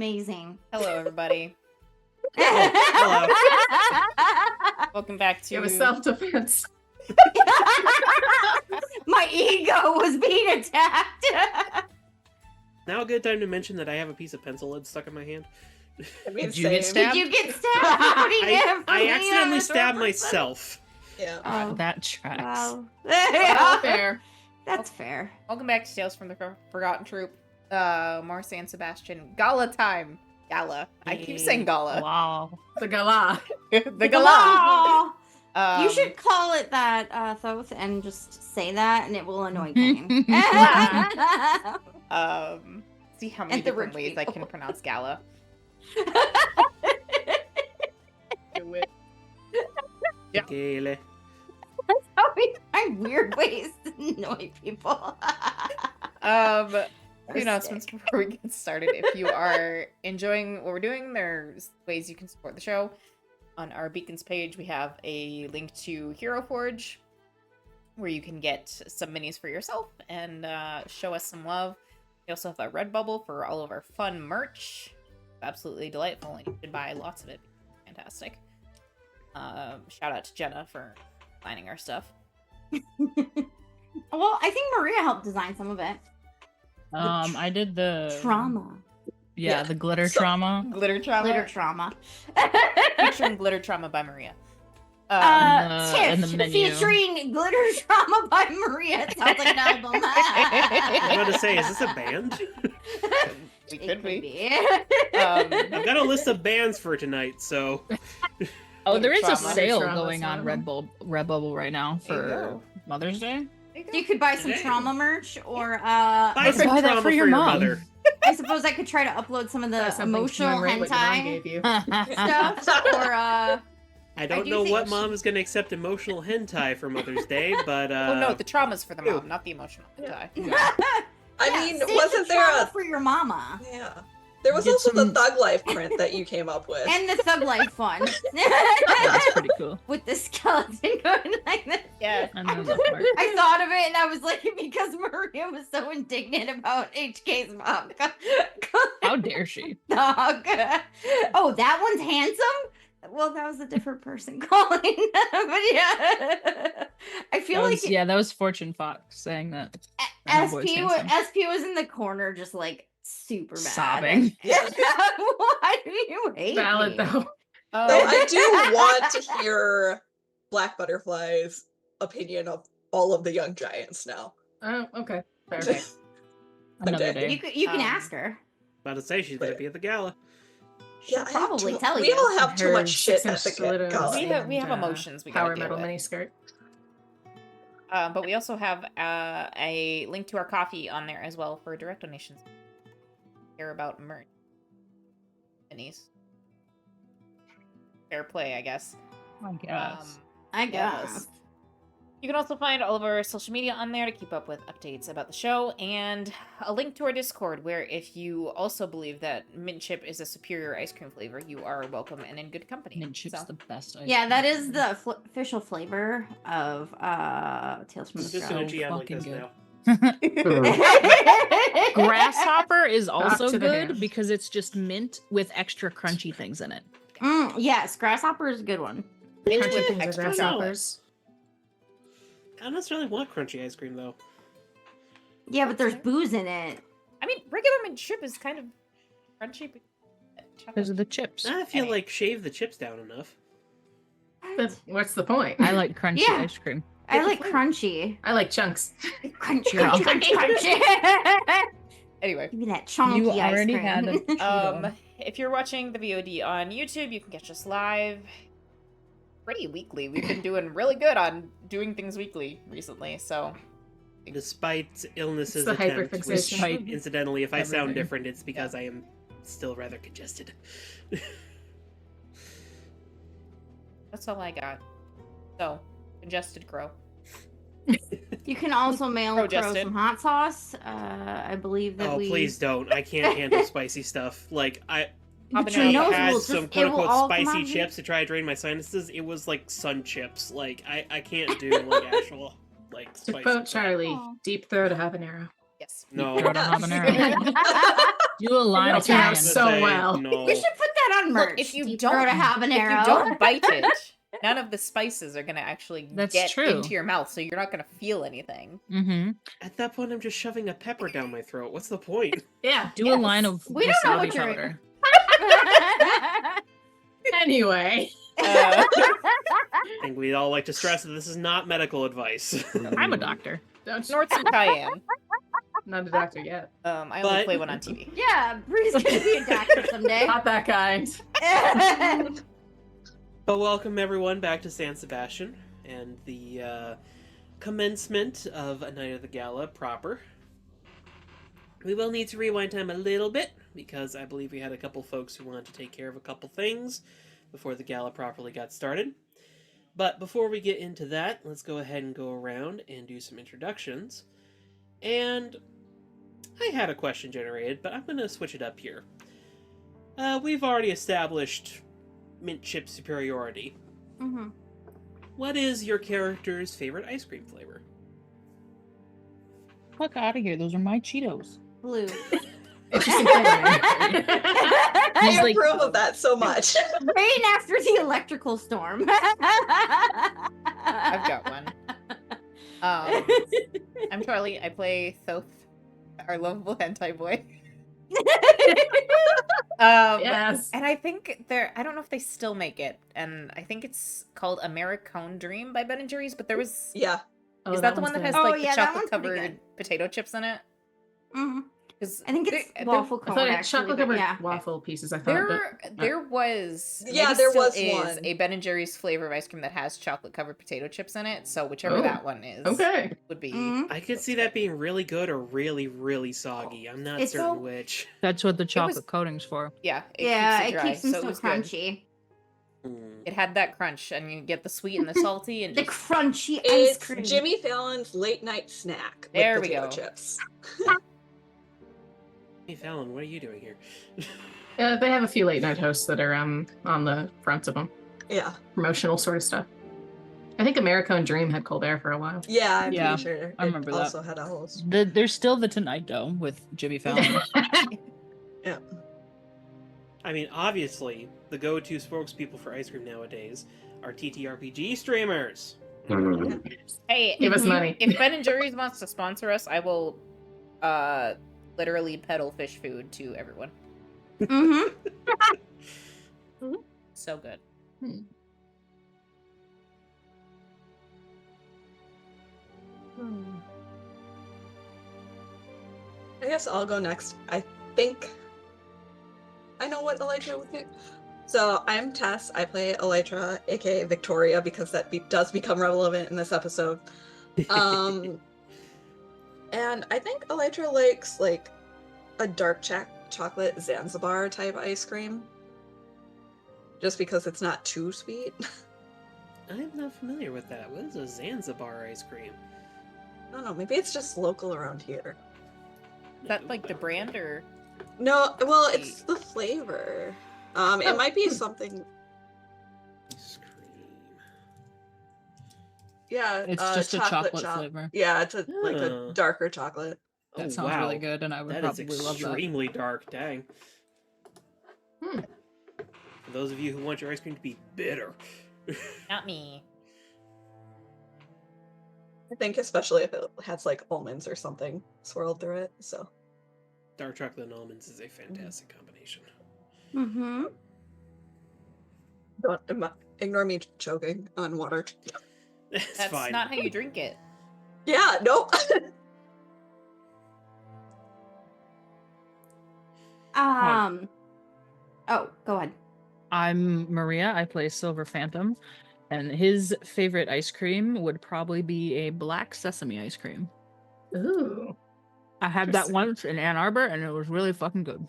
amazing. Hello, everybody. Hello. Welcome back to... It was self-defense. My ego was being attacked. Now a good time to mention that I have a piece of pencil lead stuck in my hand. I mean, Did you get same. stabbed? Did you get stabbed? I accidentally stabbed myself. Yeah. Oh, That tracks. wow. All fair. That's fair. Welcome back to Tales from the Forgotten Troop. More San Sebastian. Gala time. Gala. I keep saying Gala. Wow. The Gala. The Gala. You should call it that, Thoth, and just say that, and it will annoy Kane. See how many And the different rich ways I people. can pronounce Gala. Do it. Yeah. Gale. How we find weird ways to annoy people. Few announcements before we get started. If you are enjoying what we're doing, there's ways you can support the show. On our Beacons page, we have a link to Hero Forge, where you can get some minis for yourself and show us some love. We also have a Redbubble for all of our fun merch. Absolutely delightful, and you should buy lots of it. Fantastic. Shout out to Jenna for designing our stuff. Well, I think Maria helped design some of it. I did the Trauma. Yeah, the glitter trauma. Glitter Trauma. Glitter trauma. Featuring Glitter Trauma by Maria. in the Tiff, menu. featuring Glitter Trauma by Maria. It sounds like an album. I was about to say, is this a band? We It could be. I've got a list of bands for tonight, so... Oh, there is a Trauma. sale Trauma, going on Redbubble right now There you for go. Mother's Day. You could buy some Hey. trauma merch, or Buy some buy that trauma for your mom. mother. I suppose I could try to upload some of the That's something to emotional commemorate what your mom hentai gave you. stuff, or I don't do know think what she- mom is going to accept emotional hentai for Mother's Day, but Oh no, the trauma's for the mom, Ew. not the emotional. Yeah. hentai. I Yeah, mean, save the wasn't there trauma a... for your mama Yeah. There was Get also some- the Thug Life print that you came up with. and the Thug Life one That's pretty cool. with the skeleton going like this? Yeah. I know that part. I thought of it and I was like, because Maria was so indignant about HK's mom. How dare she? Dog. Oh, that one's handsome? Well, that was a different person calling. But yeah. I feel That like was, yeah, that was Fortune Fox saying that. I know SP boys handsome. was in the corner just like super mad. Sobbing. Why do you hate Valid, me? though. Oh, Though I do want to hear Black Butterfly's opinion of all of the young giants now. Oh, okay. Okay. Another Okay. day. You can Um, ask her. about to say she's going to be at the gala. She'll I have probably too- tell we you. all have too Her much shit at 6-inch the stilettos. gala. we have and, emotions we power gotta deal metal with. miniskirt. But we also have a link to our coffee on there as well for direct donations. Care about merch. Minis. Fair play, I guess. I guess. I Yes. guess. You can also find all of our social media on there to keep up with updates about the show, and a link to our Discord, where if you also believe that mint chip is a superior ice cream flavor, you are welcome and in good company. Mint chip's So- the best. ice Yeah, that cream. is the official flavor of Tales from the I'm just Show. going to GM like fucking this good. now. Grasshopper is also to the good hand. because it's just mint with extra crunchy things in it. Yes, grasshopper is a good one. Mint Crunchy with things are extra grasshoppers. I don't necessarily want crunchy ice cream, though. Yeah, but there's booze in it. I mean, regular mint chip is kind of crunchy. But Because of the chips. I feel Anyway. like shave the chips down enough. What's the point? I like crunchy Yeah. ice cream. I like crunchy. I like chunks. Crunchy, Girl. crunchy, crunchy, crunchy. Anyway, Give me that chunky You ice already cream. had a Cheeto. if you're watching the VOD on YouTube, you can catch us live pretty weekly. We've been doing really good on doing things weekly recently, so Despite illnesses It's the attempt, which, hyperfixation. incidentally, if I sound Everything. different, it's because I am still rather congested. that's all I got. So, congested crow. You can also mail Pro Crow Justin. some hot sauce. I believe that Oh, we. please don't. I can't handle spicy stuff. Like, I But Habanero your nose had will some just, it will quote-unquote all come out spicy of you. chips to try to drain my sinuses. It was like sun chips. Like, I can't do, like, actual, like, To spicy quote stuff. Charlie, Aw. deep throat habanero. Yes. No. Throw it on habanero. Do a line It'll of turn out cayenne. so well. No. We should put that on merch. Look, if you Deep don't, throat a if habanero. you don't bite it, none of the spices are gonna actually That's get true. into your mouth, so you're not gonna feel anything. Mm-hmm. At that point, I'm just shoving a pepper down my throat. What's the point? Yeah. Do a line of We don't know wasabi what you're- powder. Anyway. Uh, I think we'd all like to stress that this is not medical advice. I'm a doctor. Don't snort some cayenne. Not a doctor yet. I only But- play one on TV. Yeah, Bree's gonna be a doctor someday. Not that kind. But welcome everyone back to San Sebastián and the commencement of A Night of the Gala proper. We will need to rewind time a little bit because I believe we had a couple folks who wanted to take care of a couple things before the gala properly got started. But before we get into that, let's go ahead and go around and do some introductions. And I had a question generated, but I'm going to switch it up here. We've already established mint chip superiority. Mm-hmm. What is your character's favorite ice cream flavor? Fuck out of here. Those are my Cheetos. Blue. Interesting flavor. I He's like- approve of that so much. Rain after the electrical storm. I've got one. I'm Charlie. I play Thoth, our lovable hentai boy. Yes. And I think I don't know if they still make it, and I think it's called Americone Dream by Ben & Jerry's, but there was... Yeah. is that the one that has, Oh, like, yeah, the that one's pretty chocolate-covered potato chips in it? Mhm. 'Cause I think it's there- waffle I cone. thought it actually, chocolate but covered yeah. waffle pieces. I thought. There was Yeah, maybe there still was is one. a Ben & Jerry's flavor of ice cream that has chocolate covered potato chips in it. So whichever Oh, that one is, okay. would be. Mhm. I could see that being really good or really, really soggy. I'm not It's certain so- which. That's what the chocolate coating's for. Yeah, Yeah, keeps it dry, keeps them so it so was good. crunchy. It had that crunch, and you get the sweet and the salty, and The just crunchy ice It's cream. Jimmy Fallon's late night snack with There we potato go. chips. Hey Fallon, what are you doing here? They have a few late night hosts that are on the fronts of them. Yeah. Promotional sort of stuff. I think Americone Dream had Colbert for a while. Yeah, I'm Yeah, pretty sure. I remember it that. also had a host. There's still the Tonight Dome with Jimmy Fallon. Yeah. I mean, obviously, the go-to spokespeople for ice cream nowadays are TTRPG streamers. hey, Give if us money. If Ben & Jerry's wants to sponsor us, I will, literally peddle fish food to everyone. Mm-hmm. So good. I guess I'll go next. I think I know what Elytra would think. So I'm Tess. I play Elytra, aka Victoria, because that does become relevant in this episode. And I think Elytra likes like a dark chocolate Zanzibar type ice cream, just because it's not too sweet. I'm not familiar with that. What is a Zanzibar ice cream? I don't know. Maybe it's just local around here. Is that like the brand or? No, well, it's the flavor. It might be something. Ice cream. Yeah, It's just a chocolate flavor. Yeah, it's like Oh. a darker chocolate. That Oh, sounds wow. really good, and I would That is probably love that. extremely dark. Dang. Hmm. For those of you who want your ice cream to be bitter. Not me. I think especially if it has like almonds or something swirled through it. So Dark chocolate and almonds is a fantastic combination. Mm-hmm. don't ignore me choking on water. That's That's fine. not how you drink it. Yeah, nope. Oh, go ahead. I'm Maria. I play Silver Phantom, and his favorite ice cream would probably be a black sesame ice cream. Ooh. I had that Interesting. once in Ann Arbor, and it was really fucking good.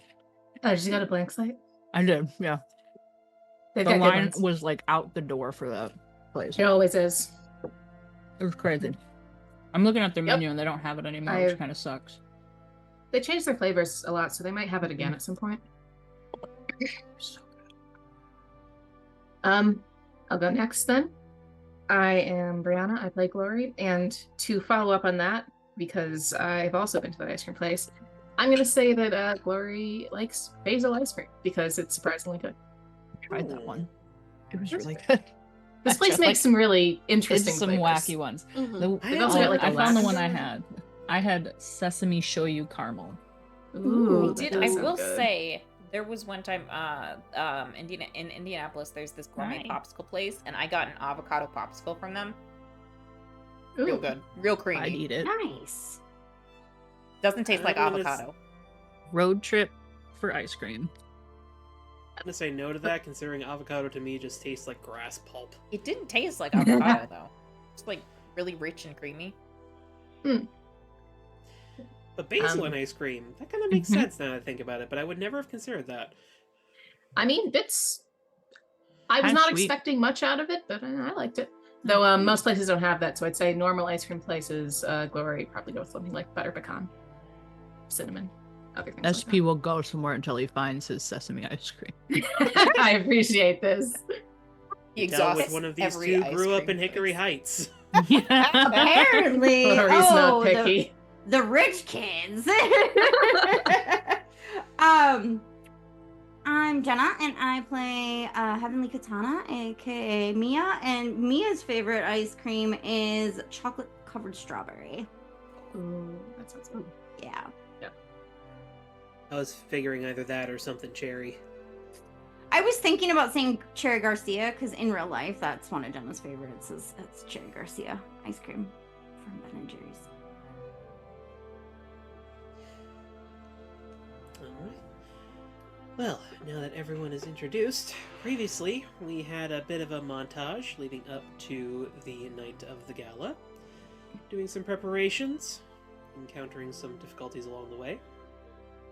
Oh, did you got a blank slate? I did, yeah. They've The got good line ones. was like out the door for that place. It always is. It was crazy. I'm looking at their Yep. menu, and they don't have it anymore, I- which kind of sucks. They change their flavors a lot, so they might have it again at some point. So I'll go next then. I am Brianna. I play Glory, and to follow up on that, because I've also been to that ice cream place, I'm gonna say that Glory likes basil ice cream because it's surprisingly good. I tried that Ooh. one. It was That's really good. good. This place Actually, makes some really interesting it's some flavors. wacky ones. Mhm. I They've also got like a I found the one I lavender. had. I had sesame shoyu caramel. Ooh, I that does sound will good. say there was one time in Indianapolis there's this gourmet Nice. popsicle place and I got an avocado popsicle from them. Ooh. Real good. Real I'd creamy. eat it. Nice. Doesn't taste like I'm gonna avocado. Road trip for ice cream. I'm gonna say no to that, considering avocado to me just tastes like grass pulp. It didn't taste like avocado though. It's like really rich and creamy. But basil in ice cream, that kind of makes sense now that I think about it, but I would never have considered that. I mean, I was Kinda not sweet. expecting much out of it, but I liked it. Though most places don't have that, so I'd say normal ice cream places, Glory probably go with something like butter pecan, cinnamon, other things SP will go somewhere until he finds his sesame ice cream. like that. I appreciate this. He Tell which exhausts one of these every two ice grew up cream in Hickory place. Heights. Apparently, Glory's not oh, picky. the rich kids. I'm Jenna, and I play Heavenly Katana, aka Mia. And Mia's favorite ice cream is chocolate-covered strawberry. Ooh, that sounds good. Yeah. I was figuring either that or something cherry. I was thinking about saying Cherry Garcia because in real life, that's one of Jenna's favorites. It's Cherry Garcia ice cream from Ben and Jerry's. Alright. Well, now that everyone is introduced, previously we had a bit of a montage leading up to the night of the gala, doing some preparations, encountering some difficulties along the way.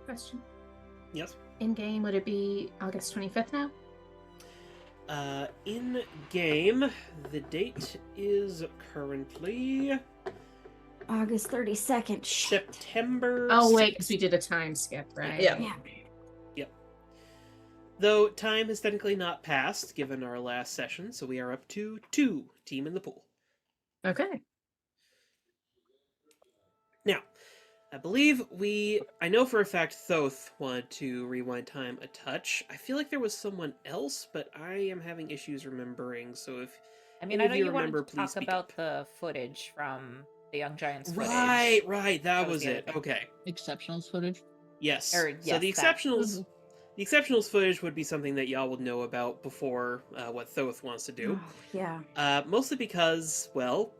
Question. Yes? In game, would it be August 25th now? In game, the date is currently August 32nd. Shit. September. Oh, wait, 6th. because we did a time skip, right? Yeah. Yeah. Though time has technically not passed, given our last session, so we are up to 2 team in the pool. Okay. Now, I believe I know for a fact Thoth wanted to rewind time a touch. I feel like there was someone else, but I am having issues remembering, so if I mean, any I of know you you wanted remember, to please talk speak about up. the footage from the Young Giants footage. Right, that was the other it. thing. Okay. Exceptionals footage. Yes. Or, So yes, the that. exceptionals footage would be something that y'all would know about before what Thoth wants to do. Oh, yeah. Mostly because, well,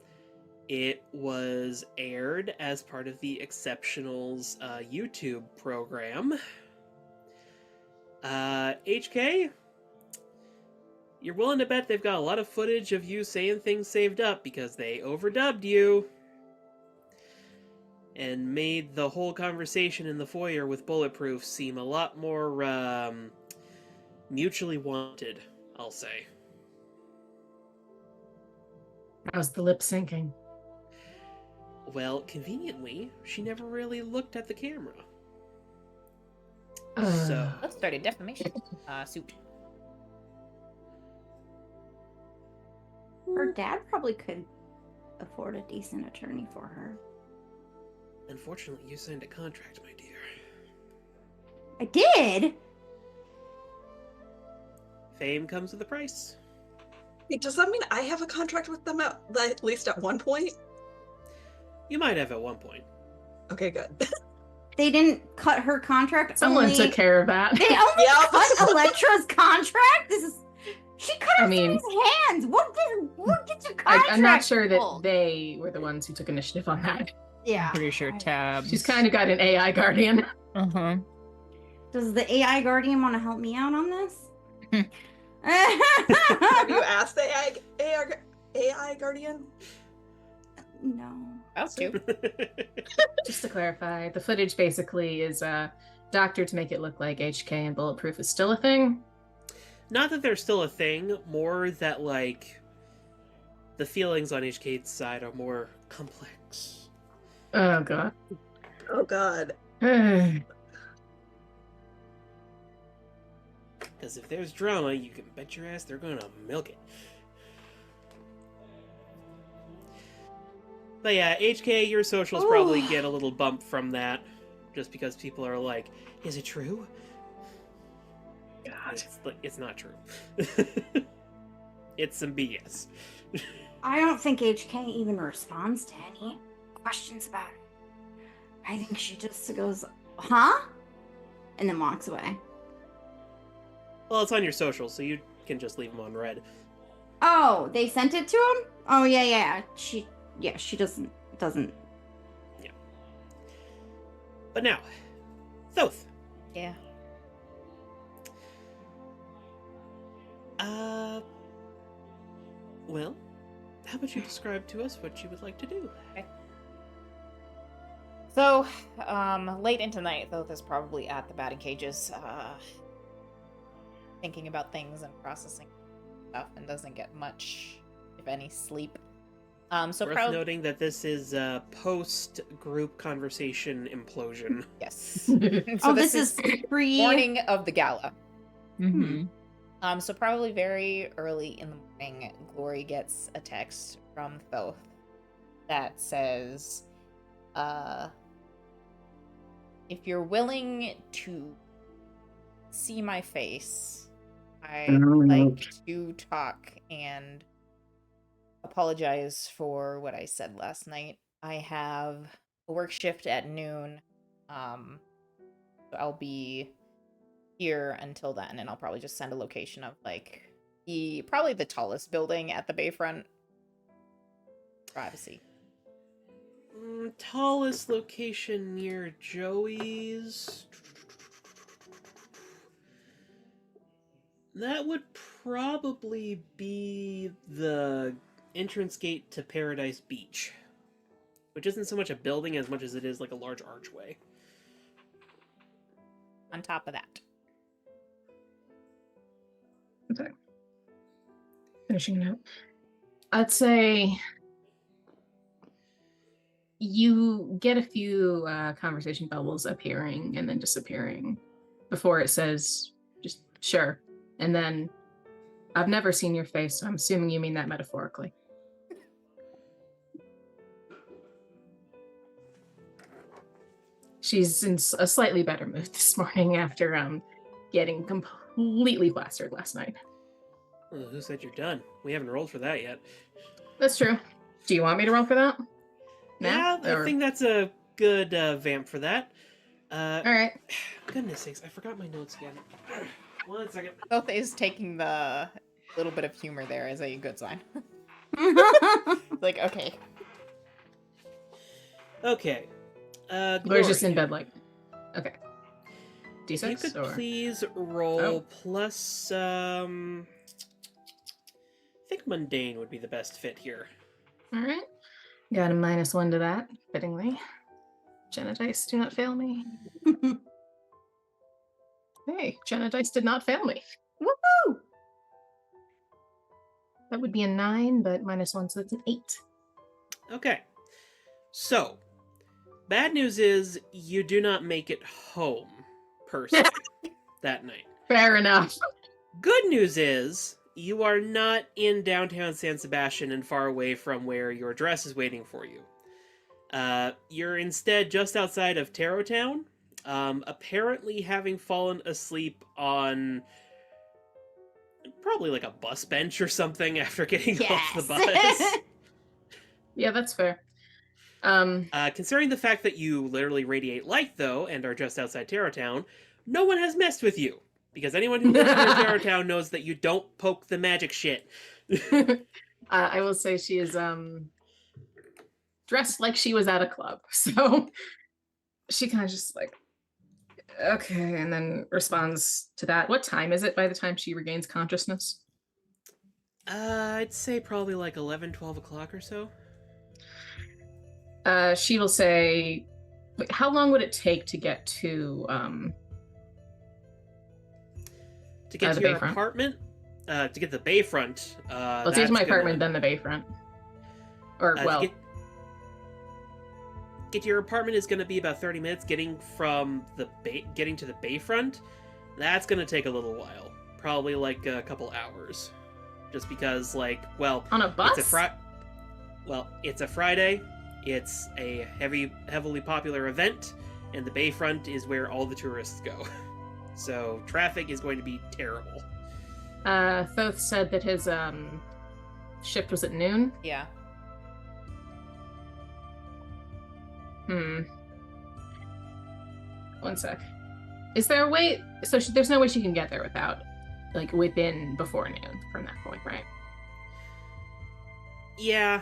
it was aired as part of the Exceptionals YouTube program. HK, you're willing to bet they've got a lot of footage of you saying things saved up because they overdubbed you and made the whole conversation in the foyer with Bulletproof seem a lot more mutually wanted, I'll say. How's the lip syncing? Well, conveniently, she never really looked at the camera. Uh, So, Let's start a defamation suit. Her dad probably could afford a decent attorney for her. unfortunately, you signed a contract, my dear. I did? Fame comes with a price. Wait, does that mean I have a contract with them at least at one point? You might have at one point. Okay, good. They didn't cut her contract. Someone only... took care of that. They only Yeah. cut Electra's contract? She cut I off mean- someone's hands. What did your contract I'm not sure that pull? they were the ones who took initiative on that. Yeah. Pretty sure tabs. She's kind of got an AI guardian. Uh-huh. Does the AI guardian want to help me out on this? Have you asked the AI guardian? No. About to. Just to clarify, the footage basically is doctored to make it look like HK and Bulletproof is still a thing. Not that they're still a thing, more that, like, the feelings on HK's side are more complex. Oh god. Oh god. Because if there's drama, you can bet your ass they're gonna milk it. But yeah, HK, your socials probably Ooh. get a little bump from that. just because people are like, is it true? God. It's not true. It's some BS. I don't think HK even responds to any questions about it. I think she just goes, huh? And then walks away. Well, it's on your social, so you can just leave them on red. Oh, they sent it to him? Oh, yeah. She doesn't. Yeah. But now, Thoth. Yeah. Well, how about you describe to us what you would like to do? Okay. So, late into night, Thoth is probably at the batting cages, thinking about things and processing stuff, and doesn't get much, if any, sleep. So Worth noting that this is a post-group conversation implosion. Yes. So this is pre morning of the gala. Mm-hmm. So probably very early in the morning, Glory gets a text from Thoth that says, if you're willing to see my face, I'd like to talk and apologize for what I said last night. I have a work shift at noon. So I'll be here until then, and I'll probably just send a location of like probably the tallest building at the Bayfront. Privacy. Tallest location near Joey's. That would probably be the entrance gate to Paradise Beach, which isn't so much a building as much as it is like a large archway. On top of that. Okay. Finishing it up. I'd say you get a few conversation bubbles appearing and then disappearing before it says, just sure. And then, I've never seen your face, so I'm assuming you mean that metaphorically. She's in a slightly better mood this morning after getting completely plastered last night. Well, who said you're done? We haven't rolled for that yet. That's true. Do you want me to roll for that? Yeah, I think that's a good vamp for that. All right. Goodness sakes, I forgot my notes again. 1 second. Thoth is taking the little bit of humor there as a good sign. Like, okay. Okay. Glory's just in bed like, okay. D6 If you could or? please roll plus, I think mundane would be the best fit here. All right. Got a -1 to that, fittingly. Jenna dice, do not fail me. Hey, Jenna dice did not fail me. Woohoo! That would be a 9, but -1, so that's an 8. Okay. So, bad news is you do not make it home, per se, that night. Fair enough. Good news is you are not in downtown San Sebastián and far away from where your dress is waiting for you. You're instead just outside of Tarot Town, apparently having fallen asleep on probably like a bus bench or something after getting off the bus. Yeah, that's fair. Considering the fact that you literally radiate light, though, and are just outside Tarot Town, no one has messed with you. Because anyone who lives in Tarot Town knows that you don't poke the magic shit. I will say she is dressed like she was at a club. So she kind of just like, okay, and then responds to that. What time is it by the time she regains consciousness? I'd say probably like 11, 12 o'clock or so. She will say, wait, how long would it take to get to To get to your Bayfront? apartment? To get the Bayfront. Let's use my apartment, then the Bayfront. Or, well, get to your apartment is going to be about 30 minutes. Getting to the Bayfront, that's going to take a little while. Probably like a couple hours. Just because, like, well, on a bus? It's a Friday. It's a heavily popular event, and the bayfront is where all the tourists go. So traffic is going to be terrible. Thoth said that his shift was at noon. Yeah. One sec. Is there a way? So there's no way she can get there without, like, before noon from that point, right? Yeah,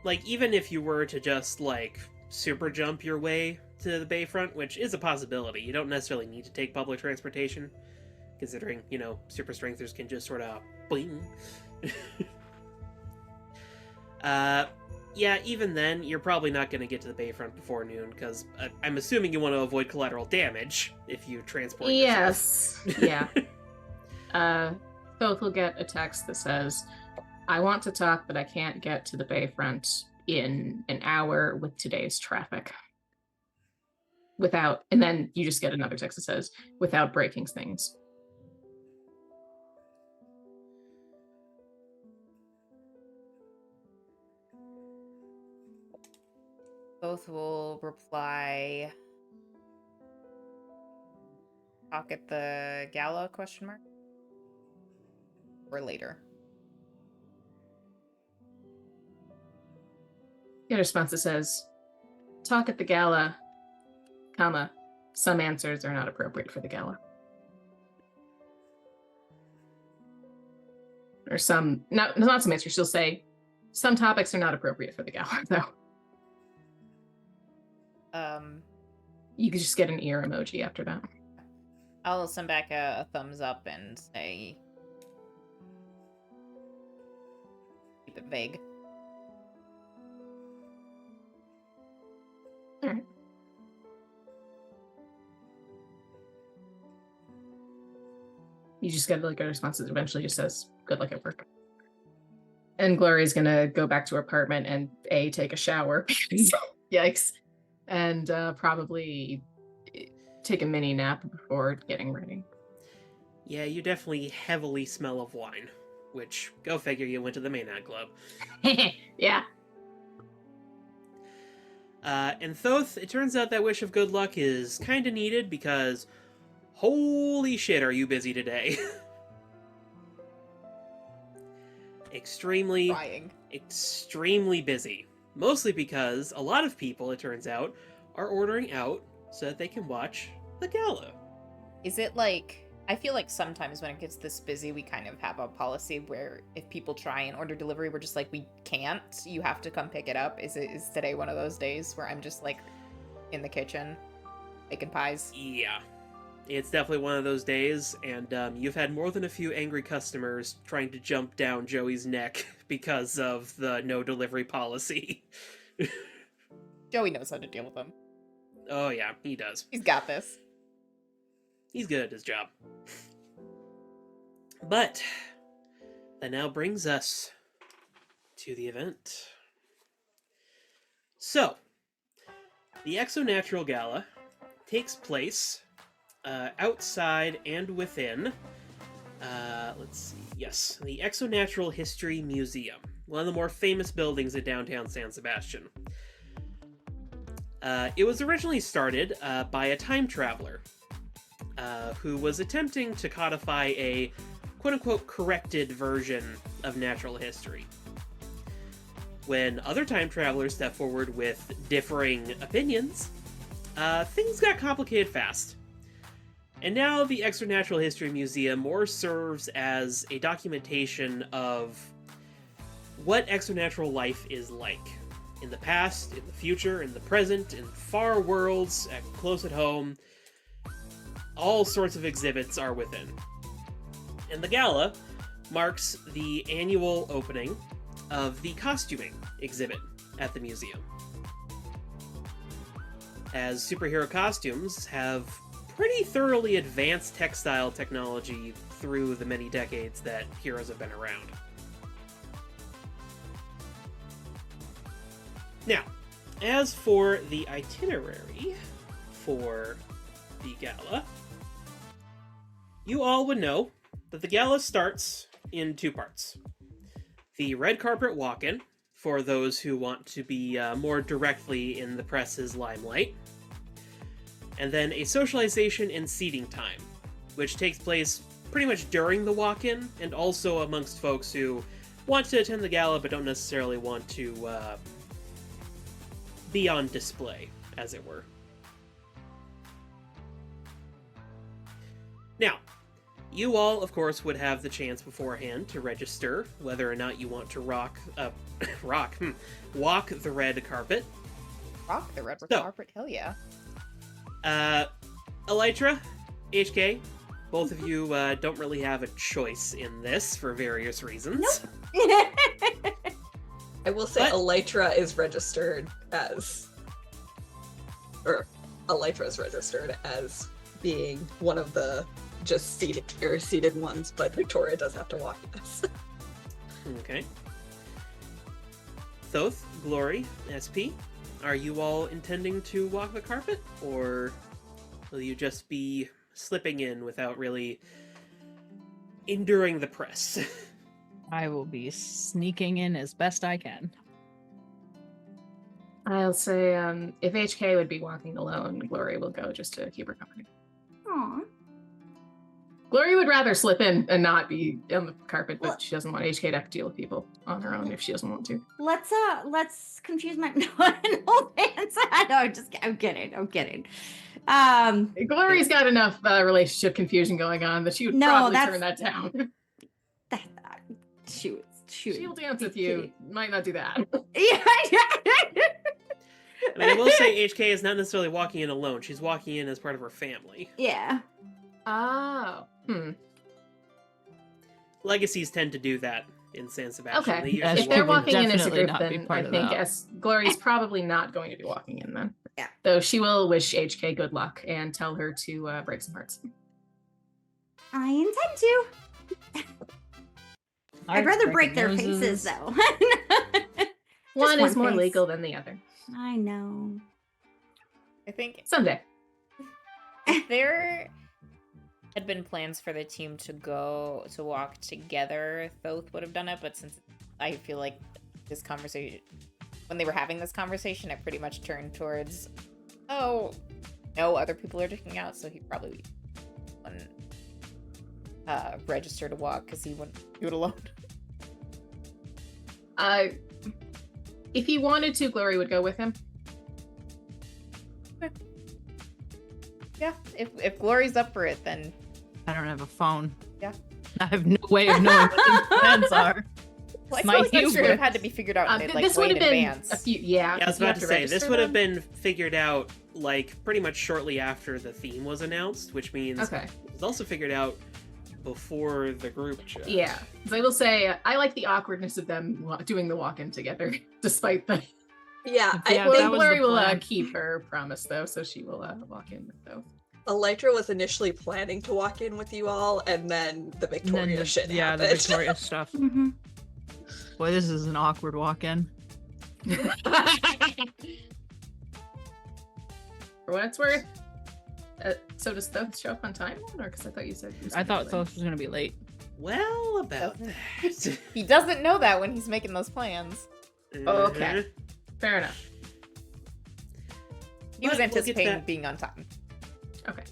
like, even if you were to just, like, super jump your way to the bayfront, which is a possibility, you don't necessarily need to take public transportation, considering, you know, super strengthers can just sort of boing. Yeah, even then, you're probably not going to get to the bayfront before noon, because I'm assuming you want to avoid collateral damage if you transport yourself. Yes. Yeah. Thoth will get a text that says, I want to talk, but I can't get to the bayfront in an hour with today's traffic. And then you just get another text that says, without breaking things. Both will reply. Talk at the gala, question mark? Or later. Get a response that says, talk at the gala, comma, some answers are not appropriate for the gala. Or not some answers, she'll say, some topics are not appropriate for the gala, though. You could just get an ear emoji after that. I'll send back a thumbs up and say, keep it vague. All right. You just get like a response that eventually just says, good luck at work. And Gloria's gonna go back to her apartment and take a shower. Yikes. And probably take a mini nap before getting ready. Yeah, you definitely heavily smell of wine, which, go figure, you went to the Maynard Club. Yeah. And Thoth, it turns out that wish of good luck is kind of needed because holy shit, are you busy today? Extremely busy. Mostly because a lot of people, it turns out, are ordering out so that they can watch the gala. Is it like, I feel like sometimes when it gets this busy, we kind of have a policy where if people try and order delivery, we're just like, we can't, you have to come pick it up. Is today one of those days where I'm just like in the kitchen making pies? Yeah. It's definitely one of those days, and you've had more than a few angry customers trying to jump down Joey's neck because of the no delivery policy. Joey knows how to deal with them. Oh yeah, he does. He's got this. He's good at his job. But that now brings us to the event. So, the Exonatural Gala takes place outside and within, let's see, yes, the Exonatural History Museum, one of the more famous buildings in downtown San Sebastián. It was originally started by a time traveler who was attempting to codify a quote-unquote corrected version of natural history. When other time travelers stepped forward with differing opinions, things got complicated fast. And now the Extranatural History Museum more serves as a documentation of what extranatural life is like. In the past, in the future, in the present, in far worlds, close at home. All sorts of exhibits are within. And the gala marks the annual opening of the costuming exhibit at the museum. As superhero costumes have pretty thoroughly advanced textile technology through the many decades that heroes have been around. Now, as for the itinerary for the gala, you all would know that the gala starts in two parts. The red carpet walk-in, for those who want to be more directly in the press's limelight, and then a socialization and seating time, which takes place pretty much during the walk-in, and also amongst folks who want to attend the gala but don't necessarily want to be on display, as it were. Now, you all, of course, would have the chance beforehand to register whether or not you want to walk the red carpet. Rock the red So- carpet, hell yeah. Elytra, HK, both of you don't really have a choice in this for various reasons. I will say What? Elytra is registered as, or Elytra is registered as being one of the just seated ones, but Victoria does have to walk this. Okay. Thoth, Glory, SP, are you all intending to walk the carpet, or will you just be slipping in without really enduring the press? I will be sneaking in as best I can. I'll say if HK would be walking alone, Glory will go just to keep her company. Aw. Glory would rather slip in and not be on the carpet, Well- but she doesn't want HK to have to deal with people on her own if she doesn't want to. Let's confuse my no offense. No, I'm kidding. Glory's got enough relationship confusion going on that she would No, probably that's- turn that down. Shoot. She'll dance Be with you. kidding. Might not do that. Yeah. I mean, I will say HK is not necessarily walking in alone. She's walking in as part of her family. Yeah. Oh. Legacies tend to do that in San Sebastian. Okay. They As usually If they're walk walking in as a definitely group, not be then part I of think that. Glory's probably not going to be walking in then. Yeah. Though she will wish HK good luck and tell her to break some hearts. I intend to. I'd rather break their faces though. One is more face. legal than the other. I know. I think Someday. if there had been plans for the team to walk together, Thoth would have done it, but since I feel like this conversation, when they were having this conversation, it pretty much turned towards, oh, no, other people are checking out, so he probably wouldn't register to walk because he wouldn't do it alone. If he wanted to, Glory would go with him. Yeah, if Glory's up for it, then I don't have a phone. Yeah. I have no way of knowing what these plans are. well, I My feel like that should have hubris. had to be figured out in, like, this way would in have been advance. a few. Yeah, Yeah, I was because you about have to to say, this register would have them. been figured out, like, pretty much shortly after the theme was announced, which means Okay. it was also figured out before the group chat. Yeah, 'cause I will say I like the awkwardness of them doing the walk-in together, despite the. Yeah, Yeah, I that think was Glory the will plan. keep her promise though, so she will walk in with those. Elytra was initially planning to walk in with you all, and then the And then Victoria shit the happened. Victoria stuff. Mm-hmm. Boy, this is an awkward walk-in. For what it's worth. So does Thoth show up on time, or because I thought you said he was I gonna thought be late. Thoth was gonna be late. Well, about Doesn't- that. He doesn't know that when he's making those plans. Oh, okay. Mhm. Fair enough. He was But we'll get anticipating that- being on time. Okay.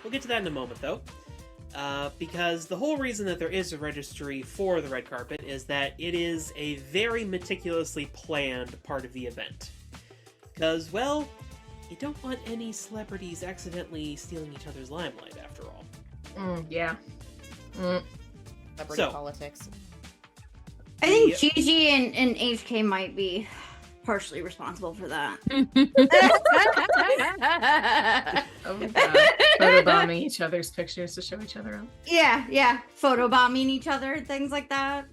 We'll get to that in a moment, though. Because the whole reason that there is a registry for the red carpet is that it is a very meticulously planned part of the event. Because, well, you don't want any celebrities accidentally stealing each other's limelight, after all. Yeah. Celebrity So- politics. I think The- Gigi and HK might be partially responsible for that. Oh my god. Photobombing each other's pictures to show each other up. Yeah. Photobombing each other, things like that.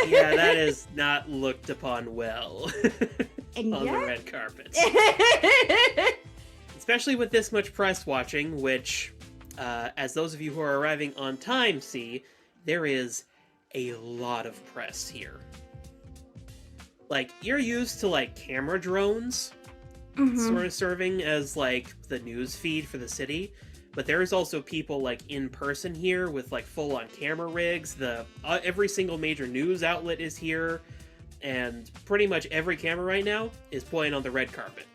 Yeah, that is not looked upon well And on the yet- red carpet. Especially with this much press watching, which, as those of you who are arriving on time see, there is a lot of press here. Like, you're used to, like, camera drones Mhm. sort of serving as, like, the news feed for the city, but there's also people, like, in person here with, like, full-on camera rigs. Every single major news outlet is here, and pretty much every camera right now is playing on the red carpet.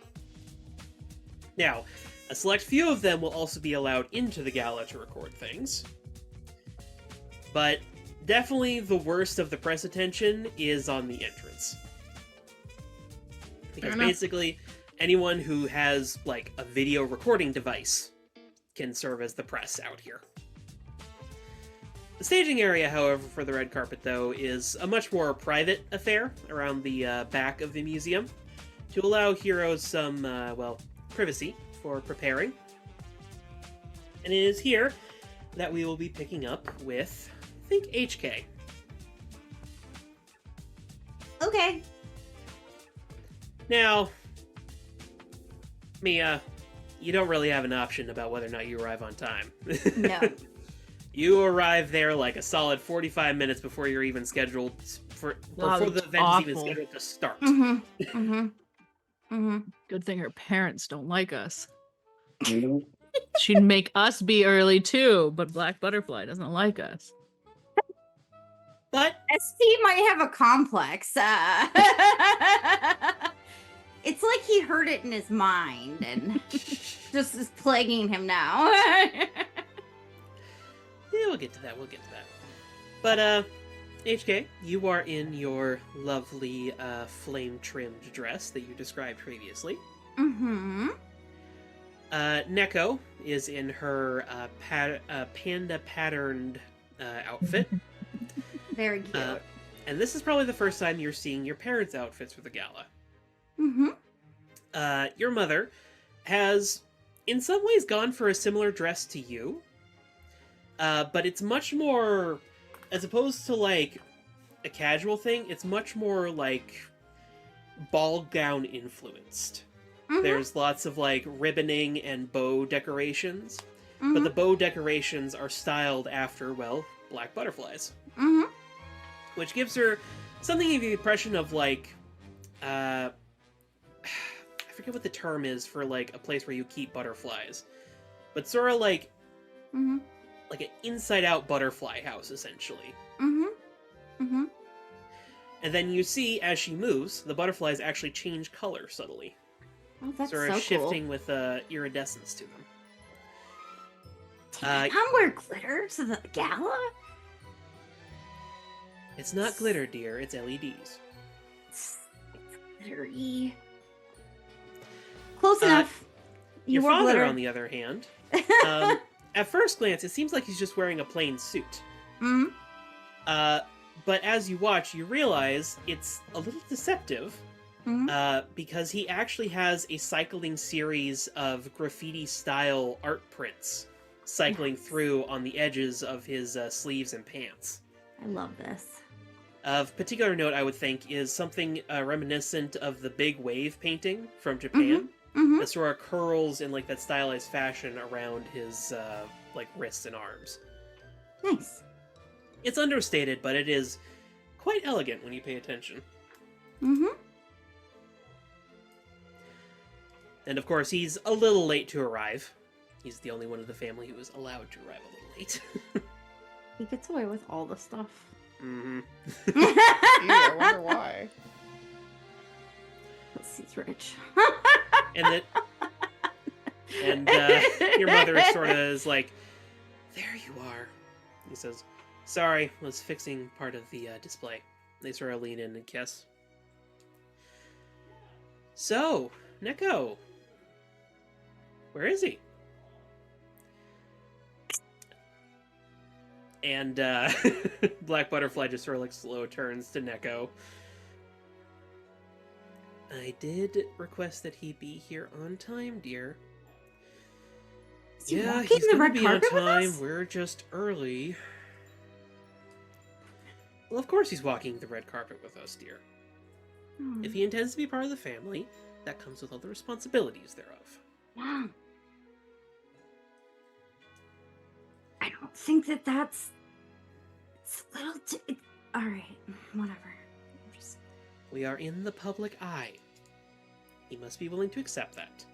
Now, A select few of them will also be allowed into the gala to record things. But definitely the worst of the press attention is on the entrance. Because basically, anyone who has, like, a video recording device can serve as the press out here. The staging area, however, for the red carpet, though, is a much more private affair around the back of the museum to allow heroes some, privacy for preparing. And it is here that we will be picking up with, I think, HK. Okay. Now, Mia, you don't really have an option about whether or not you arrive on time. No. You arrive there like a solid 45 minutes before you're even scheduled before the event is even scheduled to start. Good thing her parents don't like us. She'd make us be early too, but Black Butterfly doesn't like us. But ST might have a complex. It's like he heard it in his mind and just is plaguing him now. yeah, we'll get to that. But HK, you are in your lovely flame-trimmed dress that you described previously. Mm-hmm. Neko is in her panda-patterned outfit. Very cute. And this is probably the first time you're seeing your parents' outfits for the gala. Mm-hmm. Your mother has, in some ways, gone for a similar dress to you. But it's much more, as opposed to, like, a casual thing, it's much more, like, ball gown influenced. Mm-hmm. There's lots of, like, ribboning and bow decorations. But the bow decorations are styled after, well, black butterflies. Mm-hmm. Which gives her something of the impression of, like, I forget what the term is for, like, a place where you keep butterflies. But sort of like, like an inside-out butterfly house, essentially. And then you see, as she moves, the butterflies actually change color subtly. Oh, that's sort of so shifting cool. with iridescence to them. Did Mom wear glitter to the gala? It's not glitter, dear. It's LEDs. It's glittery. Close enough. Your wore father, glitter. on the other hand, at first glance, it seems like he's just wearing a plain suit. But as you watch, you realize it's a little deceptive, because he actually has a cycling series of graffiti-style art prints cycling through on the edges of his sleeves and pants. I love this. Of particular note, I would think, is something reminiscent of the big wave painting from Japan. That sort of curls in like that stylized fashion around his like wrists and arms. Nice. It's understated, but it is quite elegant when you pay attention. And of course, he's a little late to arrive. He's the only one of the family who is allowed to arrive a little late. He gets away with all the stuff. Yeah, I wonder why. He's rich. And your mother sort of is like, "There you are." He says, "Sorry, I was fixing part of the display." They sort of lean in and kiss. So, Neko, where is he? And Black Butterfly just sort of like slow turns to Neko. I did request that he be here on time, dear. Is he Yeah, walking he's the gonna red be on carpet with time. us? We're just early. Well, of course he's walking the red carpet with us, dear. If he intends to be part of the family, that comes with all the responsibilities thereof. Yeah. I don't think that's... It's a little too... Alright, whatever. Just... We are in the public eye. He must be willing to accept that.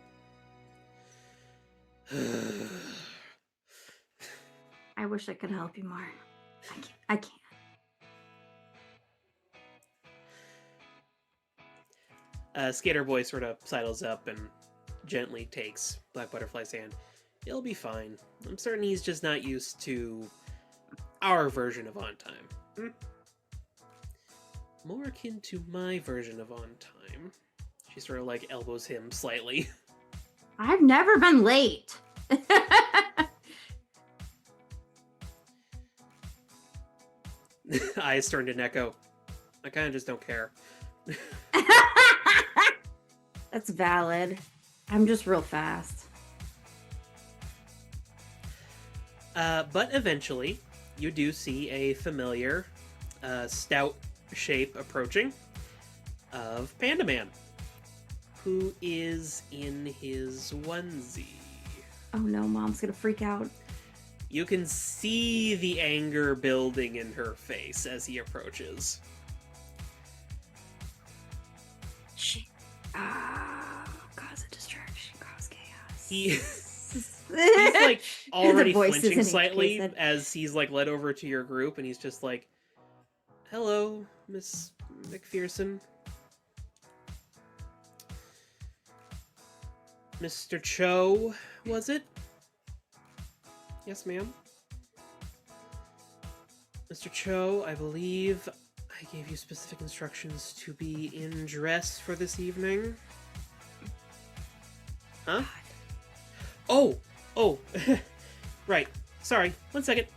I wish I could help you more. I can't. Skater Boy sort of sidles up and gently takes Black Butterfly's hand. He'll be fine. I'm certain he's just not used to our version of on time. More akin to my version of on time. She sort of like elbows him slightly. I've never been late. Eyes turn to Neko. I kind of just don't care. That's valid. I'm just real fast. But eventually, you do see a familiar, stout shape approaching of Panda Man, who is in his onesie. Oh no, Mom's gonna freak out. You can see the anger building in her face as he approaches. Shit. Cause a distraction, cause chaos. He's like already The voices flinching in slightly HK said- as he's like led over to your group, and he's just like, "Hello, Miss McPherson. Mr. Cho, was it? Yes, ma'am. Mr. Cho, I believe I gave you specific instructions to be in dress for this evening. Huh? Oh, right. Sorry, 1 second.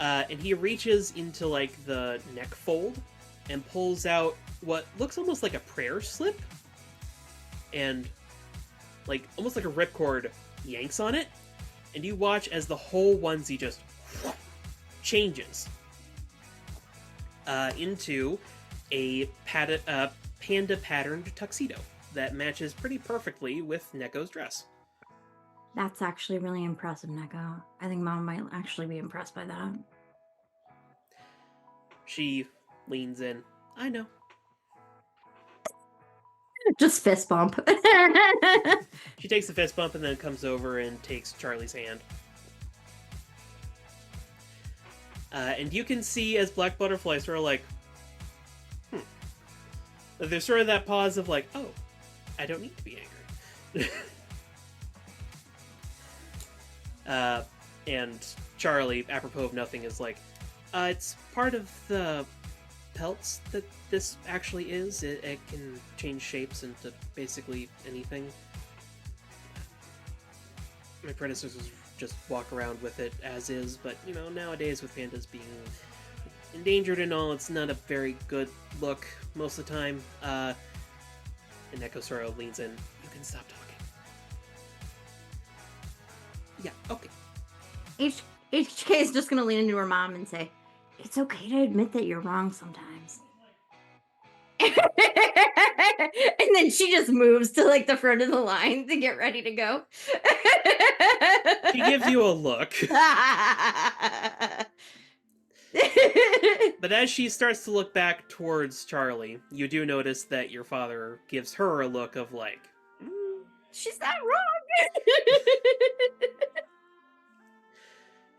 And he reaches into like the neck fold and pulls out what looks almost like a prayer slip, and like almost like a ripcord yanks on it, and you watch as the whole onesie just changes into a panda patterned tuxedo that matches pretty perfectly with Neko's dress. That's actually really impressive, Neko. I think Mom might actually be impressed by that. She leans in. I know. Just fist bump. She takes the fist bump and then comes over and takes Charlie's hand. And you can see as Black Butterfly sort of like, There's sort of that pause of like, oh, I don't need to be angry. And Charlie, apropos of nothing, is like, it's part of the pelts that this actually is. It can change shapes into basically anything. My predecessors just walk around with it as is, but, you know, nowadays with pandas being endangered and all, it's not a very good look most of the time. And Neko sort of leans in. You can stop talking. Yeah, okay. HK is just gonna lean into her mom and say, "It's okay to admit that you're wrong sometimes." And then she just moves to like the front of the line to get ready to go. She gives you a look. But as she starts to look back towards Charlie, you do notice that your father gives her a look of like, She's not wrong.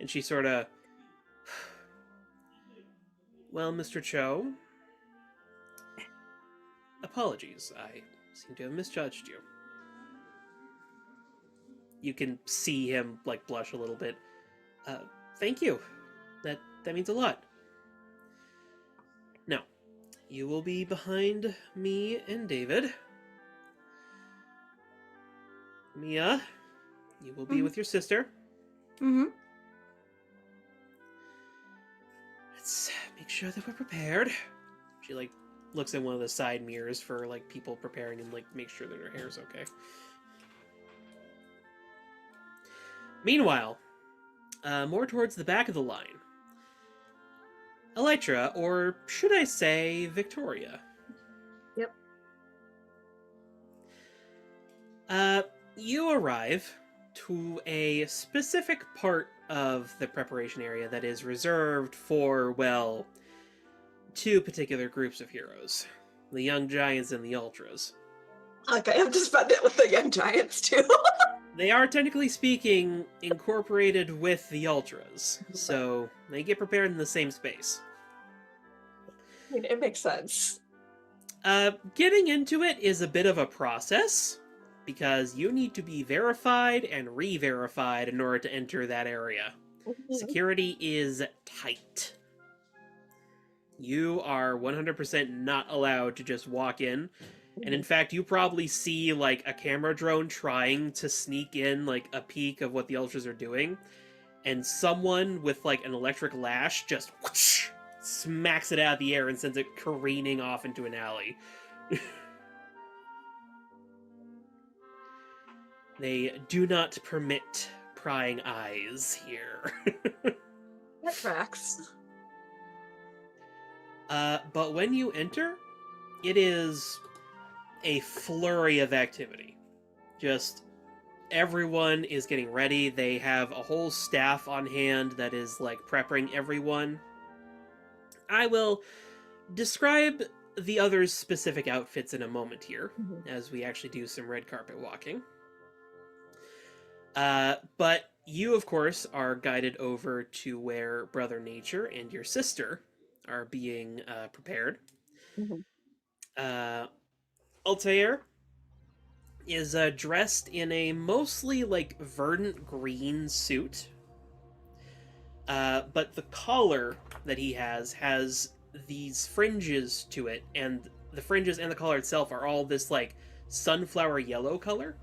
and she sort of, well, Mr. Cho, apologies. I seem to have misjudged you. You can see him like blush a little bit. Thank you. That means a lot. Now, you will be behind me and David. Mia, you will be with your sister. Mm-hmm. Let's make sure that we're prepared. She like looks in one of the side mirrors for like people preparing and like make sure that her hair's okay. Meanwhile, more towards the back of the line, Elytra, or should I say Victoria? Yep. You arrive to a specific part of the preparation area that is reserved for, well, two particular groups of heroes. The Young Giants and the Ultras. Okay, I'm just about it with the young giants too. They are, technically speaking, incorporated with the Ultras, so they get prepared in the same space. I mean, it makes sense. Getting into it is a bit of a process, because you need to be verified and re-verified in order to enter that area. Security is tight. You are 100% not allowed to just walk in. And in fact, you probably see, like, a camera drone trying to sneak in, like, a peek of what the Ultras are doing. And someone with, like, an electric lash just whoosh, smacks it out of the air and sends it careening off into an alley. They do not permit prying eyes here. That tracks. But when you enter, it is a flurry of activity. Just everyone is getting ready. They have a whole staff on hand that is, like, prepping everyone. I will describe the others' specific outfits in a moment here, as we actually do some red carpet walking. But you, of course, are guided over to where Brother Nature and your sister are being prepared. Altair is dressed in a mostly, like, verdant green suit. But the collar that he has these fringes to it, and the fringes and the collar itself are all this, like, sunflower yellow color.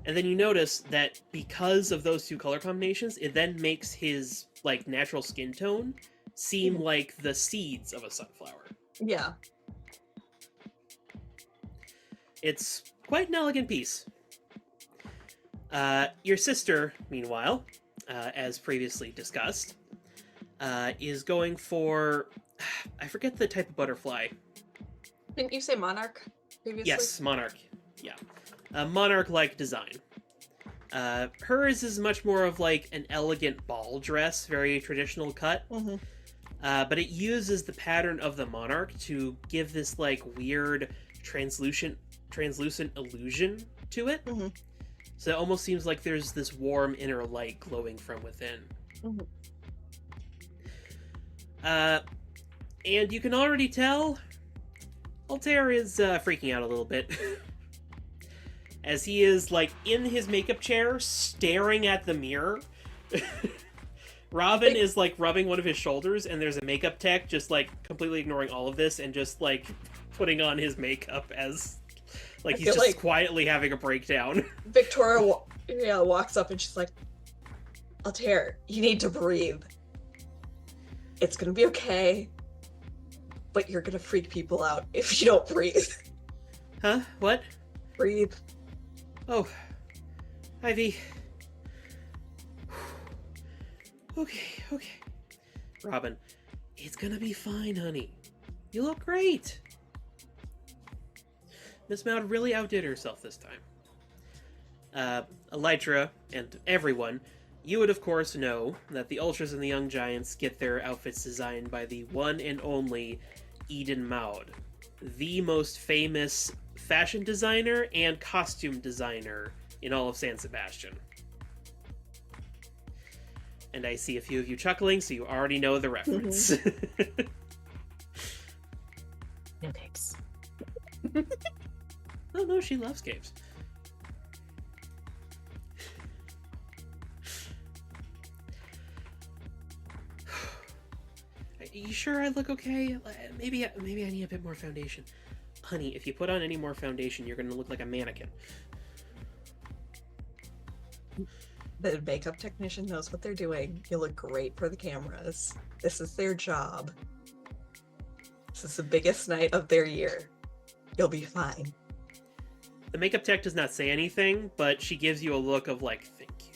And then you notice that because of those two color combinations, it then makes his, like, natural skin tone seem like the seeds of a sunflower. Yeah. It's quite an elegant piece. Your sister, meanwhile, as previously discussed, is going for... I forget the type of butterfly. Didn't you say monarch previously? Yes, monarch. Yeah. Monarch-like design. Hers is much more of, like, an elegant ball dress, very traditional cut. But it uses the pattern of the monarch to give this, like, weird translucent illusion to it. So it almost seems like there's this warm inner light glowing from within. And you can already tell Altair is freaking out a little bit. As he is, like, in his makeup chair, staring at the mirror. Robin is, like, rubbing one of his shoulders, and there's a makeup tech just, like, completely ignoring all of this and just, like, putting on his makeup as, like, he's just like quietly having a breakdown. Victoria walks up and she's like, Altair, you need to breathe. It's gonna be okay, but you're gonna freak people out if you don't breathe. Huh? What? Breathe. Oh, Ivy. Okay. Robin, it's gonna be fine, honey. You look great. Miss Maud really outdid herself this time. Elytra and everyone, you would of course know that the Ultras and the Young Giants get their outfits designed by the one and only Eden Maud, the most famous fashion designer and costume designer in all of San Sebastián. And I see a few of you chuckling, so you already know the reference. No capes. Oh no, she loves capes. Are you sure I look okay? Maybe I need a bit more foundation. Honey, if you put on any more foundation, you're gonna look like a mannequin. The makeup technician knows what they're doing. You look great for the cameras. This is their job. This is the biggest night of their year. You'll be fine. The makeup tech does not say anything, but she gives you a look of, like, thank you.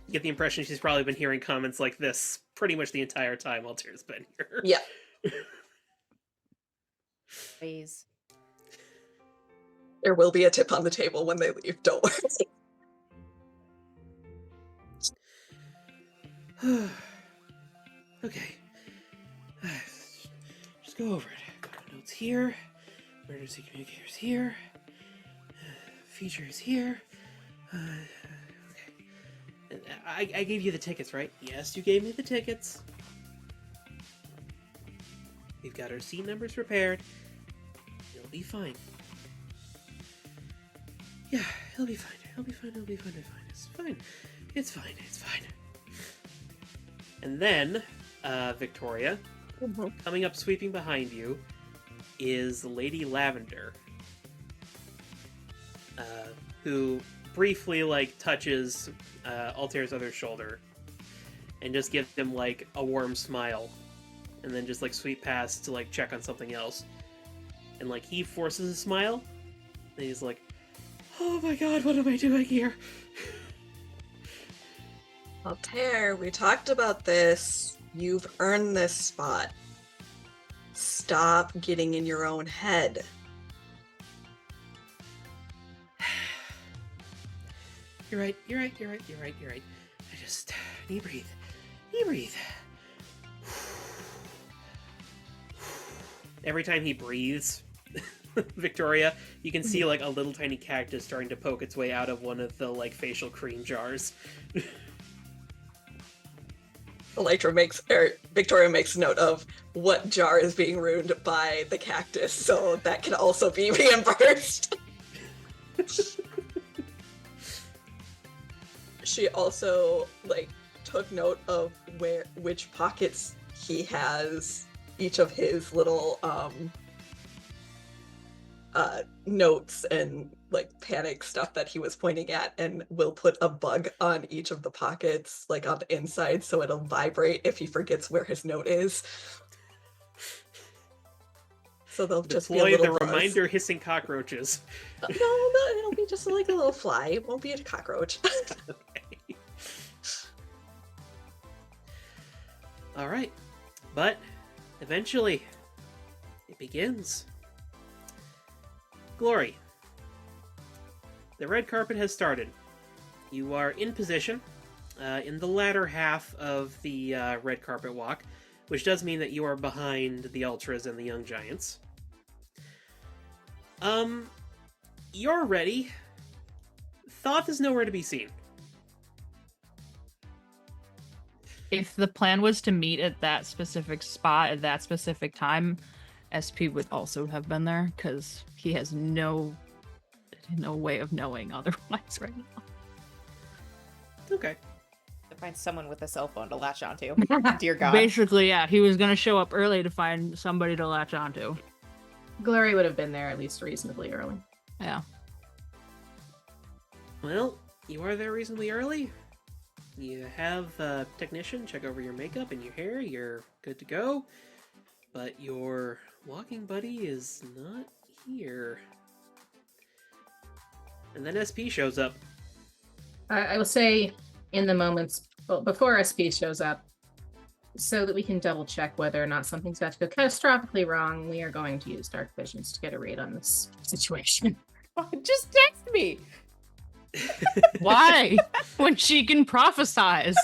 You get the impression she's probably been hearing comments like this pretty much the entire time Altair's been here. Yeah. Please. There will be a tip on the table when they leave, don't worry. Okay. Just go over it. Got notes here. Emergency communicators here. Features here. Okay. I gave you the tickets, right? Yes, you gave me the tickets. We've got our seat numbers prepared. It'll be fine. Yeah, it'll be fine. It'll be fine. It'll be fine. It's fine. It's fine. It's fine. And then, Victoria, coming up sweeping behind you is Lady Lavender, who briefly, like, touches Altair's other shoulder and just gives him, like, a warm smile, and then just, like, sweep past to, like, check on something else. And, like, he forces a smile, and he's like, oh my god, what am I doing here? Altair, we talked about this. You've earned this spot. Stop getting in your own head. You're right. I just need to breathe. Every time he breathes, Victoria, you can see like a little tiny cactus starting to poke its way out of one of the like facial cream jars. Victoria makes note of what jar is being ruined by the cactus, so that can also be reimbursed. She also like took note of which pockets he has each of his little notes and like panic stuff that he was pointing at, and will put a bug on each of the pockets, like on the inside, so it'll vibrate if he forgets where his note is. So they'll just be a Deploy little the buzz. reminder hissing cockroaches. No, it'll be just like a little fly. It won't be a cockroach. Okay. All right, but eventually it begins. Glory. The red carpet has started. You are in position in the latter half of the red carpet walk, which does mean that you are behind the Ultras and the Young Giants. You're ready. Thoth is nowhere to be seen. If the plan was to meet at that specific spot at that specific time, SP would also have been there, because he has no way of knowing otherwise right now. Okay. To find someone with a cell phone to latch onto. Dear God. Basically, yeah, he was gonna show up early to find somebody to latch onto. Glory would have been there at least reasonably early. Yeah. Well, you are there reasonably early. You have a technician check over your makeup and your hair. You're good to go. But your walking buddy is not here. And then SP shows up. I will say in the moments, well, before SP shows up, so that we can double check whether or not something's about to go catastrophically wrong, we are going to use dark visions to get a read on this situation. Just text me. Why? When she can prophesize.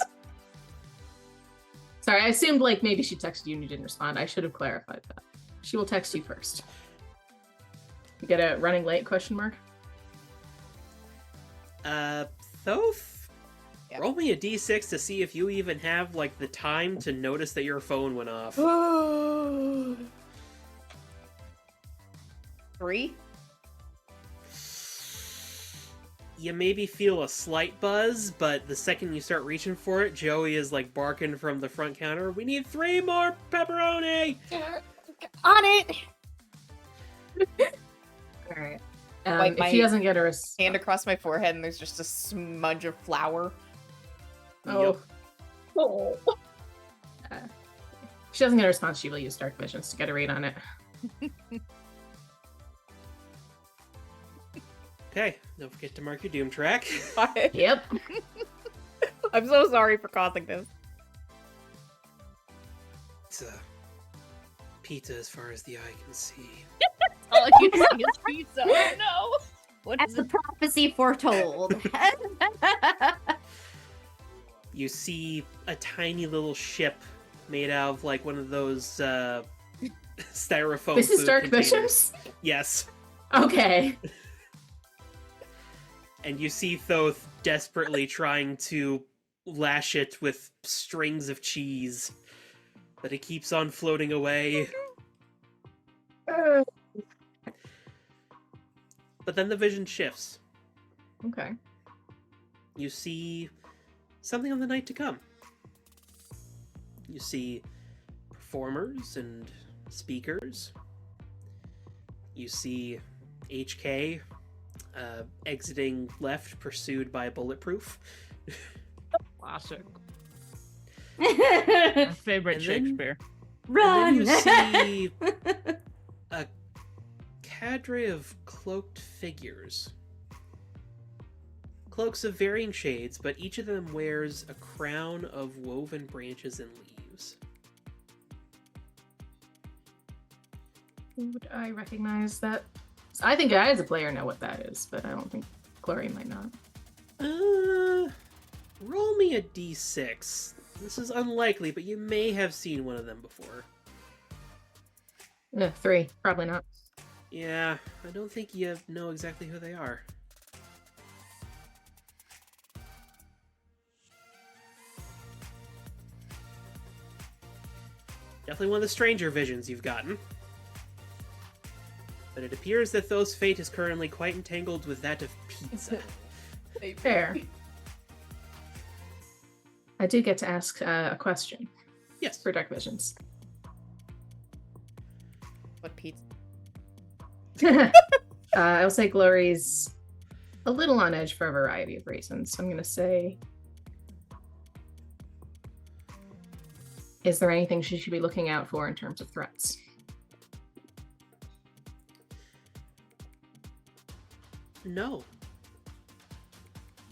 Sorry, I assumed like maybe she texted you and you didn't respond. I should have clarified that. She will text you first. You get a running late question mark? Thoth? Yeah. Roll me a d6 to see if you even have, like, the time to notice that your phone went off. 3? You maybe feel a slight buzz, but the second you start reaching for it, Joey is, like, barking from the front counter, we need 3 more pepperoni! On it! Alright. Like if he doesn't get a Hand across my forehead and there's just a smudge of flour. Oh. Oh. If she doesn't get a response, she will use dark visions to get a read on it. Okay, don't forget to mark your doom track. Yep. I'm so sorry for causing this. It's pizza as far as the eye can see. All I can see is pizza. Oh no! What That's is the it? prophecy foretold. You see a tiny little ship made out of like one of those styrofoam This is food dark containers. visions? Yes. Okay. And you see Thoth desperately trying to lash it with strings of cheese, but it keeps on floating away. But then the vision shifts. Okay. You see something on the night to come. You see performers and speakers. You see HK exiting left, pursued by Bulletproof. Classic. My favorite And then- Shakespeare. Run! And then you see a cadre of cloaked figures. Cloaks of varying shades, but each of them wears a crown of woven branches and leaves. Would I recognize that? I think I, as a player, know what that is, but I don't think Glory might not. Roll me a d6. This is unlikely, but you may have seen one of them before. 3. Probably not. Yeah, I don't think you know exactly who they are. Definitely one of the stranger visions you've gotten. But it appears that those fate is currently quite entangled with that of pizza. Fair. I do get to ask a question Yes. for Dark Visions. What pizza? I'll say Glory's a little on edge for a variety of reasons. I'm going to say, is there anything she should be looking out for in terms of threats? No.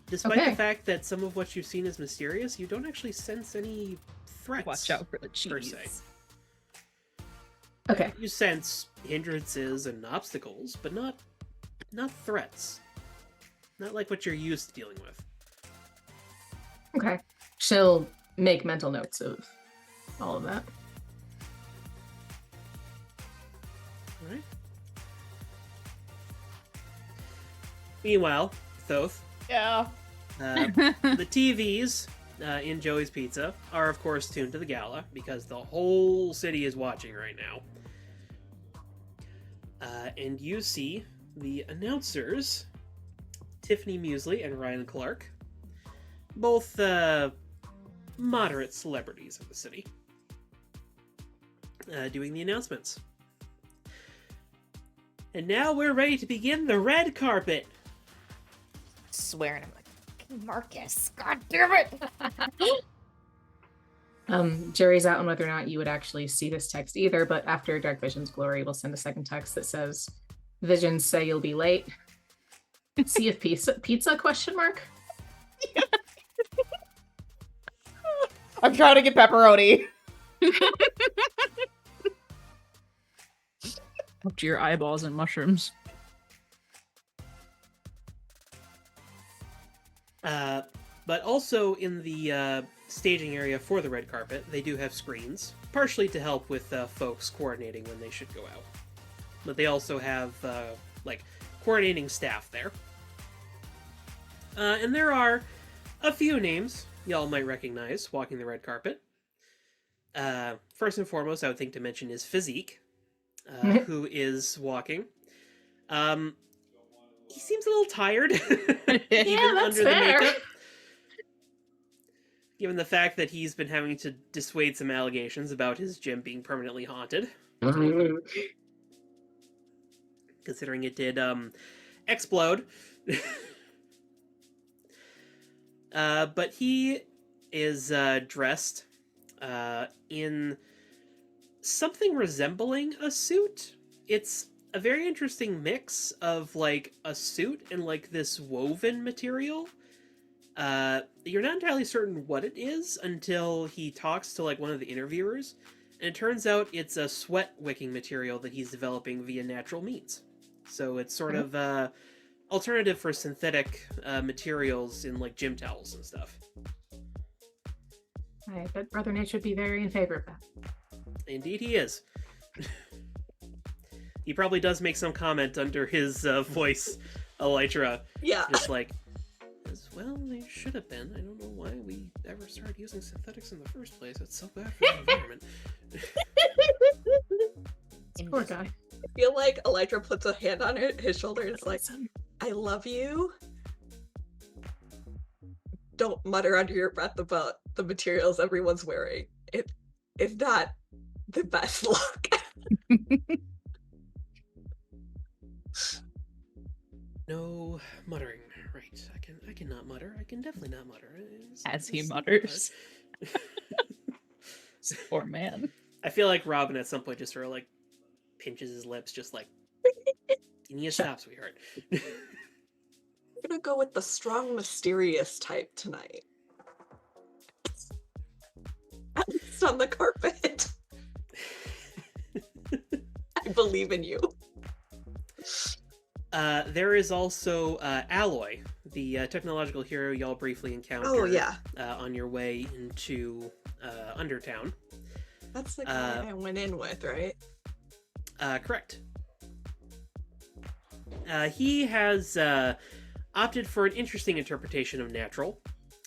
Despite Okay. the fact that some of what you've seen is mysterious, you don't actually sense any threats. Watch out for the per cheese. se. Okay. You sense hindrances and obstacles, but not threats. Not like what you're used to dealing with. Okay. She'll make mental notes of all of that. Alright. Meanwhile, Thoth, Yeah. the TVs in Joey's Pizza are, of course, tuned to the gala because the whole city is watching right now. And you see the announcers, Tiffany Musley and Ryan Clark, both moderate celebrities of the city, doing the announcements. And now we're ready to begin the red carpet. Swearing, I'm like, "Fucking Marcus, god damn it!" Jury's out on whether or not you would actually see this text either, but after Dark Visions, Glory will send a second text that says, "Visions say you'll be late. See if pizza question mark?" I'm trying to get pepperoni. Up to your eyeballs and mushrooms. But also in the staging area for the red carpet, they do have screens, partially to help with folks coordinating when they should go out. But they also have, like, coordinating staff there. And there are a few names y'all might recognize walking the red carpet. First and foremost, I would think to mention is Physique, who is walking. He seems a little tired, even that's under fair. the makeup. Given the fact that he's been having to dissuade some allegations about his gym being permanently haunted. Considering it did explode. But he is dressed in something resembling a suit. It's a very interesting mix of like a suit and like this woven material. You're not entirely certain what it is until he talks to like one of the interviewers, and it turns out it's a sweat wicking material that he's developing via natural means. So it's sort of alternative for synthetic materials in like gym towels and stuff. I bet Brother Nature would be very in favor of that. Indeed he is. He probably does make some comment under his voice, Elytra. Yeah. Just like, as well they should have been. I don't know why we ever started using synthetics in the first place. It's so bad for the environment. Poor guy. feel like Elytra puts a hand on his shoulder and is like, I love you. Don't mutter under your breath about the materials everyone's wearing. It is not the best look. No muttering. Right. I cannot mutter. I can definitely not mutter. As he mutters. Poor man. I feel like Robin at some point just sort of like pinches his lips, just like, you need to stop, sweetheart. I'm gonna go with the strong, mysterious type tonight. At least on the carpet. I believe in you. There is also Alloy, the technological hero y'all briefly encountered. Oh, yeah. On your way into Undertown. That's the guy I went in with, right? Correct. He has opted for an interesting interpretation of natural,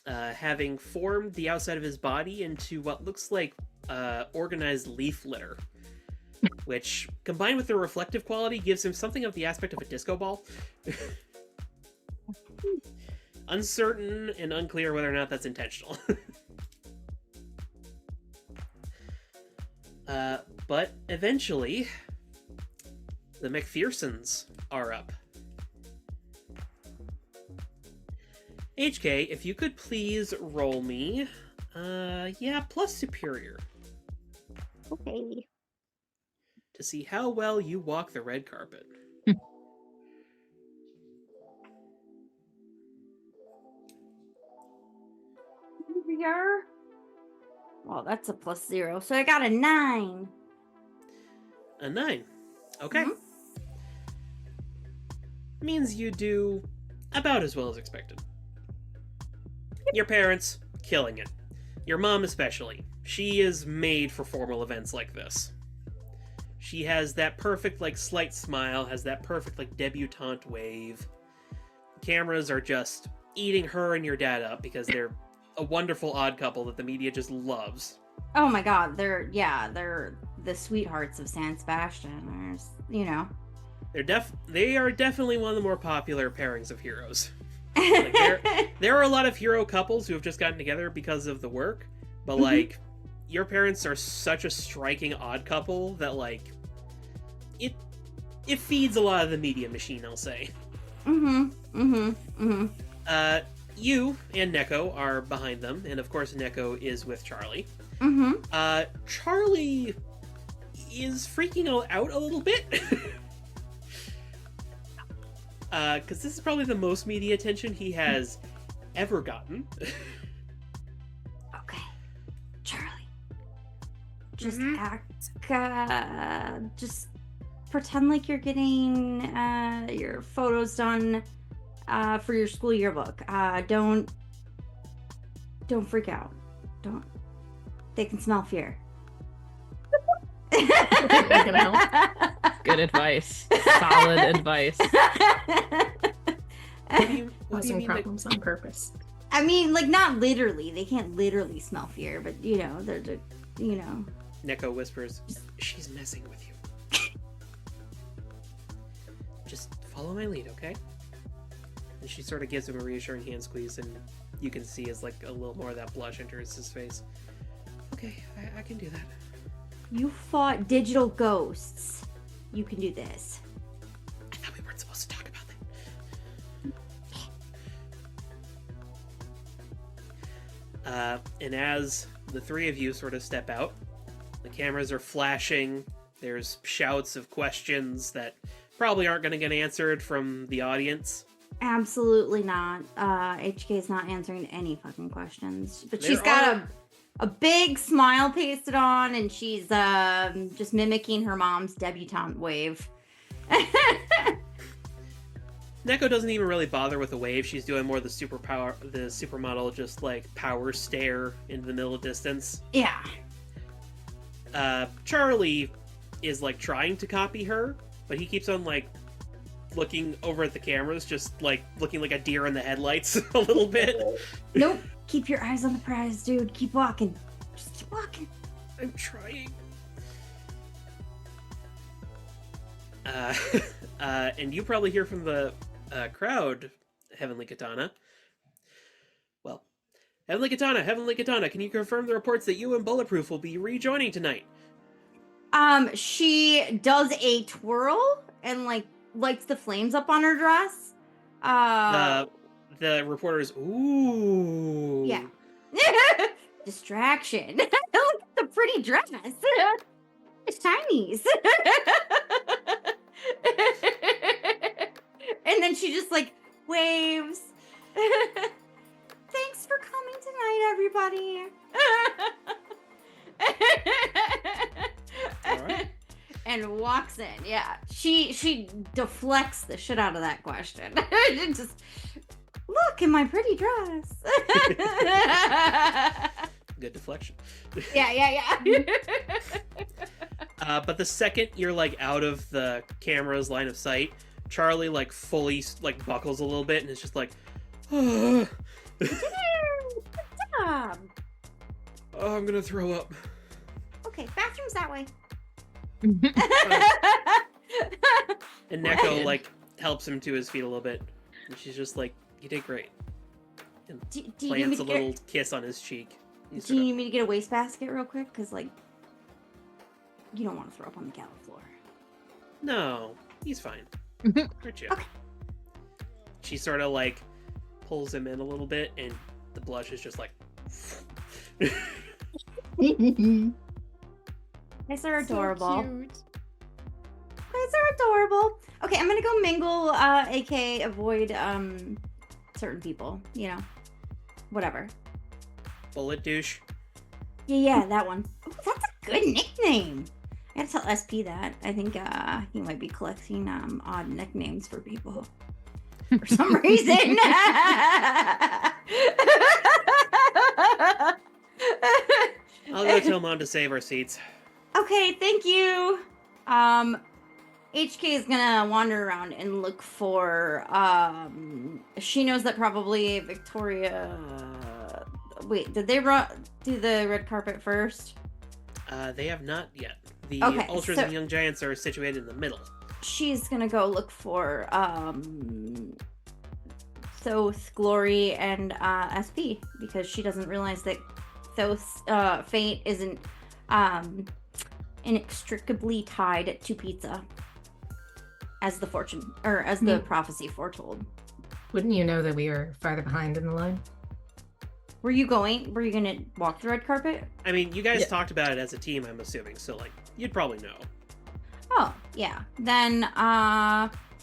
having formed the outside of his body into what looks like organized leaf litter, which, combined with the reflective quality, gives him something of the aspect of a disco ball. Uncertain and unclear whether or not that's intentional. But eventually, the McPhersons are up. HK, if you could please roll me, plus superior. Okay. To see how well you walk the red carpet. Here we are. Well, that's a +0, so I got a 9. A 9. Okay. Mhm. Means you do about as well as expected. Your parents, killing it. Your mom especially. She is made for formal events like this. She has that perfect, like, slight smile, has that perfect, like, debutante wave. Cameras are just eating her and your dad up because they're a wonderful odd couple that the media just loves. Oh my god, they're the sweethearts of San Sebastián. There's, you know. They are definitely one of the more popular pairings of heroes. Like, there are a lot of hero couples who have just gotten together because of the work, but like your parents are such a striking odd couple that like it feeds a lot of the media machine, I'll say. You and Neko are behind them, and of course Neko is with Charlie. Charlie is freaking out a little bit. Because this is probably the most media attention he has ever gotten. Okay. Charlie. Just just pretend like you're getting your photos done for your school yearbook. Don't freak out. Don't. They can smell fear. Good advice. Solid advice. What do you Causing mean? problems on purpose. I mean, like, not literally. They can't literally smell fear, but, you know, they're you know. Neko whispers, she's messing with you. Just follow my lead, okay? And she sort of gives him a reassuring hand squeeze, and you can see as like a little more of that blush enters his face. Okay, I can do that. You fought digital ghosts. You can do this. I thought we weren't supposed to talk about that. And as the three of you sort of step out, the cameras are flashing. There's shouts of questions that probably aren't going to get answered from the audience. Absolutely not. HK is not answering any fucking questions. But There she's got are- a big smile pasted on, and she's just mimicking her mom's debutante wave. Neko doesn't even really bother with the wave. She's doing more the supermodel, just like power stare into the middle of distance. Yeah. Charlie is like trying to copy her, but he keeps on like looking over at the cameras, just like looking like a deer in the headlights a little bit. Nope. Keep your eyes on the prize, dude. Keep walking. Just keep walking. I'm trying. And you probably hear from the crowd, Heavenly Katana. Well, Heavenly Katana, can you confirm the reports that you and Bulletproof will be rejoining tonight? She does a twirl and like lights the flames up on her dress. The reporters, ooh. Yeah. Distraction. Look at the pretty dress. It's Chinese. And then she just like waves. Thanks for coming tonight, everybody. All right. And walks in. Yeah, she deflects the shit out of that question. Just look at my pretty dress. Good deflection. Yeah. But the second you're like out of the camera's line of sight, Charlie like fully like buckles a little bit and is just like, oh, Good job. I'm gonna throw up. Okay, bathroom's that way. And Neko Ryan. like helps him to his feet a little bit, and she's just like, "You did great." And do you need me plants to a get, little kiss on his cheek. He's do you sort need of, me to get a wastebasket real quick? Because like, you don't want to throw up on the gala floor. No, he's fine. Aren't you? Okay. She sort of like pulls him in a little bit, and the blush is just like. Guys are adorable. So cute. Guys are adorable. Okay, I'm gonna go mingle, aka avoid certain people. You know, whatever. Bullet douche. Yeah, that one. Ooh, that's a good nickname. I gotta tell SP that. I think he might be collecting odd nicknames for people for some reason. I'll go tell Mom to save our seats. Okay, thank you. HK is gonna wander around and look for she knows that probably Victoria wait, did they do the red carpet first? They have not yet. The Okay, Ultras so- and Young Giants are situated in the middle. She's gonna go look for Thoth, Glory, and SP because she doesn't realize that Thoth's fate isn't inextricably tied to pizza, as the fortune or as the prophecy foretold. Wouldn't you know that we are farther behind in the line? Were you gonna walk the red carpet? I mean, you guys Yeah. talked about it as a team, I'm assuming, so like you'd probably know. Oh, yeah. Then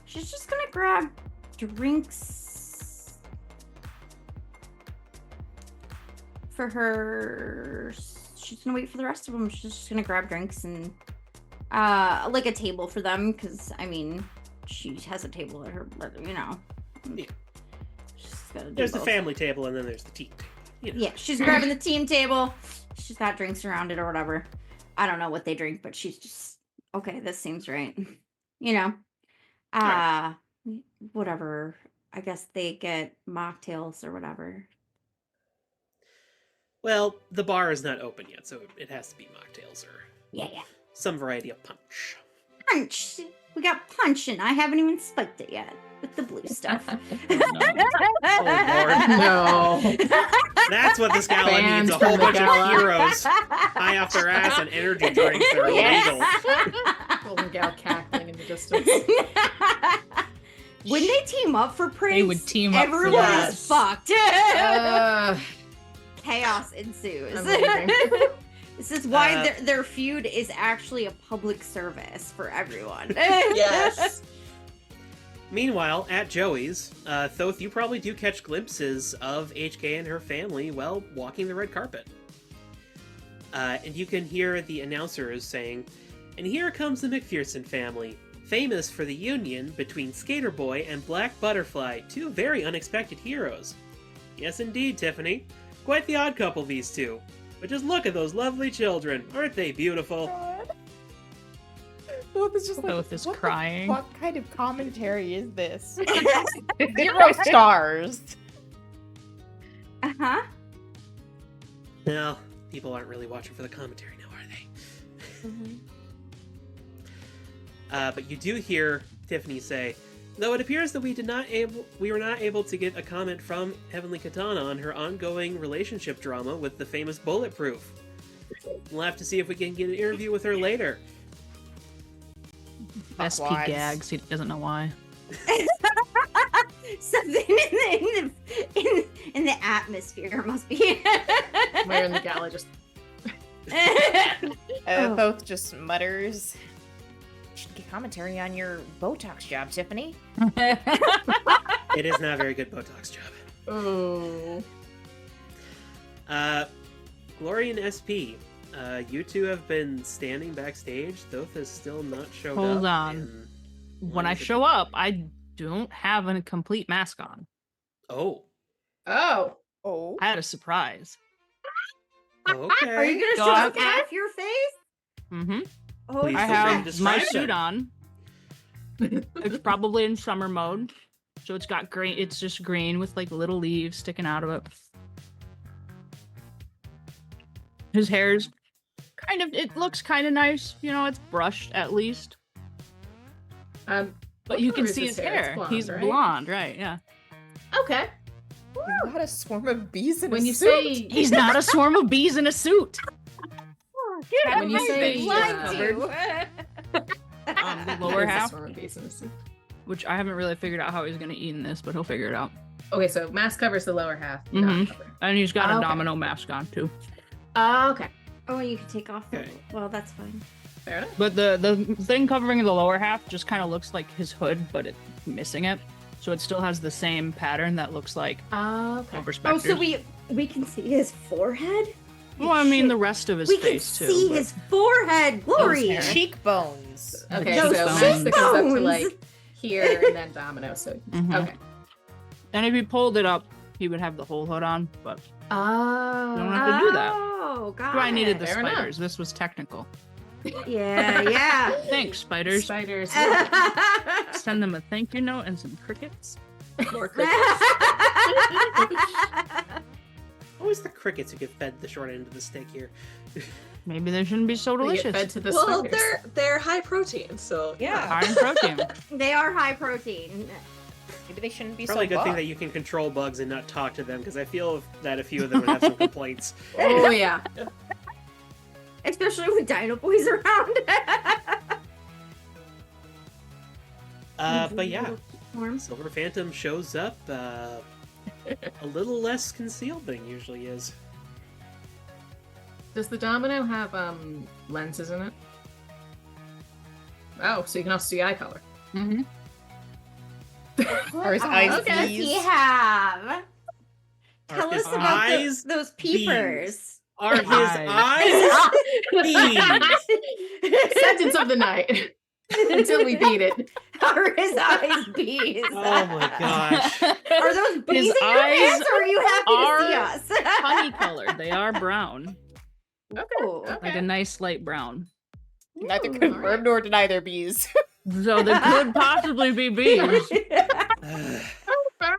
she's just gonna grab drinks for her. She's gonna wait for the rest of them. She's just gonna grab drinks and like a table for them, because I mean, she has a table at her, you know. Yeah. She's gotta do There's the both. family table and then there's the team table. You know. Yeah, she's grabbing the team table. She's got drinks around it or whatever. I don't know what they drink, but she's just okay. This seems right. You know, Right. whatever. I guess they get mocktails or whatever. Well, the bar is not open yet, so it has to be mocktails or Yeah. some variety of punch. Punch. We got punch, and I haven't even spiked it yet with the blue stuff. Oh, No. That's what this gala Banned needs, a from whole the bunch gala. of heroes high off their ass and energy drinks that are illegal. Golden Gal cackling in the distance. When they team up for Prince, They would team up for everyone that. is fucked. Uh, Chaos ensues. I'm leaving. This is why Uh, their feud is actually a public service for everyone. Yes. Meanwhile, at Joey's, Thoth, you probably do catch glimpses of HK and her family while walking the red carpet. And you can hear the announcers saying, "And here comes the McPherson family, famous for the union between Skater Boy and Black Butterfly, two very unexpected heroes. Yes, indeed, Tiffany. Quite the odd couple, these two. But just look at those lovely children. Aren't they beautiful?" Thoth is just like, Thoth is what the crying. What kind of commentary is this? 0 stars. Uh-huh. Well, people aren't really watching for the commentary now, are they? But you do hear Tiffany say, though it appears that we were not able to get a comment from Heavenly Katana on her ongoing relationship drama with the famous Bulletproof. We'll have to see if we can get an interview with her later. SP Fuckwads. gags. He doesn't know why. Something in the atmosphere must be. Where in the gala just Oh. Both just mutters. Should get commentary on your Botox job, Tiffany. It is not a very good Botox job. oh. Glory and SP, you two have been standing backstage. Thoth has still not showed up. Hold on. and When I wanted to- show up, I don't have a complete mask on. Oh. Oh. Oh. I had a surprise. Okay. Are you Go gonna show ahead. off half your face? Mm-hmm. Oh, Please I feel free to have describe my suit them. on. It's probably in summer mode, so it's got green. It's just green with like little leaves sticking out of it. His hair's kind of. It looks kind of nice. You know, it's brushed at least. What But you can color is see his It's hair. blonde, He's right? blonde, right? Yeah. Okay. He's not a swarm of bees in When a you suit. say He's not a swarm of bees in a suit. when you say lied to you. The lower It's a half, swarm of bees in the suit. which I haven't really figured out how he's gonna eat in this, but he'll figure it out. Okay, so mask covers the lower half. Mhm. Not cover. And he's got a Okay. domino mask on too. Okay. Oh, you can take off. Okay. Well, that's fine. Fair enough. But the thing covering the lower half just kind of looks like his hood, but it's missing it. So it still has the same pattern that looks like Okay. a Oh, perspective. so we can see his forehead. Well, I mean the rest of his We can face too. see but- his forehead. Glory. hair. Cheekbones. Okay, Those so mask that goes up to cheekbones. like here and then domino. So Mhm. okay. And if he pulled it up, he would have the whole hood on. But Oh. don't have to do that. Oh, God. I needed the Fair enough. spiders. This was technical. Yeah, yeah. Thanks, spiders. Spiders. Send them a thank you note and some crickets. More crickets. Always the crickets who get fed the short end of the stick here. Maybe they shouldn't be so They get delicious. fed to the Well, spiders. they're high protein, so Yeah. High in protein. They are high protein. Maybe they shouldn't be Probably a so good thing buff. that you can control bugs and not talk to them, because I feel that a few of them would have some complaints. Oh yeah. Especially with Dino Boys around. But yeah, Forms. Silver Phantom shows up a little less concealed than he usually is. Does the domino have lenses in it? Oh, so you can also see eye color. Mm-hmm. Are his What eyes else does bees? he have? Are Tell his us about eyes those peepers. Are his Eyes. eyes bees? Sentence of the night. Until we beat it. Are his eyes bees? Oh my gosh. Are those bees His in your eyes pants, or are you happy to see are us? Honey colored. They are brown. Ooh. Like a nice light brown. Neither Ooh. confirm nor deny their bees. So there could possibly be bees. I'm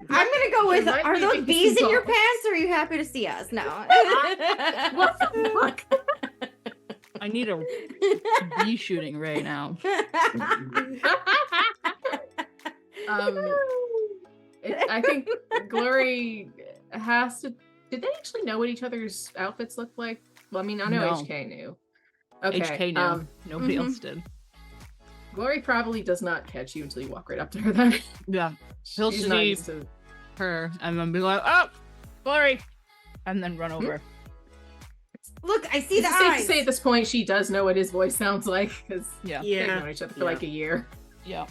gonna go with. There might Are be those bees bees in your involved. pants, or are you happy to see us? No. What the fuck? I need a bee shooting right now. I think Glory has to. Did they actually know what each other's outfits looked like? Well, I mean, I know No. HK knew. Okay. HK knew. Nobody mhm. else did. Glory probably does not catch you until you walk right up to her. Then Yeah. He'll she's not see used to. her and then be like, oh, Glory. And then run over. Look, I see It's the safe to eyes. say at this point she does know what his voice sounds like because Yeah. they've Yeah. known each other for Yeah. like a year. Yeah.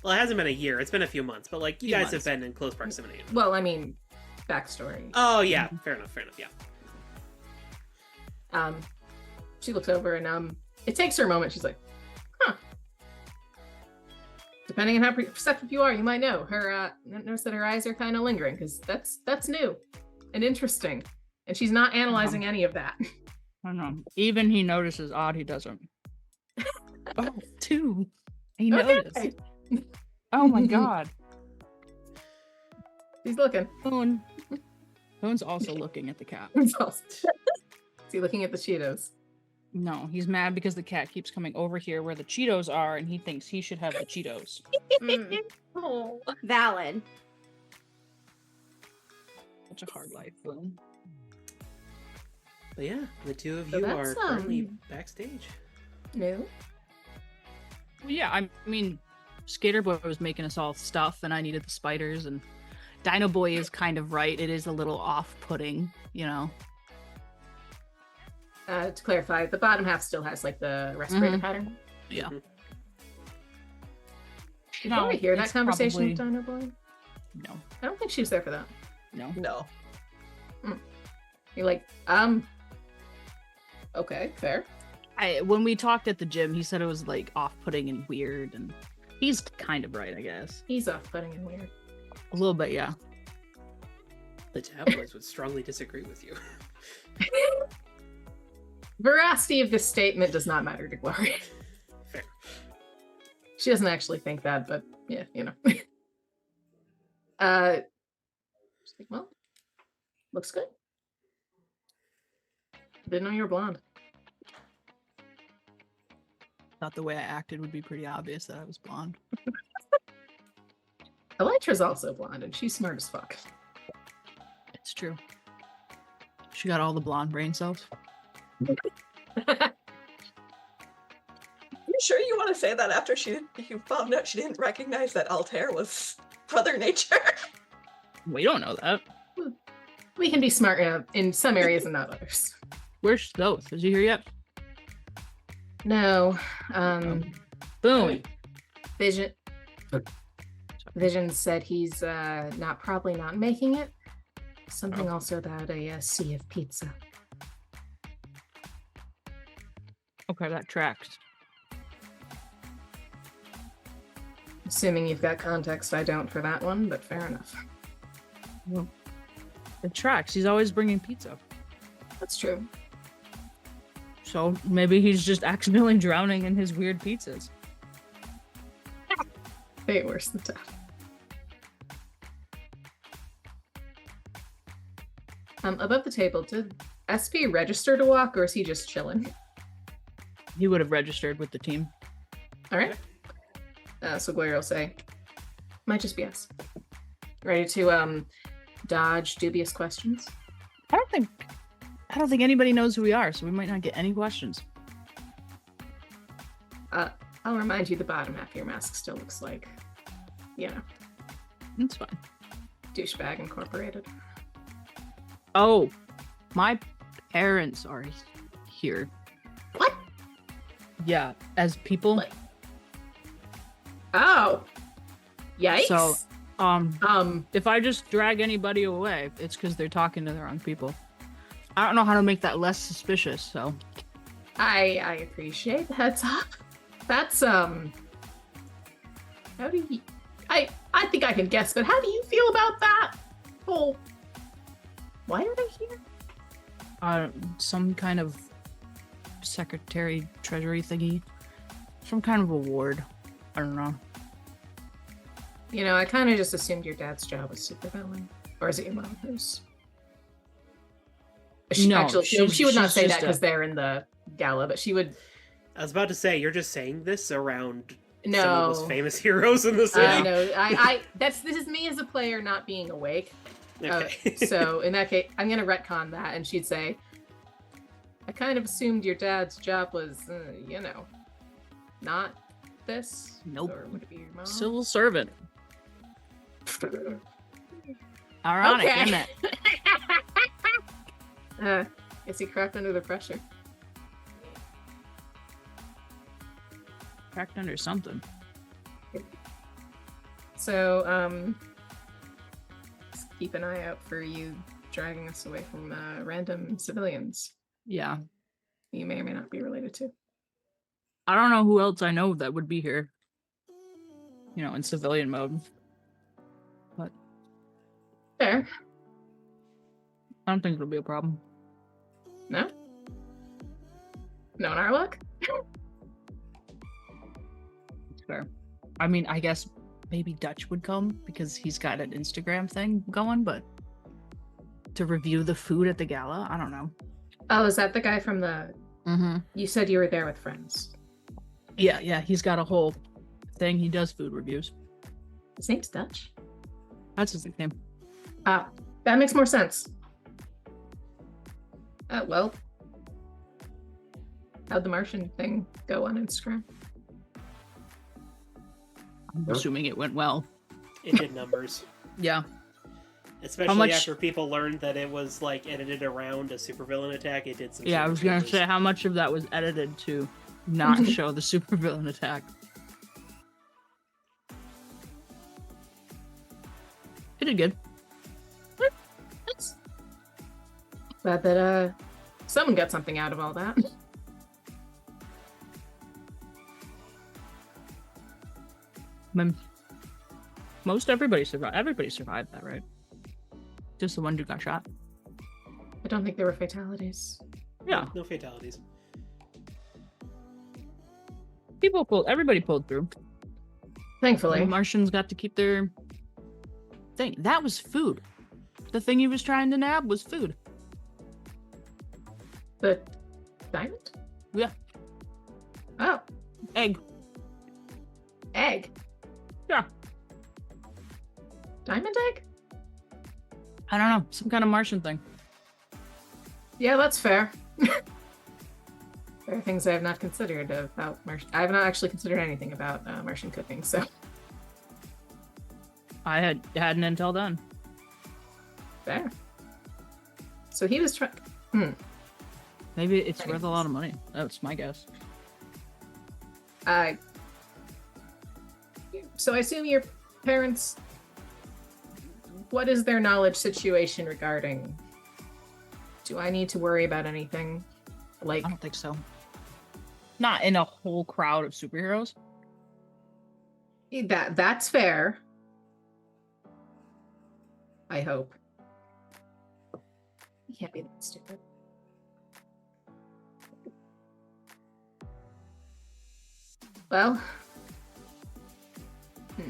Well, it hasn't been a year. It's been a few months, but like you Few guys months. have been in close proximity. Well, I mean, backstory. Oh yeah, fair enough. Fair enough. Yeah. She looks over and it takes her a moment. She's like, huh. Depending on how perceptive you are, you might know her. Notice that her eyes are kind of lingering because that's new and interesting, and she's not analyzing any of that. I don't know. Even he notices odd, he doesn't. Oh, two. He noticed. Okay. Oh my god. She's looking. Boone. Boone's also looking at the cat. Is he looking at the Cheetos? No, he's mad because the cat keeps coming over here where the Cheetos are, and he thinks he should have the Cheetos. Oh. Valid. Such a hard life, Boone. But yeah, the two of So you that's, are currently backstage. No. Well, yeah, I mean, Skater Boy was making us all stuff, and I needed the spiders, and Dino Boy is kind of right. It is a little off-putting, you know. To clarify, the bottom half still has like the respirator Mhm. pattern. Yeah. Did you ever hear that it's conversation with probably- Dino Boy? No, I don't think she was there for that. no. No. You're like, okay, fair. When we talked at the gym, he said it was like off-putting and weird, and he's kind of right, I guess. He's off-putting and weird. A little bit, yeah. The tabloids would strongly disagree with you. Veracity of this statement does not matter to Gloria. Fair. She doesn't actually think that, but yeah, you know. She's like, well, looks good. Didn't know you were blonde. Thought the way I acted would be pretty obvious that I was blonde. Elytra's also blonde, and she's smart as fuck. It's true. She got all the blonde brain cells. You sure you want to say that after you found out she didn't recognize that Altair was Brother Nature? We don't know that. We can be smart in some areas and not others. Where's Thoth? Is he here yet? No. Boom. Vision. Vision said he's probably not making it. Something also about a sea of pizza. Okay, that tracks. Assuming you've got context, I don't for that one, but fair enough. Well, it tracks. He's always bringing pizza. That's true. So maybe he's just accidentally drowning in his weird pizzas. Way worse than that. Above the table, did SP register to walk, or is he just chilling? He would have registered with the team. All right. So Gloria will say, might just be us. Ready to dodge dubious questions? I don't think anybody knows who we are, so we might not get any questions. I'll remind you the bottom half of your mask still looks like, you know, That's fine. douchebag incorporated. Oh, my parents are here. What? Yeah, as people. What? Oh. Yikes. So, if I just drag anybody away, it's because they're talking to the wrong people. I don't know how to make that less suspicious, so. I appreciate the heads up. That's how do you I think I can guess, but how do you feel about that? Oh, why are they here? Some kind of secretary treasury thingy. Some kind of award. I don't know. You know, I kind of just assumed your dad's job was supervillain. Or is it your mom who's... No, she would not she's say that just because they're in the gala, but she would... I was about to say, you're just saying this around some of No. the most famous heroes in the city. I know. This is me as a player not being awake. Okay. So in that case, I'm gonna retcon that, and she'd say, "I kind of assumed your dad's job was, you know, not this." Nope. Or would it be your mom? Civil servant. Ironic, Okay. isn't it? Is he cracked under the pressure? Cracked under something. So, just keep an eye out for you dragging us away from random civilians Yeah. you may or may not be related to. I don't know who else I know that would be here. You know, in civilian mode. But Fair. I don't think it'll be a problem. No? No in our luck? It's fair. I mean, I guess maybe Dutch would come because he's got an Instagram thing going, but to review the food at the gala, I don't know. Oh, is that the guy from the Mm-hmm. You said you were there with friends. Yeah. He's got a whole thing. He does food reviews. His name's Dutch. That's his nickname. Ah, that makes more sense. Well, how'd the Martian thing go on Instagram? I'm assuming it went well. It did numbers. Yeah. Especially much- after people learned that it was like edited around a supervillain attack, it did some. Yeah, I super was gonna changes. say how much of that was edited to not show the supervillain attack. It did good. Glad that someone got something out of all that. I mean, most everybody survived. Everybody survived that, right? Just the one dude got shot. I don't think there were fatalities. Yeah, No fatalities. everybody pulled through. Thankfully. The Martians got to keep their thing. That was food. The thing he was trying to nab was food. The diamond? Yeah. Oh, Egg. egg. Yeah. Diamond egg? I don't know. Some kind of Martian thing. Yeah, that's fair. There are things I have not considered about Martian. I have not actually considered anything about Martian cooking, so I hadn't until then. fair. So he was trying. Maybe it's worth a lot of money. That's my guess. So I assume your parents. What is their knowledge situation regarding? Do I need to worry about anything? Like, I don't think so. Not in a whole crowd of superheroes. that's fair. I hope. You can't be that stupid. Well, I'd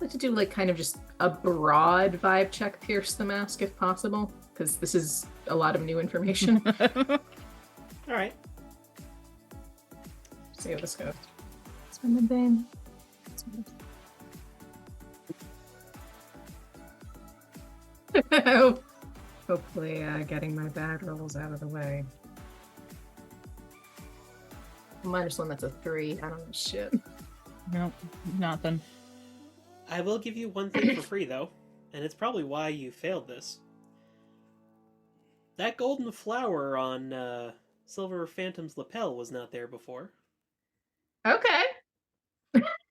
like to do like kind of just a broad vibe check, pierce the mask if possible, because this is a lot of new information. All right. See how this goes. Spend the vein. Hopefully, getting my bad rolls out of the way. -1, that's a 3. I don't know shit. Nope, nothing. I will give you one thing for free, though, and it's probably why you failed this. That golden flower on Silver Phantom's lapel was not there before. Okay.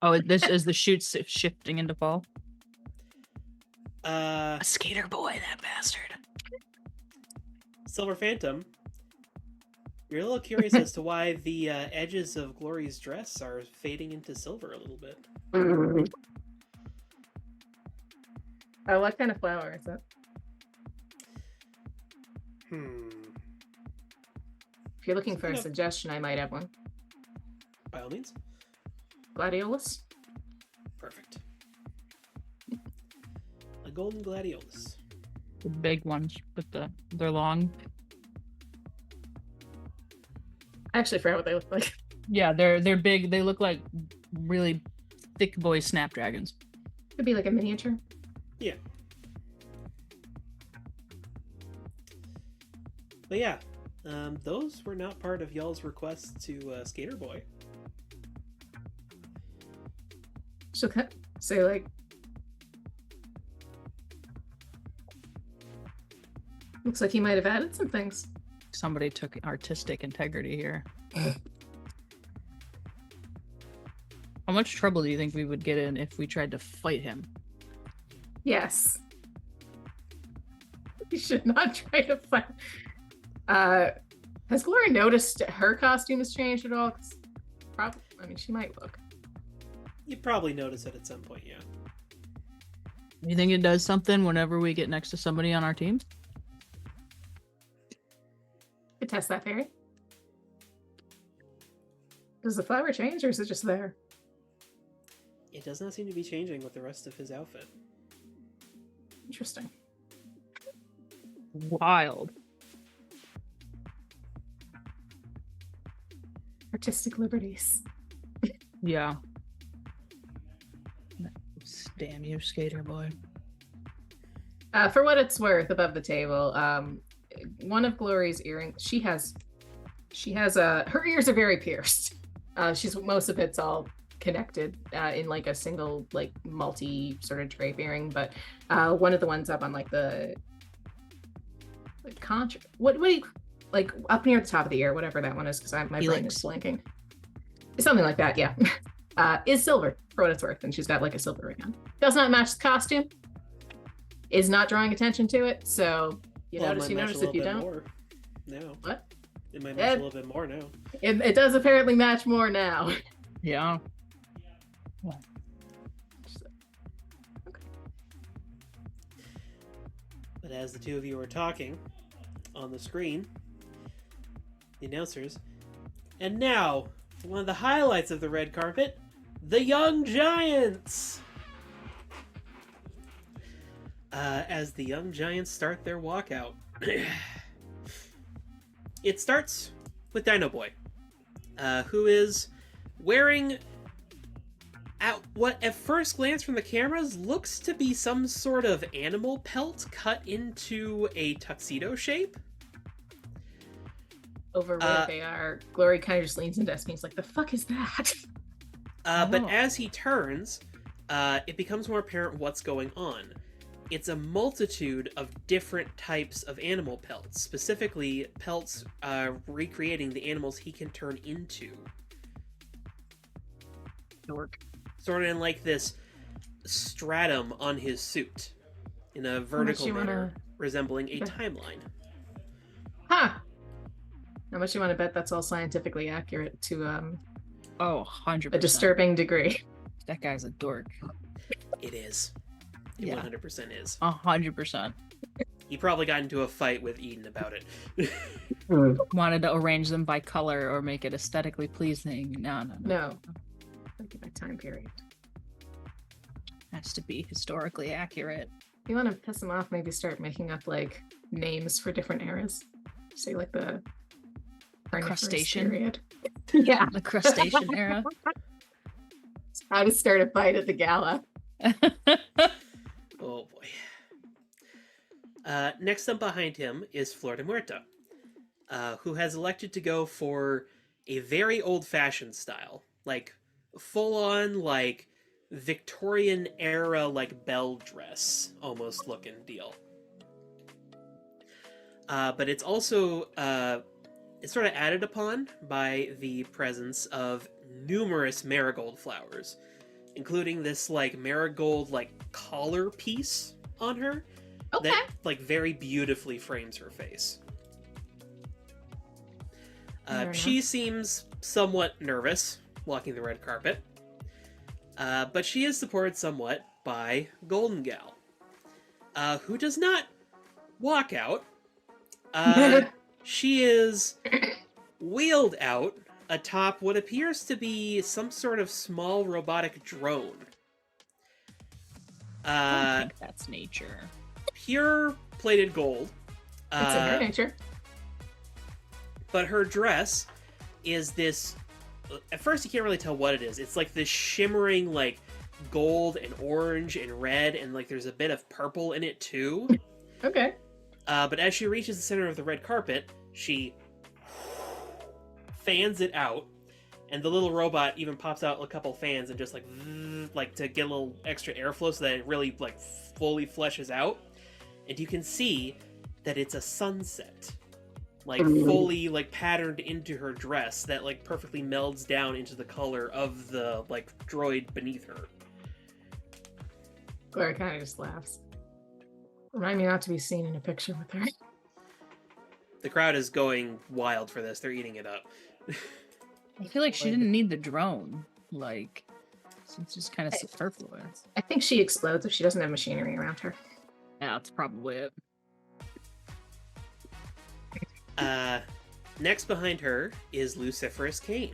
Oh, this is the chutes shifting into fall. Uh, A skater boy, that bastard. Silver Phantom, you're a little curious as to why the edges of Glory's dress are fading into silver a little bit. Oh, what kind of flower is it? If you're looking for a suggestion, I might have one. By all means. Gladiolus? Perfect. A golden gladiolus. The big ones with they're long. I actually forgot what they look like. Yeah, they're big. They look like really thick boy snapdragons. Could be like a miniature. Yeah. But yeah, those were not part of y'all's request to Skater Boy. So say like. Looks like he might have added some things. Somebody took artistic integrity here. How much trouble do you think we would get in if we tried to fight him? Yes. You should not try to fight. Has Glory noticed her costume has changed at all? 'Cause I mean, she might look. You probably notice it at some point, yeah. You think it does something whenever we get next to somebody on our team? Could test that theory. Does the flower change, or is it just there? It does not seem to be changing with the rest of his outfit. Interesting. Wild. Artistic liberties. Yeah. Damn you, skater boy. For what it's worth, above the table, one of Glory's earrings. She has her ears are very pierced. Most of it's all connected in like a single like multi sort of drape earring, but one of the ones up on like the what do you like up near the top of the ear, whatever that one is, because my brain is blanking. It's something like that, yeah. Is silver for what it's worth, and she's got like a silver ring on. Does not match the costume. Is not drawing attention to it, so you notice. If you don't. More now. What? It might match a little bit more now. It does apparently match more now. Yeah. Okay. But as the two of you are talking on the screen, the announcers, and now one of the highlights of the red carpet, the Young Giants. As the Young Giants start their walkout, it starts with Dino Boy, who is wearing, at what at first glance from the cameras looks to be some sort of animal pelt cut into a tuxedo shape. Over where they are, Glory kind of just leans into us and he's like, "The fuck is that?" But as he turns, it becomes more apparent what's going on. It's a multitude of different types of animal pelts, specifically pelts recreating the animals he can turn into. Dork. Sort of in like this stratum on his suit, in a vertical manner, resembling a timeline. Huh. How much you want to bet that's all scientifically accurate to 100%. a disturbing degree? That guy's a dork. It is. It 100% is. 100%. He probably got into a fight with Eden about it. Wanted to arrange them by color or make it aesthetically pleasing. No. Like by time period. Has to be historically accurate. If you want to piss him off, maybe start making up like names for different eras. Say like the crustacean period. Yeah, the crustacean era. How to start a fight at the gala. Oh boy. Next up behind him is Flor de Muerta, who has elected to go for a very old-fashioned style, like full-on like Victorian era like belle dress almost looking deal. But it's also it's sort of added upon by the presence of numerous marigold flowers, including this like marigold like collar piece on her that like very beautifully frames her face. She seems somewhat nervous walking the red carpet, but she is supported somewhat by Golden Gal, who does not walk out. She is wheeled out atop what appears to be some sort of small robotic drone. I think that's nature. Pure plated gold. It's in her nature. But her dress is this... At first you can't really tell what it is. It's like this shimmering like gold and orange and red, and like there's a bit of purple in it too. Okay. But as she reaches the center of the red carpet, she fans it out, and the little robot even pops out a couple fans and just like to get a little extra airflow so that it really like fully fleshes out. And you can see that it's a sunset, like fully like patterned into her dress that like perfectly melds down into the color of the like droid beneath her. Gloria kind of just laughs. Remind me not to be seen in a picture with her. The crowd is going wild for this. They're eating it up. I feel like she didn't need the drone. Like, it's just kind of superfluous. I think she explodes if she doesn't have machinery around her. Yeah, that's probably it. Next behind her is Luciferous Cain.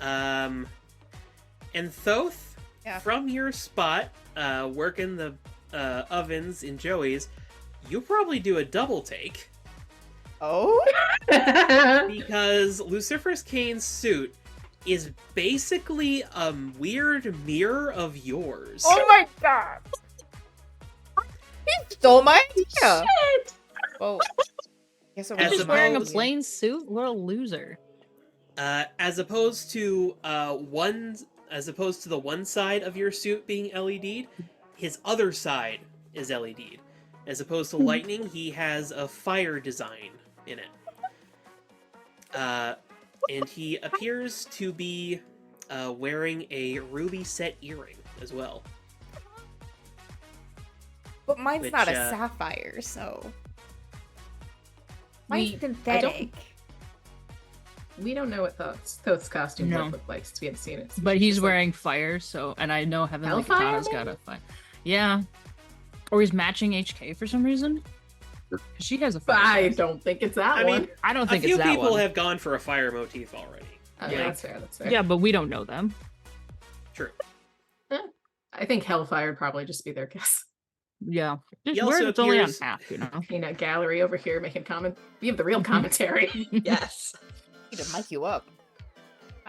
And Thoth, from your spot, working the ovens in Joey's, you'll probably do a double take. Oh? because Lucifer's Kane's suit is basically a weird mirror of yours. Oh my god! He stole my idea! Shit! Well, guess As He's a just wearing a opposed- plain suit. What a loser. As opposed to the one side of your suit being LED'd, his other side is LED'd. As opposed to lightning, he has a fire design in it. And he appears to be wearing a ruby set earring as well. But mine's Which, not a sapphire, so... Mine's We- synthetic. We don't know what Thoth's costume No. would look like since we haven't seen it. So But she's he's just like, wearing fire, so and I know Heavenly Hellfire, Katana's got a fire. Yeah. Or he's matching HK for some reason. 'Cause she has a fire. I stance. don't think it's that I one. mean, I don't A think few it's that people one. have gone for a fire motif already. Oh, Yeah. that's fair. That's fair. Yeah, but we don't know them. True. I think Hellfire would probably just be their guess. Yeah. He Just also weird it's only on appears- half, you know. Peanut gallery over here making comment. You have the real commentary. Yes. I need to mic you up.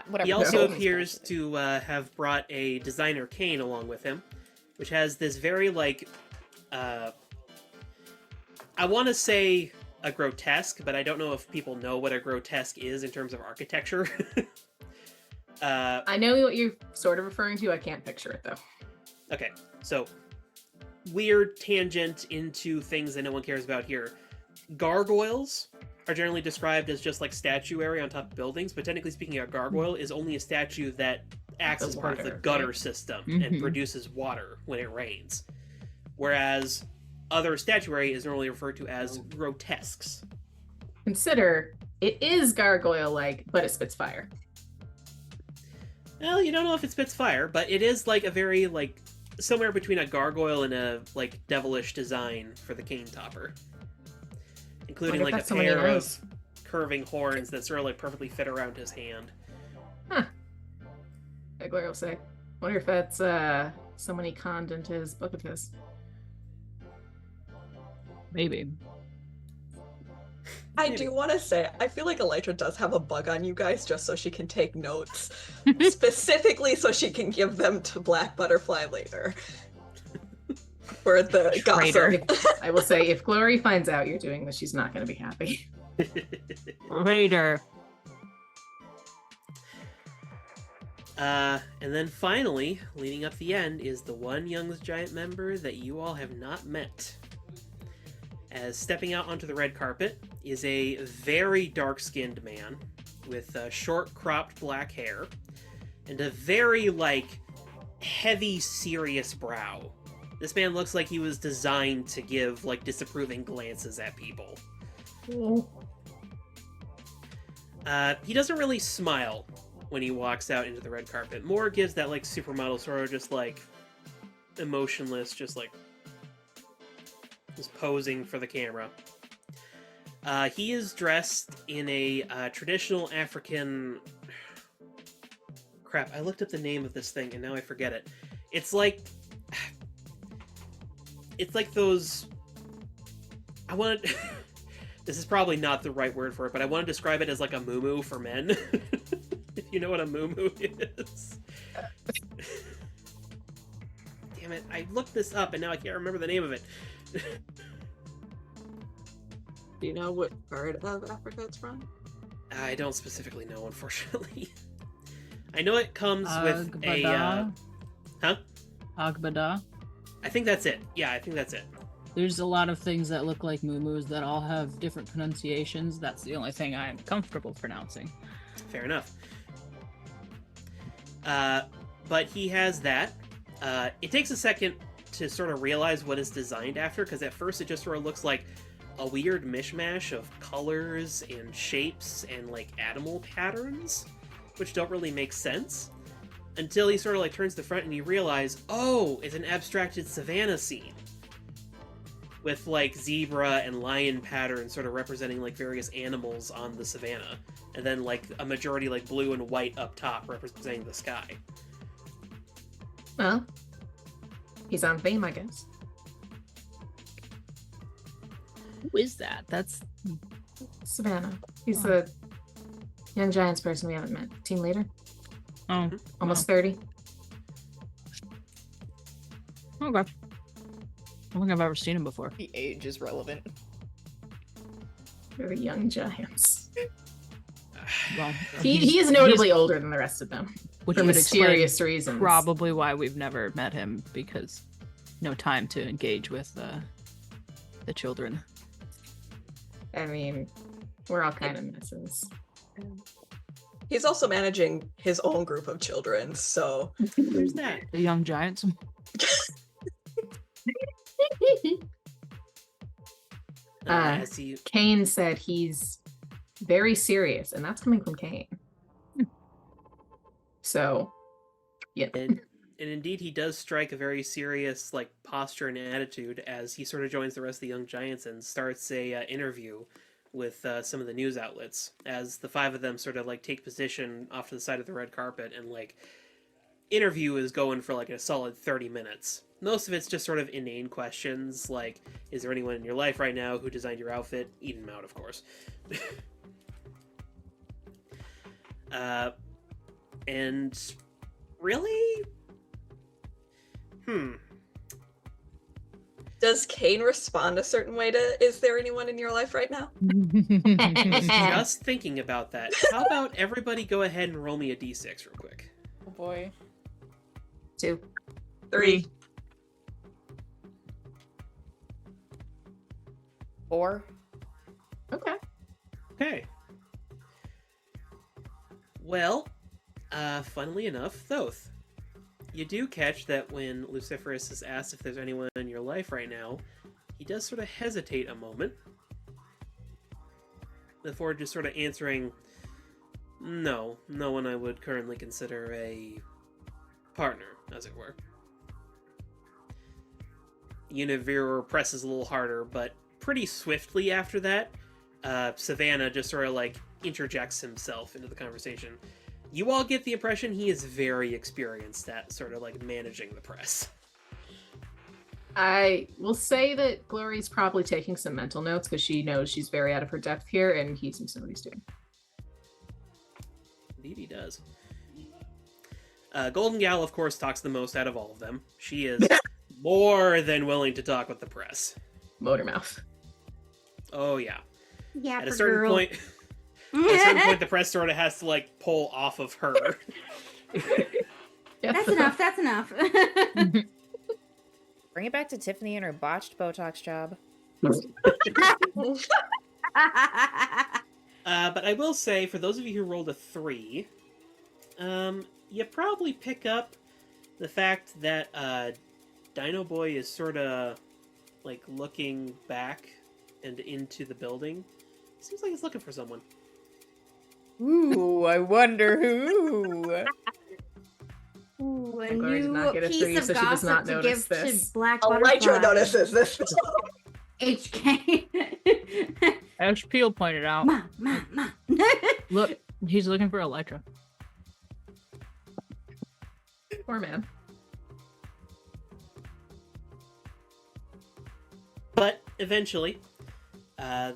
Whatever. He also No. appears to have brought a designer cane along with him, which has this very, like, I want to say a grotesque, but I don't know if people know what a grotesque is in terms of architecture. I know what you're sort of referring to. I can't picture it though. Okay, so weird tangent into things that no one cares about here. Gargoyles are generally described as just like statuary on top of buildings, but technically speaking, a gargoyle is only a statue that acts The as part of the water, gutter right? system and Mhm. produces water when it rains. Whereas other statuary is normally referred to as grotesques. Consider it is gargoyle-like, but it spits fire. Well, you don't know if it spits fire, but it is like a very like somewhere between a gargoyle and a like devilish design for the cane topper, including Wonder if like a that's somebody pair of knows. curving horns that sort of like perfectly fit around his hand. Egler will say. Wonder if that's someone he conned into his book of his. Maybe. I Maybe. do want to say, I feel like Elytra does have a bug on you guys just so she can take notes. Specifically so she can give them to Black Butterfly later. For the Traitor. gossip. I will say, if Glory finds out you're doing this, she's not going to be happy. Raider. And then finally, leading up the end, is the one Young's Giant member that you all have not met. As stepping out onto the red carpet is a very dark-skinned man with short cropped black hair and a very, like, heavy, serious brow. This man looks like he was designed to give, like, disapproving glances at people. He doesn't really smile when he walks out into the red carpet. More gives that, like, supermodel sort of just, like, emotionless, just, like, just posing for the camera. He is dressed in a traditional African... Crap, I looked up the name of this thing and now I forget it. It's like... It's like those... I want to... This is probably not the right word for it, but I want to describe it as like a muumuu for men. If you know what a muumuu is. Damn it, I looked this up and now I can't remember the name of it. Do you know what part of Africa it's from? I don't specifically know, unfortunately. I know it comes with a... Agbada. Huh? Agbada. I think that's it. Yeah, I think that's it. There's a lot of things that look like muumuus that all have different pronunciations. That's the only thing I'm comfortable pronouncing. Fair enough. But he has that. It takes a second to sort of realize what it's designed after, because at first it just sort of looks like a weird mishmash of colors and shapes and like animal patterns, which don't really make sense. Until he sort of like turns to the front and you realize, oh, it's an abstracted savanna scene. With like zebra and lion patterns sort of representing like various animals on the savanna. And then like a majority like blue and white up top representing the sky. Well, he's on theme, I guess. Who is that? That's Savannah. He's the young giants person we haven't met. Team leader. Oh, Almost 30. okay. I don't think I've ever seen him before. The age is relevant. Very young giants. Well, He is notably older than the rest of them. which For would explain mysterious reasons. probably why we've never met him, because no time to engage with the children. I mean, we're all kind of messes. He's also managing his own group of children, so There's that. The young giants. As he Kane said he's very serious, and that's coming from Kane. So, yeah. and indeed he does strike a very serious like posture and attitude as he sort of joins the rest of the young giants and starts a interview with some of the news outlets, as the five of them sort of like take position off to the side of the red carpet, and like interview is going for like a solid 30 minutes. Most of it's just sort of inane questions like, is there anyone in your life right now who designed your outfit? Eat him out, of course. And really? does Kane respond a certain way to, is there anyone in your life right now? Just thinking about that. How about everybody go ahead and roll me a d6 real quick? Oh boy. 2. 3. 4. Okay. Okay. Well, funnily enough, Thoth, you do catch that when Luciferus is asked if there's anyone in your life right now, he does sort of hesitate a moment before just sort of answering, no one I would currently consider a partner, as it were. Univir presses a little harder, but pretty swiftly after that, Savannah just sort of like interjects himself into the conversation. You all get the impression he is very experienced at sort of like managing the press. I will say that Glory's probably taking some mental notes because she knows she's very out of her depth here, and he seems to know what he's doing. Indeed he does. Golden Gal, of course, talks the most out of all of them. She is more than willing to talk with the press. Motor mouth. Oh, yeah. Yeah, At a certain point... At a certain point, the press sort of has to, like, pull off of her. Yeah. That's enough. That's enough. Bring it back to Tiffany and her botched Botox job. But I will say, for those of you who rolled a 3, you probably pick up the fact that Dino Boy is sort of, like, looking back and into the building. Seems like he's looking for someone. Ooh, I wonder who. Ooh, a Glory did not new get a piece 3, of so she does gossip not to notice give this. to Black Elytra Butterfly. notices this. HK. As Peel pointed out, Ma. look, he's looking for Elytra. Poor man. But eventually,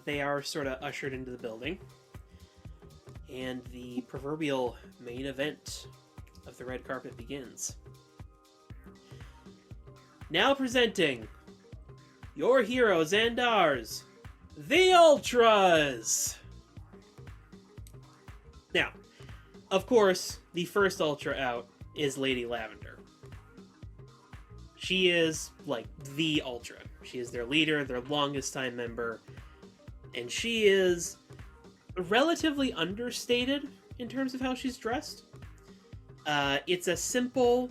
they are sort of ushered into the building, and the proverbial main event of the red carpet begins. Now presenting your heroes and ours, the Ultras! Now, of course, the first Ultra out is Lady Lavender. She is, like, the Ultra. She is their leader, their longest time member, and she is relatively understated in terms of how she's dressed. It's a simple,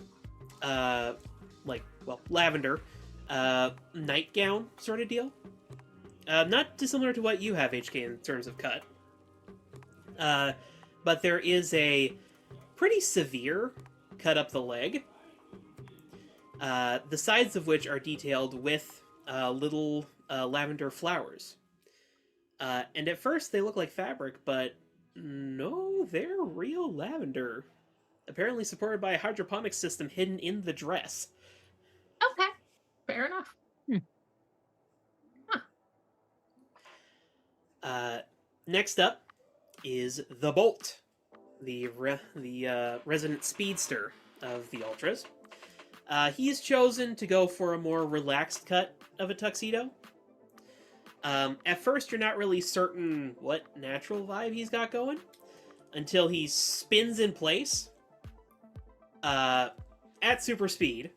lavender, nightgown sort of deal. Not dissimilar to what you have, HK, in terms of cut. But there is a pretty severe cut up the leg, the sides of which are detailed with little lavender flowers. And at first they look like fabric, but no, they're real lavender. Apparently supported by a hydroponics system hidden in the dress. Okay. Fair enough. Next up, is the Bolt, the resident speedster of the Ultras. He's chosen to go for a more relaxed cut of a tuxedo. At first, you're not really certain what natural vibe he's got going until he spins in place at super speed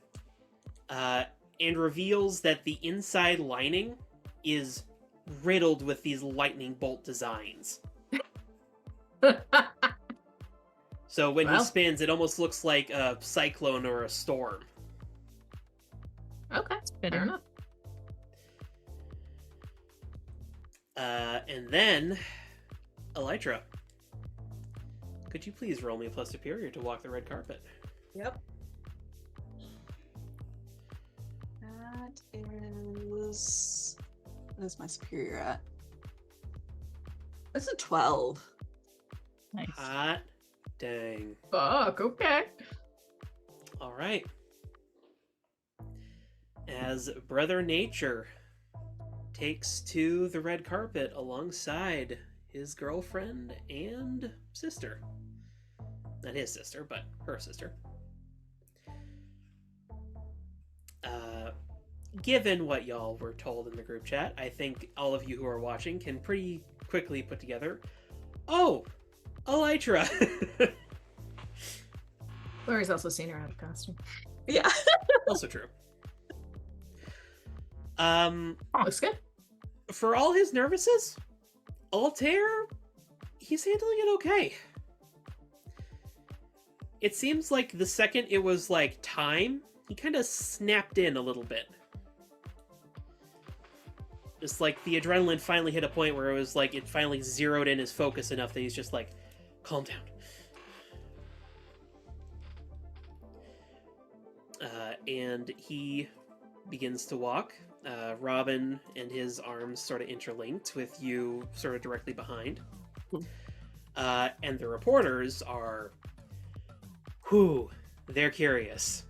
and reveals that the inside lining is riddled with these lightning bolt designs. So when he spins, it almost looks like a cyclone or a storm. Okay, fair enough. And then, Elytra, could you please roll me a plus superior to walk the red carpet? Yep. That is... What is my superior at? It's a 12. Nice. Hot dang. Fuck, okay. All right. As Brother Nature takes to the red carpet alongside his girlfriend and sister. Not his sister, but her sister. Given what y'all were told in the group chat, I think all of you who are watching can pretty quickly put together, oh, Elytra! Laurie's also seen her out of costume. Yeah. Also true. Looks good. For all his nervousness, Altair, he's handling it okay. It seems like the second it was like time, he kind of snapped in a little bit. Just like the adrenaline finally hit a point where it was like it finally zeroed in his focus enough that he's just like, calm down. And he begins to walk. Robin and his arms sort of interlinked with you sort of directly behind. And the reporters are, they're curious.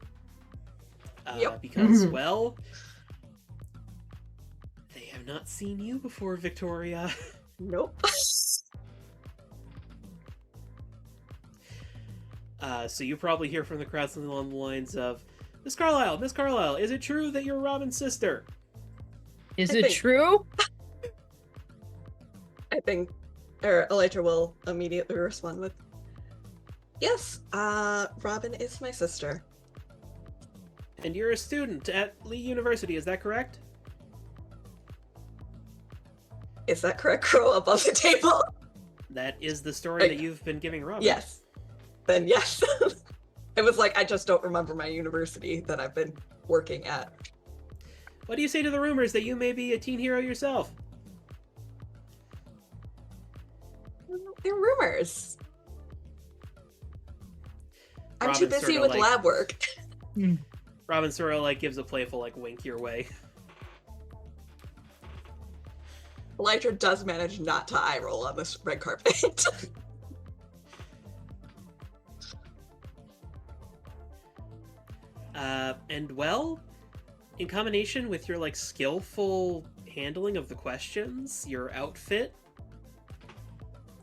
Yep. Because, well, they have not seen you before, Victoria. Nope. So you probably hear from the crowd something along the lines of, Miss Carlisle, is it true that you're Robin's sister? Is I it think- true? I think Elytra will immediately respond with, yes, Robin is my sister. And you're a student at Lee University, is that correct? Is that correct? Crow above the table. That is the story that you've been giving Robin. Yes. Then yes. It was like, I just don't remember my university that I've been working at. What do you say to the rumors that you may be a teen hero yourself? They're rumors. I'm too Robin's busy sorta with like- lab work. Robin sort of like gives a playful like wink your way. Elytra does manage not to eye roll on this red carpet. And well, in combination with your like skillful handling of the questions, your outfit,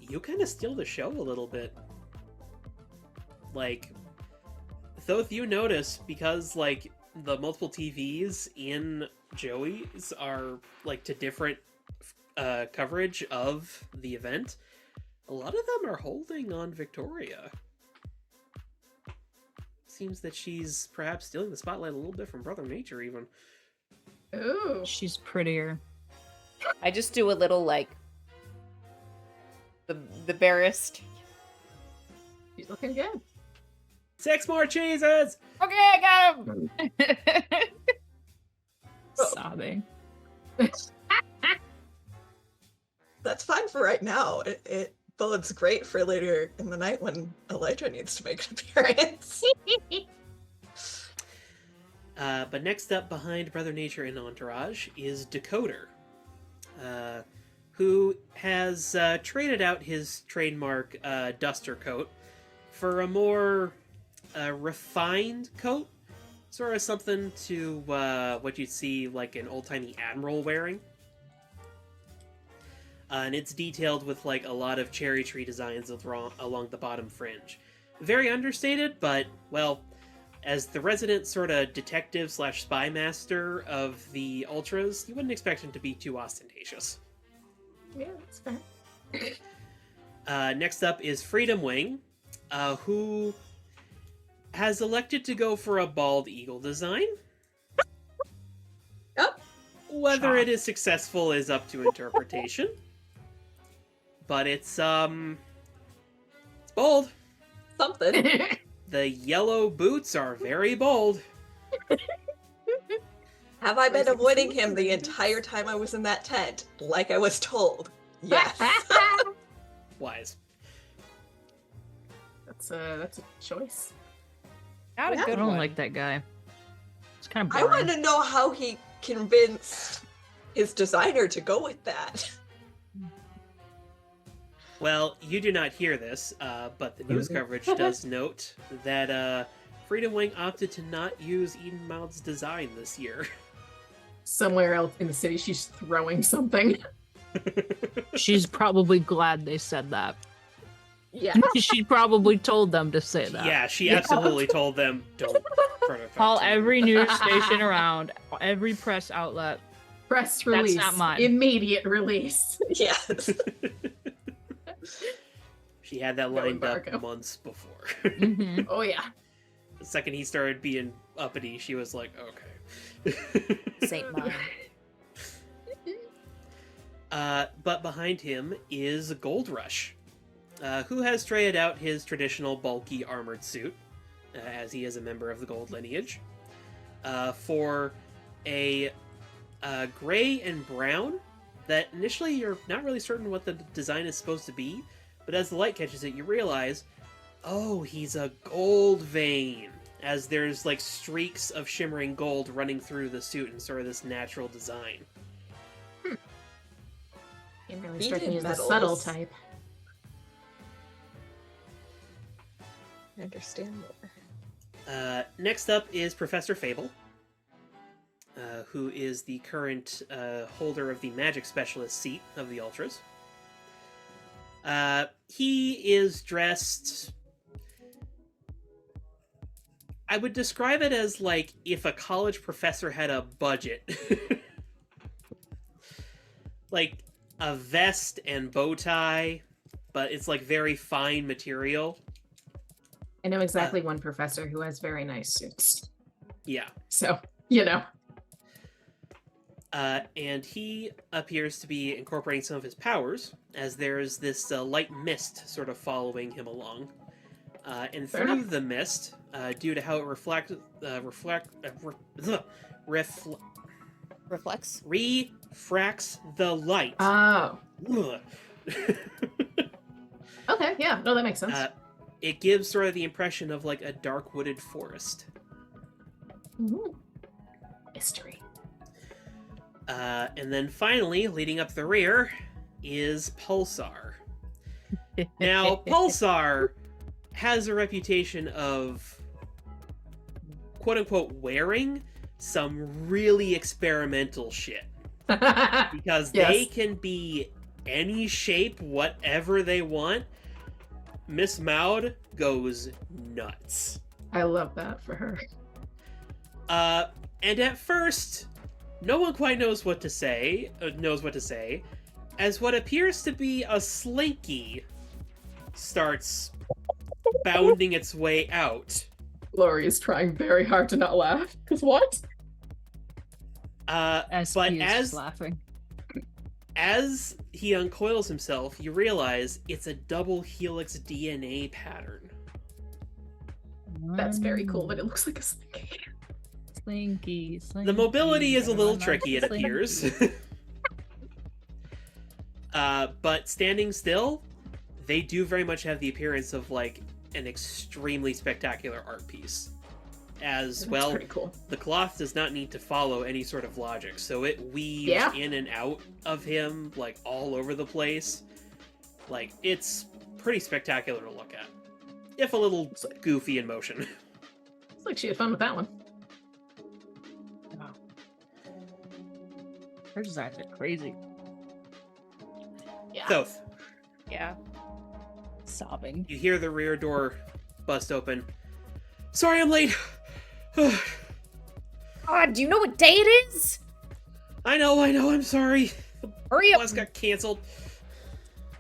you kind of steal the show a little bit. Like, though you notice, because like the multiple TVs in Joey's are like to different coverage of the event, a lot of them are holding on Victoria. Seems that she's perhaps stealing the spotlight a little bit from Brother Nature, even. Ooh. She's prettier. I just do a little like the barest. She's looking good. 6 more cheeses! Okay, I got him. Sobbing. That's fine for right now. It bodes great for later in the night when Elytra needs to make an appearance. But next up behind Brother Nature and Entourage is Decoder, who has traded out his trademark duster coat for a more refined coat, sort of something to what you'd see like an old-timey admiral wearing. And it's detailed with like a lot of cherry tree designs along the bottom fringe. Very understated, but, well, as the resident sort of detective / spy master of the Ultras, you wouldn't expect him to be too ostentatious. Yeah, that's fair. Next up is Freedom Wing, who has elected to go for a bald eagle design. Oh. Whether it is successful is up to interpretation. But it's bold. Something. The yellow boots are very bold. Have I been avoiding him the entire time I was in that tent, like I was told? Yes. Wise. That's a choice. Not a Yeah. good I don't one. like that guy. It's kind of I boring. want to know how he convinced his designer to go with that. Well, you do not hear this, but the news coverage does note that Freedom Wing opted to not use Eden Mouth's design this year. Somewhere else in the city, she's throwing something. She's probably glad they said that. Yeah. She probably told them to say that. Yeah, she absolutely told them, don't prototype Call to me." every news station around, every press outlet. Press release. not mine. Immediate release. Yes. She had that No lined up embargo. months before. Mhm. Oh yeah. The second he started being uppity, she was like, okay. Saint mine. But behind him is Gold Rush, who has traded out his traditional bulky armored suit, as he is a member of the Gold lineage, for a gray and brown that initially you're not really certain what the design is supposed to be, but as the light catches it, you realize, oh, he's a gold vein, as there's like streaks of shimmering gold running through the suit in sort of this natural design. It really He struck did me as a metals. subtle type. I understand more. Next up is Professor Fable, who is the current holder of the Magic Specialist seat of the Ultras. He is dressed... I would describe it as like if a college professor had a budget. Like a vest and bow tie, but it's like very fine material. I know exactly one professor who has very nice suits. Yeah. So, you know. And he appears to be incorporating some of his powers, as there's this light mist sort of following him along. And Fair through enough. the mist, due to how it reflects the light. Oh. Ugh. Okay, yeah. No, that makes sense. It gives sort of the impression of like a dark wooded forest. Ooh. Mystery. And then finally, leading up the rear, is Pulsar. Now, Pulsar has a reputation of, quote-unquote, wearing some really experimental shit. Because they Yes. can be any shape, whatever they want. Miss Maud goes nuts. I love that for her. And at first, no one quite knows what to say, as what appears to be a slinky starts bounding its way out. Lori is trying very hard to not laugh. Because what? But is laughing. as he uncoils himself, you realize it's a double helix DNA pattern. That's very cool, but it looks like a slinky. Slinky. The mobility is a little Slinky. tricky, it appears. But standing still, they do very much have the appearance of like an extremely spectacular art piece. As That's well, pretty cool. the cloth does not need to follow any sort of logic, so it weaves Yeah. in and out of him like all over the place. Like, it's pretty spectacular to look at, if a little goofy in motion. Looks like she had fun with that one. Her designs are crazy. Yeah. Thoth, Yeah. Sobbing. you hear the rear door bust open. Sorry I'm late. God, do you know what day it is? I know, I'm sorry. Hurry up. Bus got canceled.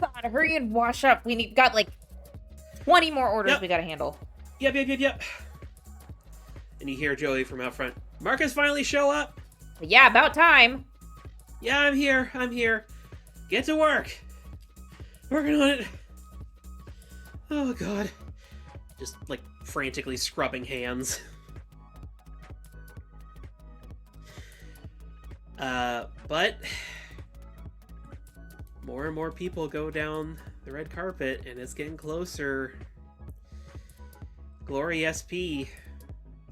God, hurry and wash up. Got like 20 more orders Yep. we gotta handle. Yep. And you hear Joey from out front. Marcus finally show up? But yeah, about time. Yeah, I'm here. Get to work. Working on it. Oh, God. Just, like, frantically scrubbing hands. But more and more people go down the red carpet, and it's getting closer. Glory SP.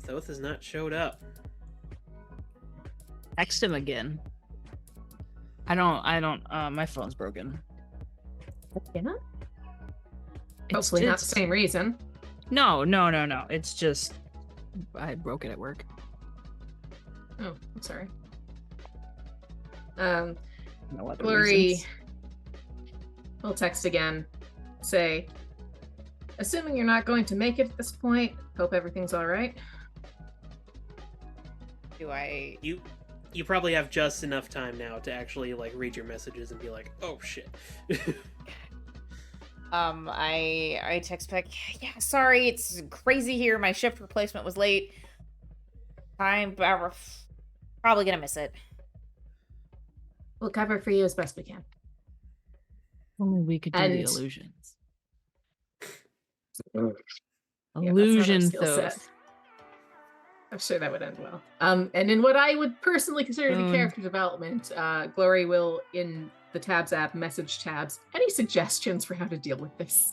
Thoth has not showed up. Text him again. I don't, my phone's broken. Dinner? It's Hopefully not the just- same reason. No. It's just, I broke it at work. Oh, I'm sorry. No other Glory reasons. will text again. Say, assuming you're not going to make it at this point, hope everything's all right. Do I... You probably have just enough time now to actually, like, read your messages and be like, oh, shit. I text back, yeah, sorry, it's crazy here. My shift replacement was late. I'm probably gonna miss it. We'll cover for you as best we can. Only we could do the And- illusions. Yeah, that's not our Illusion skill though. set. I'm sure that would end well. And in what I would personally consider the character development, Glory will, in the Tabs app, message Tabs, any suggestions for how to deal with this?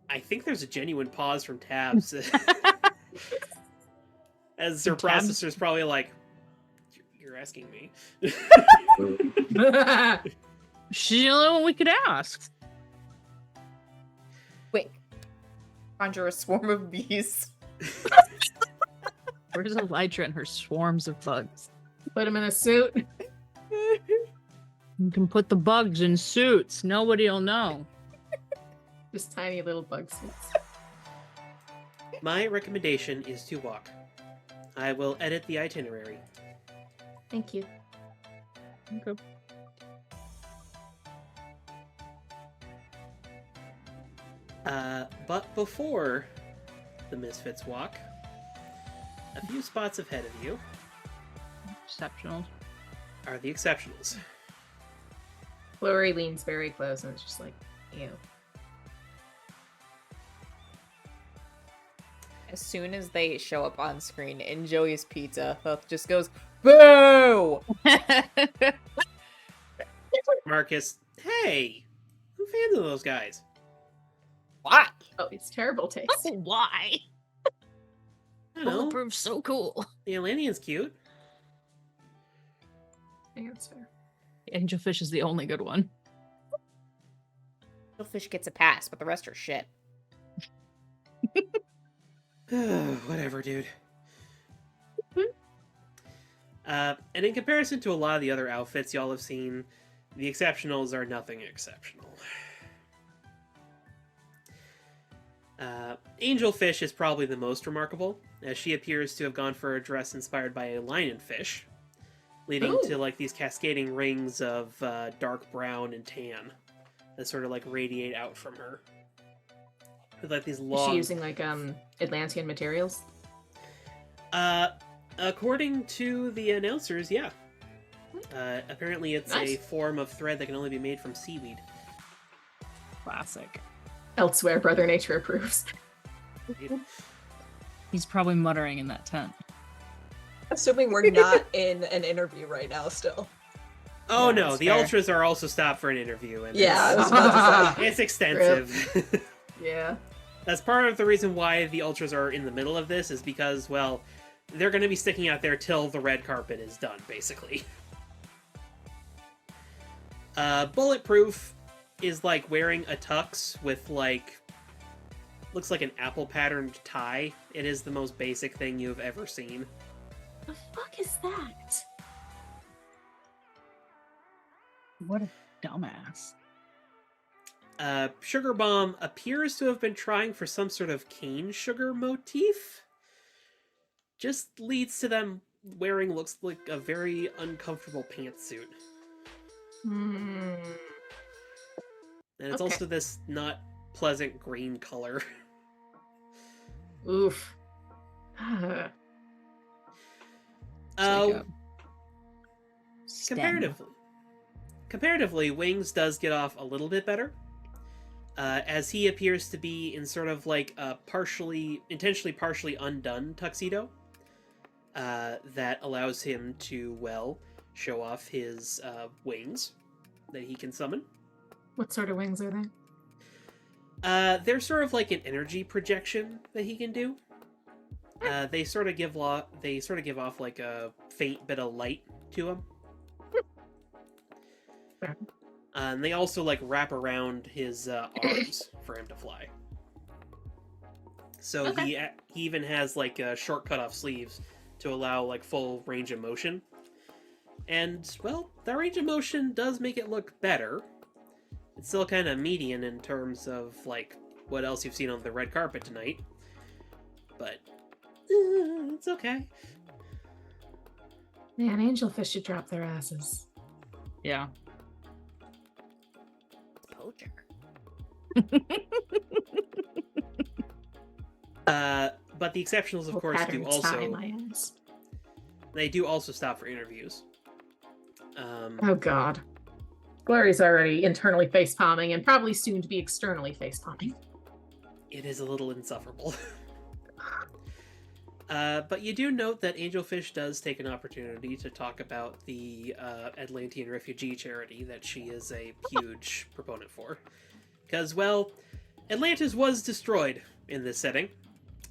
I think there's a genuine pause from Tabs. As their Tabs? processor's probably like, you're asking me. She's the only one we could ask. Quick. Conjure a swarm of bees. Where's Elytra and her swarms of bugs? Put him in a suit. You can put the bugs in suits. Nobody'll know. Just tiny little bug suits. My recommendation is to walk. I will edit the itinerary. Thank you. Okay. But before the Misfits walk, a few spots ahead of you Exceptional. are the Exceptionals. Glory leans very close and it's just like, ew. As soon as they show up on screen in Joey's Pizza, Thoth just goes, boo! Marcus, hey! I'm fans of those guys. What? Oh, it's terrible taste. Why? I don't know. Bulletproof's so cool. The Atlantean's cute. I think that's fair. Angelfish is the only good one. Fish gets a pass, but the rest are shit. Whatever, dude. And in comparison to a lot of the other outfits y'all have seen, the Exceptionals are nothing exceptional. Angelfish is probably the most remarkable, as she appears to have gone for a dress inspired by a lionfish, leading Ooh. to like these cascading rings of dark brown and tan that sort of like radiate out from her. With like these Is long... she using like Atlantean materials? According to the announcers, yeah. Apparently it's a Nice. form of thread that can only be made from seaweed. Classic. Elsewhere, Brother Nature approves. He's probably muttering in that tent. Assuming we're not in an interview right now still. Oh Yeah, no, that's the fair. Ultras are also stopped for an interview. And Yeah, I it's, was about to say. it's extensive. Yeah. That's part of the reason why the Ultras are in the middle of this, is because, well, they're going to be sticking out there till the red carpet is done, basically. Bulletproof is like wearing a tux with like looks like an apple patterned tie. It is the most basic thing you've ever seen. The fuck is that? What a dumbass. Sugar Bomb appears to have been trying for some sort of cane sugar motif. Just leads to them wearing looks like a very uncomfortable pantsuit. Hmm. And it's Okay. also this not pleasant green color. Oof. Uh, Stem. comparatively, Wings does get off a little bit better. As he appears to be in sort of like a intentionally partially undone tuxedo. That allows him to, well, show off his wings that he can summon. What sort of wings are they? They're sort of like an energy projection that he can do. They sort of give off like a faint bit of light to him. And they also like wrap around his arms for him to fly. So Okay. he even has like short cut off sleeves to allow like full range of motion. And well, that range of motion does make it look better. It's still kind of median in terms of like what else you've seen on the red carpet tonight. But it's okay. Man, angelfish should drop their asses. Yeah. Poacher. But the exceptionals, of Whole course, pattern do tie also my ass. they do also stop for interviews. Oh god. Glory's already internally face palming and probably soon to be externally face palming. It is a little insufferable. But you do note that Angelfish does take an opportunity to talk about the Atlantean refugee charity that she is a huge proponent for. Because, well, Atlantis was destroyed in this setting.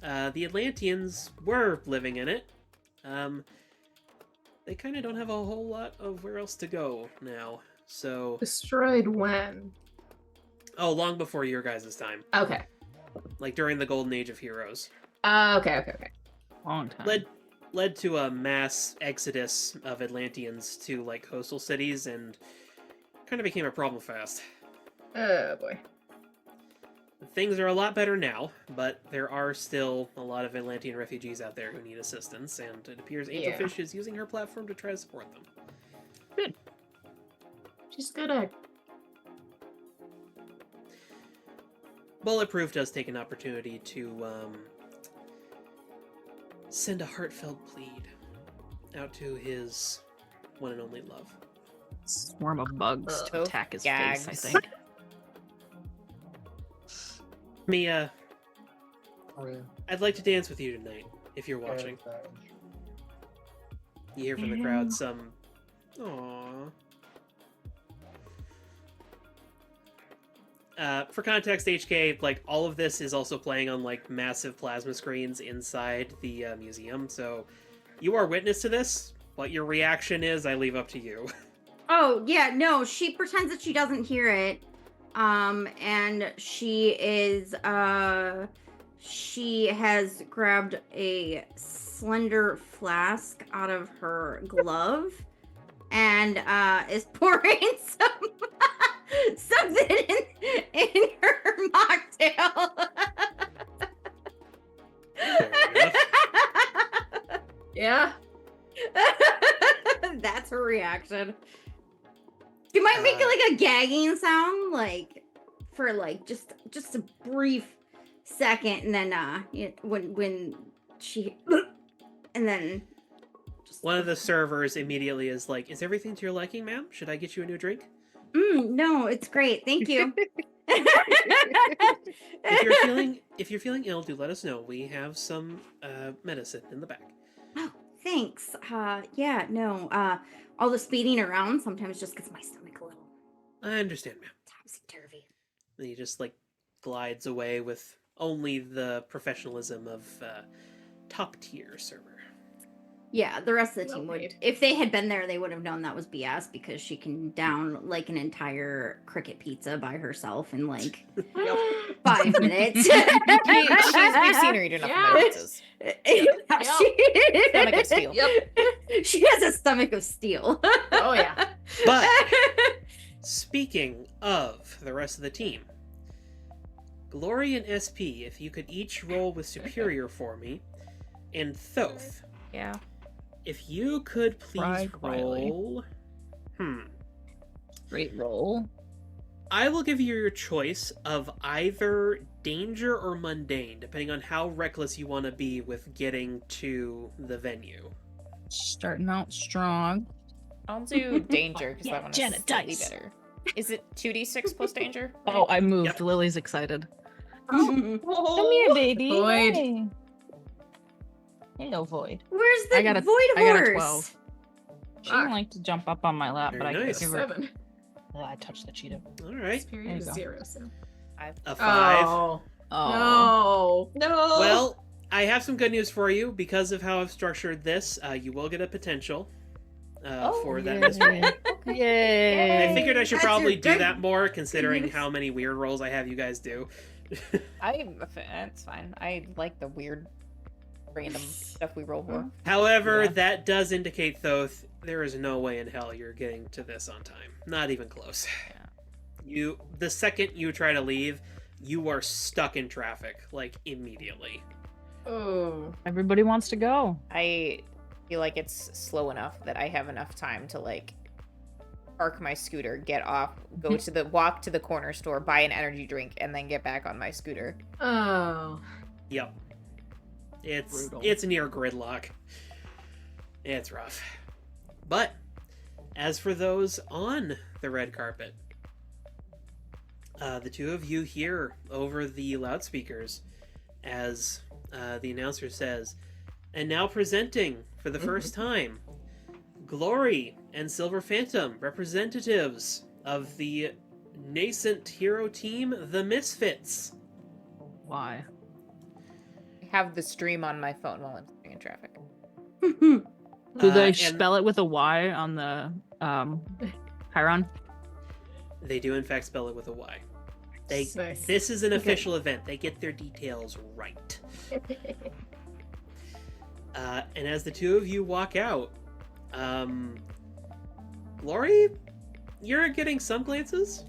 The Atlanteans were living in it. They kind of don't have a whole lot of where else to go now. So, Destroyed when? oh, long before your guys' time. Okay. Like during the Golden Age of Heroes. Okay. Long time. Led to a mass exodus of Atlanteans to like coastal cities and kind of became a problem fast. Oh boy. Things are a lot better now, but there are still a lot of Atlantean refugees out there who need assistance, and it appears Angelfish is using her platform to try to support them. Good. She's good at. Bulletproof does take an opportunity to send a heartfelt plead out to his one and only love. Swarm of bugs to attack his Gags. face, I think. Mia, Oh, yeah. I'd like to dance with you tonight, if you're watching. You hear from the crowd some, aww. For context, HK, like, all of this is also playing on, like, massive plasma screens inside the museum, so you are witness to this. What your reaction is, I leave up to you. Oh, yeah, no, she pretends that she doesn't hear it. And she has grabbed a slender flask out of her glove and is pouring something in her mocktail. Fair enough. Yeah. That's her reaction. You might make it like a gagging sound, like for like just a brief second, and then when she and then just One of the servers immediately is like, "Is everything to your liking, ma'am? Should I get you a new drink?" no, it's great, thank you. If you're feeling ill, do let us know. We have some medicine in the back. Oh, thanks. Yeah, no. All the speeding around sometimes just gets my stomach a little I understand, ma'am. topsy-turvy. And he just like glides away with only the professionalism of top tier server. Yeah, the rest of the team Well would. played. If they had been there, they would have known that was BS because she can down like an entire cricket pizza by herself in like 5 minutes. We've seen her eat enough Yeah. pizzas. Yeah, Stomach of steel. She has a stomach of steel. Oh yeah. But speaking of the rest of the team, Glory and SP, if you could each roll with Superior for me, and Thoth, Yeah. if you could please Right, Riley. roll. Great roll. I will give you your choice of either danger or mundane, depending on how reckless you want to be with getting to the venue. Starting out strong. I'll do danger because Yeah, that one is Janet slightly dice. better. Is it 2d6 plus danger? Oh, I moved. Yep. Lily's excited. Oh. Come here, baby. Void. Hey. Hello, Void. Where's the I got a- void I got a horse? 12. She Fuck. liked to jump up on my lap, but Very I nice. couldn't give her. 7. Oh, I touched the Cheeto. All right, Superior There you is go. 0, so. a 5. Oh. Oh. No. No. Well, I have some good news for you. Because of how I've structured this, you will get a potential for that mystery. Yay. I figured I should That's probably your do good that more, considering news. how many weird rolls I have you guys do. That's fine. I like the weird, random stuff we roll for. However, Yeah. that does indicate, Thoth, there is no way in hell you're getting to this on time. Not even close. Yeah. The second you try to leave, you are stuck in traffic, like, immediately. Oh. Everybody wants to go. I feel like it's slow enough that I have enough time to like park my scooter, get off, go to the walk to the corner store, buy an energy drink, and then get back on my scooter. Oh. Yep. It's Brutal. near gridlock. It's rough. But as for those on the red carpet, the two of you hear over the loudspeakers as the announcer says, and now presenting for the first time, Glory and Silver Phantom, representatives of the nascent hero team, the Misfits. Why? I have the stream on my phone while I'm sitting in traffic. Do they And spell it with a Y on the Chiron? They do in fact spell it with a Y. Nice. This is an official event. They get their details right. And as the two of you walk out, Glory, you're getting some glances.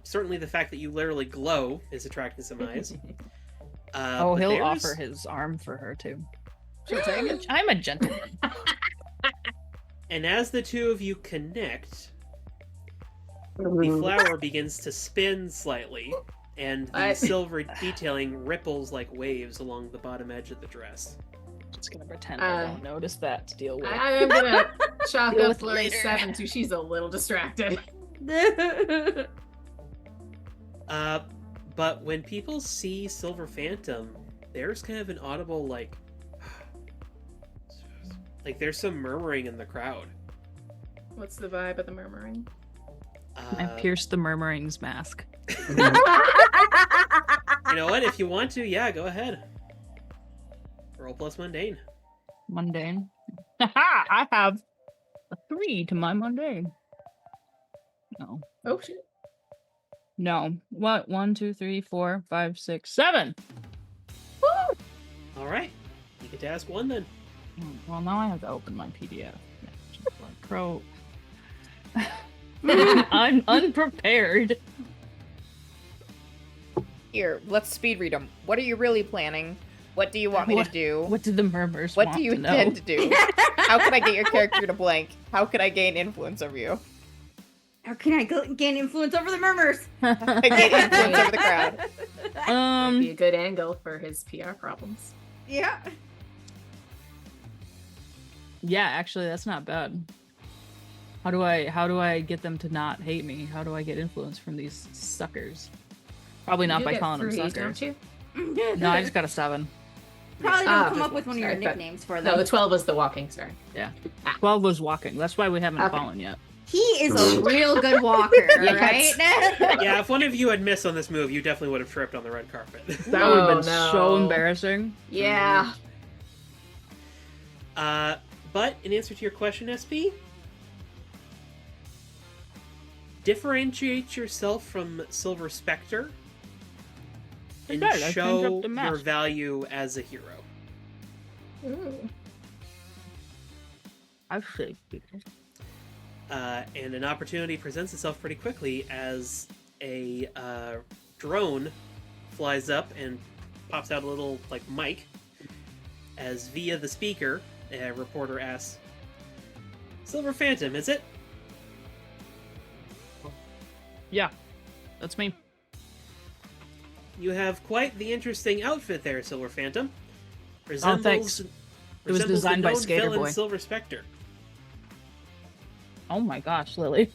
Certainly the fact that you literally glow is attracting some eyes. Oh, but he'll there's- offer his arm for her too. She'll take it. I'm a gentleman. And as the two of you connect, the flower begins to spin slightly, and the silver detailing ripples like waves along the bottom edge of the dress. Just gonna pretend I don't notice that to deal with. I'm gonna chalk Deal up with Flurry later. 7 too. She's a little distracted. But when people see Silver Phantom, there's kind of an audible like there's some murmuring in the crowd. What's the vibe of the murmuring? I pierced the murmuring's mask. You know what? If you want to, yeah, go ahead. Roll plus mundane. Mundane. Haha! I have a 3 to my mundane. No. Oh shit. No. What? 1, 2, 3, 4, 5, 6, 7. All right, you get to ask one then. Well, now I have to open my PDF. Pro. I'm unprepared. Here, let's speed read them. What are you really planning? What do you want me to do? What did the murmurs What want do you to know? intend to do? How can I get your character to blank? How can I gain influence over you? How can I gain influence over the murmurs? I gain influence over the crowd. Might be a good angle for his PR problems. Yeah. Yeah, actually, that's not bad. How do I get them to not hate me? How do I get influence from these suckers? Probably not You by get calling them 3, suckers. don't you? No, I just got a 7. Probably Ah, don't come just up with one of your sorry, but- nicknames for No, them. the 12 was the walking, sorry. 12 was walking. That's why we haven't Okay. fallen yet. He is a real good walker, Yes. right? Yeah, if one of you had missed on this move, you definitely would have tripped on the red carpet. That would have been Oh, so no. embarrassing. Yeah. But in answer to your question, SP, differentiate yourself from Silver Spectre and Okay, I changed show up the your mask. value as a hero. Ooh. I see. And an opportunity presents itself pretty quickly as a drone flies up and pops out a little like mic. As via the speaker, a reporter asks, "Silver Phantom, is it?" Yeah, that's me. You have quite the interesting outfit there, Silver Phantom. Thanks. It was resembles designed the by known Skater villain Boy. Silver Spectre. Oh my gosh, Lily.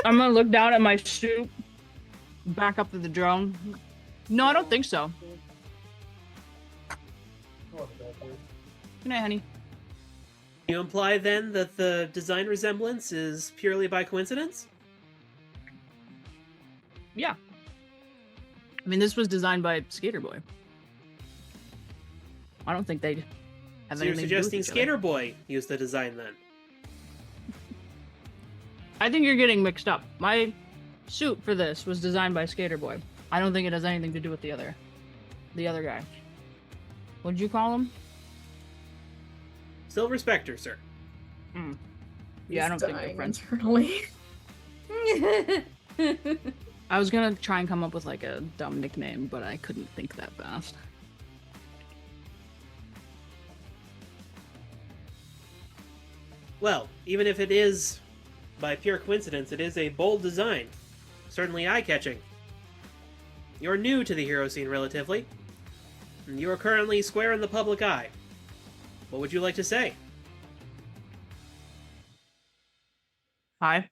I'm gonna look down at my suit, back up to the drone. No, I don't think so. Good night, honey. You imply then that the design resemblance is purely by coincidence? Yeah. I mean, this was designed by Skater Boy. I don't think they'd have So you're anything to do with suggesting each other. Skater Boy used the design then? I think you're getting mixed up. My suit for this was designed by Skater Boy. I don't think it has anything to do with the other guy. What'd you call him? Silver Spectre, sir. Yeah, I don't He's think they're dying friends. internally. I was gonna try and come up with like a dumb nickname, but I couldn't think that fast. Well, even if it is by pure coincidence, it is a bold design. Certainly eye-catching. You're new to the hero scene relatively, and you are currently square in the public eye. What would you like to say? Hi.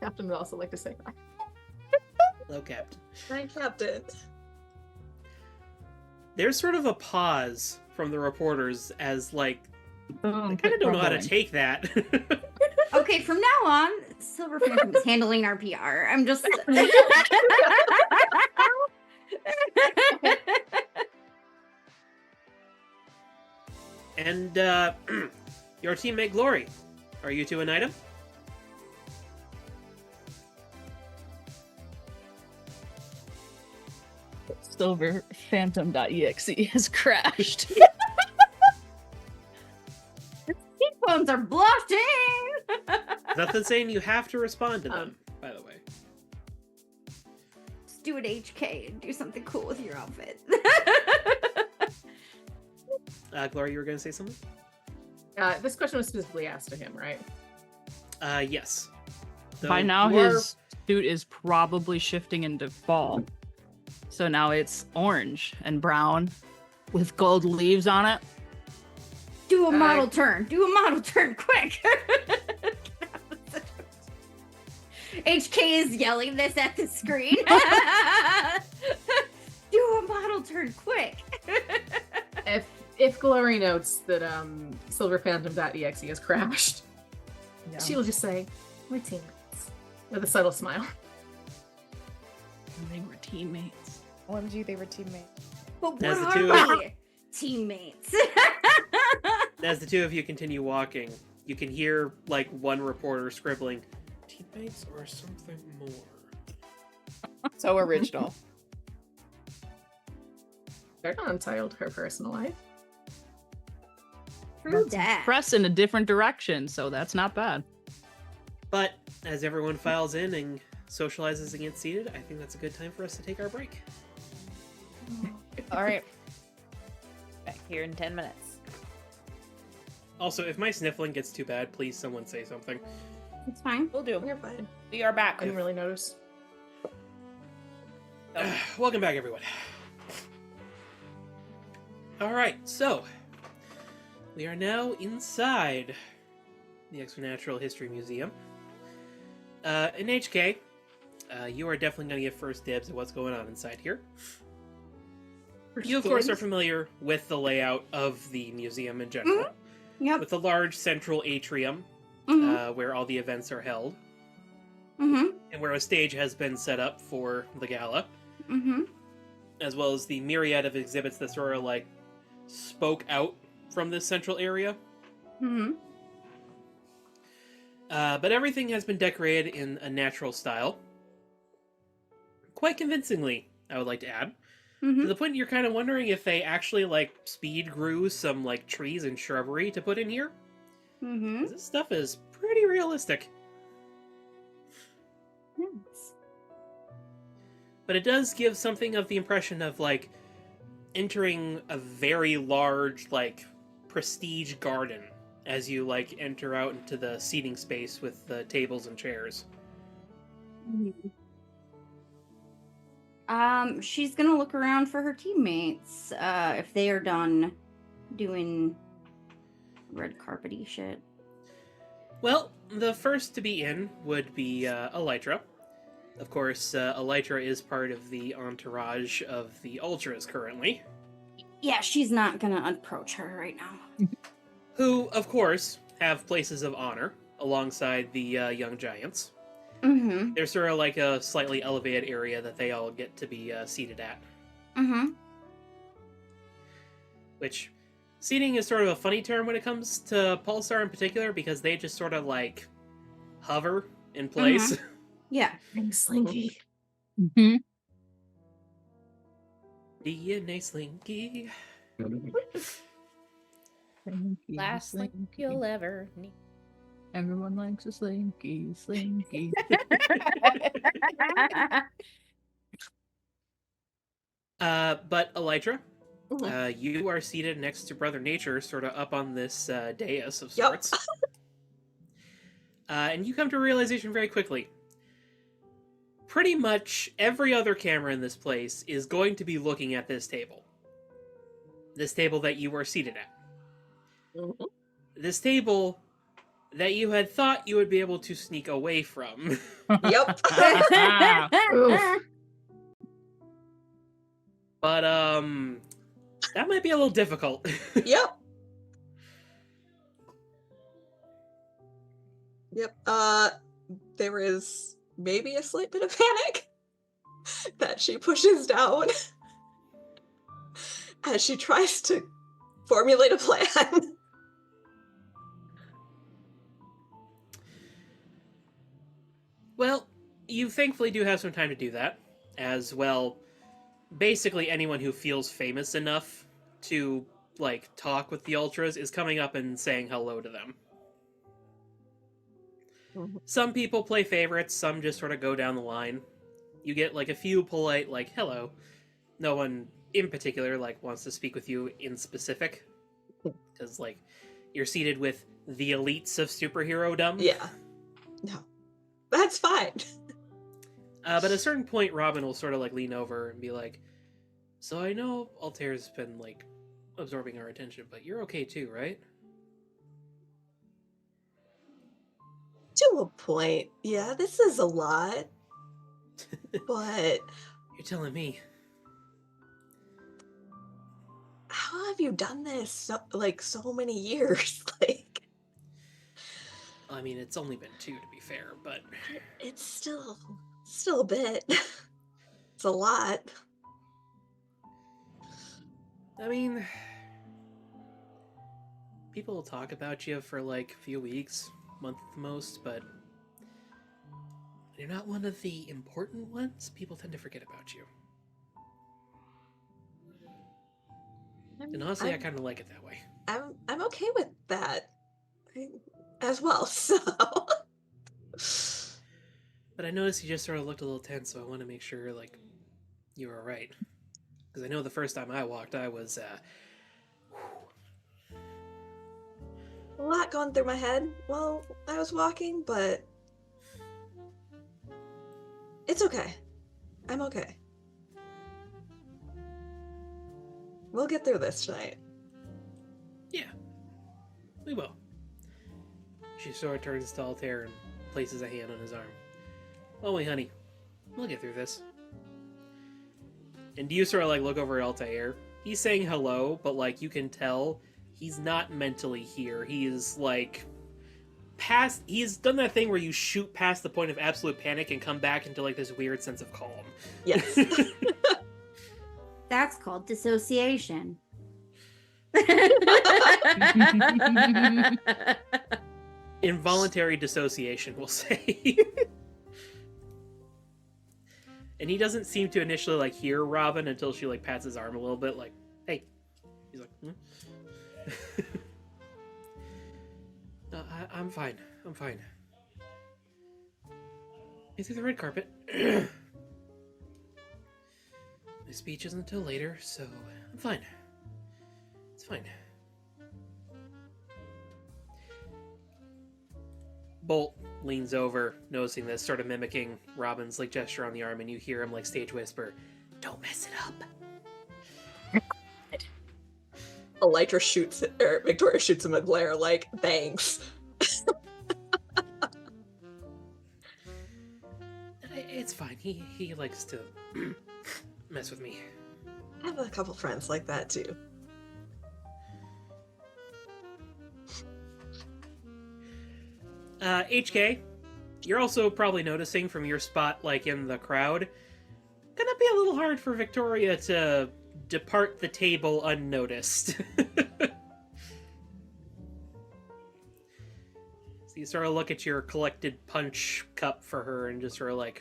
Captain would also like to say hi. Hello, Captain. Hi, Captain. There's sort of a pause from the reporters as, like, Boom, I kind of don't know how to rumbling. take that. Okay, from now on, Silver Phantom is handling our PR. I'm just. And, your teammate Glory. Are you two an item? Silver Phantom.exe has crashed. Phones are blushing. Nothing saying you have to respond to them, by the way. Let's do an HK and do something cool with your outfit. Glory, you were going to say something? This question was specifically asked to him, right? Yes. So By now, you are- his suit is probably shifting into fall. So now it's orange and brown with gold leaves on it. Do a model turn. Do a model turn, quick. HK is yelling this at the screen. Do a model turn, quick. If Glory notes that silverphantom.exe has crashed, she will just say, "We're teammates," with a subtle smile. They were teammates. OMG, they were teammates. But what As the are two- we? Teammates. As the two of you continue walking, you can hear, like, one reporter scribbling, "Teammates or something more." So original. They're not entitled to her personal life. True that. Press in a different direction, so that's not bad. But as everyone files in and socializes and gets seated, I think that's a good time for us to take our break. All right. Back here in 10 minutes. Also, if my sniffling gets too bad, please someone say something. It's fine. We'll do. You're fine. We are back. I didn't really notice. Welcome back, everyone. Alright, so we are now inside the Exponential History Museum. In HK, you are definitely going to get first dibs at what's going on inside here. You, of course, are familiar with the layout of the museum in general, Yep. with a large central atrium Mm-hmm. where all the events are held, Mm-hmm. and where a stage has been set up for the gala. Mm-hmm. as well as the myriad of exhibits that sort of like spoke out from this central area. Mm-hmm. But everything has been decorated in a natural style. Quite convincingly, I would like to add. Mm-hmm. To the point you're kind of wondering if they actually, like, speed grew some, like, trees and shrubbery to put in here. Mm-hmm. 'Cause this stuff is pretty realistic. Yes. But it does give something of the impression of, like, entering a very large, like, prestige garden as you, like, enter out into the seating space with the tables and chairs. She's gonna look around for her teammates, if they are done doing red carpety shit. Well, the first to be in would be Elytra. Of course, Elytra is part of the entourage of the Ultras currently. Yeah, she's not gonna approach her right now. Who, of course, have places of honor alongside the young giants. Mm-hmm. There's sort of like a slightly elevated area that they all get to be seated at. Mm-hmm. Which, seating is sort of a funny term when it comes to Pulsar in particular, because they just sort of like hover in place. Yeah. Slinky. Mm-hmm. DNA Slinky. Last link you'll ever need. Everyone likes a slinky, slinky. But Elytra, you are seated next to Brother Nature, sort of up on this dais of Yup. sorts. And you come to a realization very quickly. Pretty much every other camera in this place is going to be looking at this table. This table that you are seated at. Mhm. This table that you had thought you would be able to sneak away from. Yep. Oof. But, that might be a little difficult. Yep. Yep. There is maybe a slight bit of panic that she pushes down as she tries to formulate a plan. Well, you thankfully do have some time to do that, as well. Basically, anyone who feels famous enough to, like, talk with the Ultras is coming up and saying hello to them. Some people play favorites, some just sort of go down the line. You get, like, a few polite, like, hello. No one in particular, like, wants to speak with you in specific. Because, like, you're seated with the elites of superhero-dom. Yeah. No. That's fine. But at a certain point, Robin will sort of, like, lean over and be like, so I know Altair's been, like, absorbing our attention, but you're okay too, right? To a point. Yeah, this is a lot. But You're telling me. how have you done this so many years? Like, I mean, it's only been 2 to be fair, but it's still a bit. It's a lot. I mean, people will talk about you for like a few weeks, month at the most, but you're not one of the important ones. People tend to forget about you. And honestly, I I'm- kind of like it that way. I'm okay with that as well. So But I noticed you just sort of looked a little tense, so I want to make sure, like, you were alright. Because I know the first time I walked, I was, a lot going through my head while I was walking, but it's okay. I'm okay. We'll get through this tonight. Yeah, we will. She sort of turns to Altair and places a hand on his arm. Don't worry, honey. We'll get through this. And you sort of like look over at Altair. He's saying hello, but like you can tell he's not mentally here. He is like past. He's done that thing where you shoot past the point of absolute panic and come back into like this weird sense of calm. Yes. That's called dissociation. Involuntary dissociation, we'll say. And he doesn't seem to initially like hear Robin until she like pats his arm a little bit, like, "Hey." He's like, "No, I'm fine. I'm fine. You through the red carpet. My speech isn't until later, so I'm fine. It's fine." Bolt leans over, noticing this, sort of mimicking Robin's like gesture on the arm, and you hear him like stage whisper, "Don't mess it up." Elytra shoots or Victoria shoots him a glare like, thanks. It's fine. He likes to mess with me. I have a couple friends like that too. HK, you're also probably noticing from your spot, like in the crowd, gonna be a little hard for Victoria to depart the table unnoticed. So you sort of look at your collected punch cup for her and just sort of like,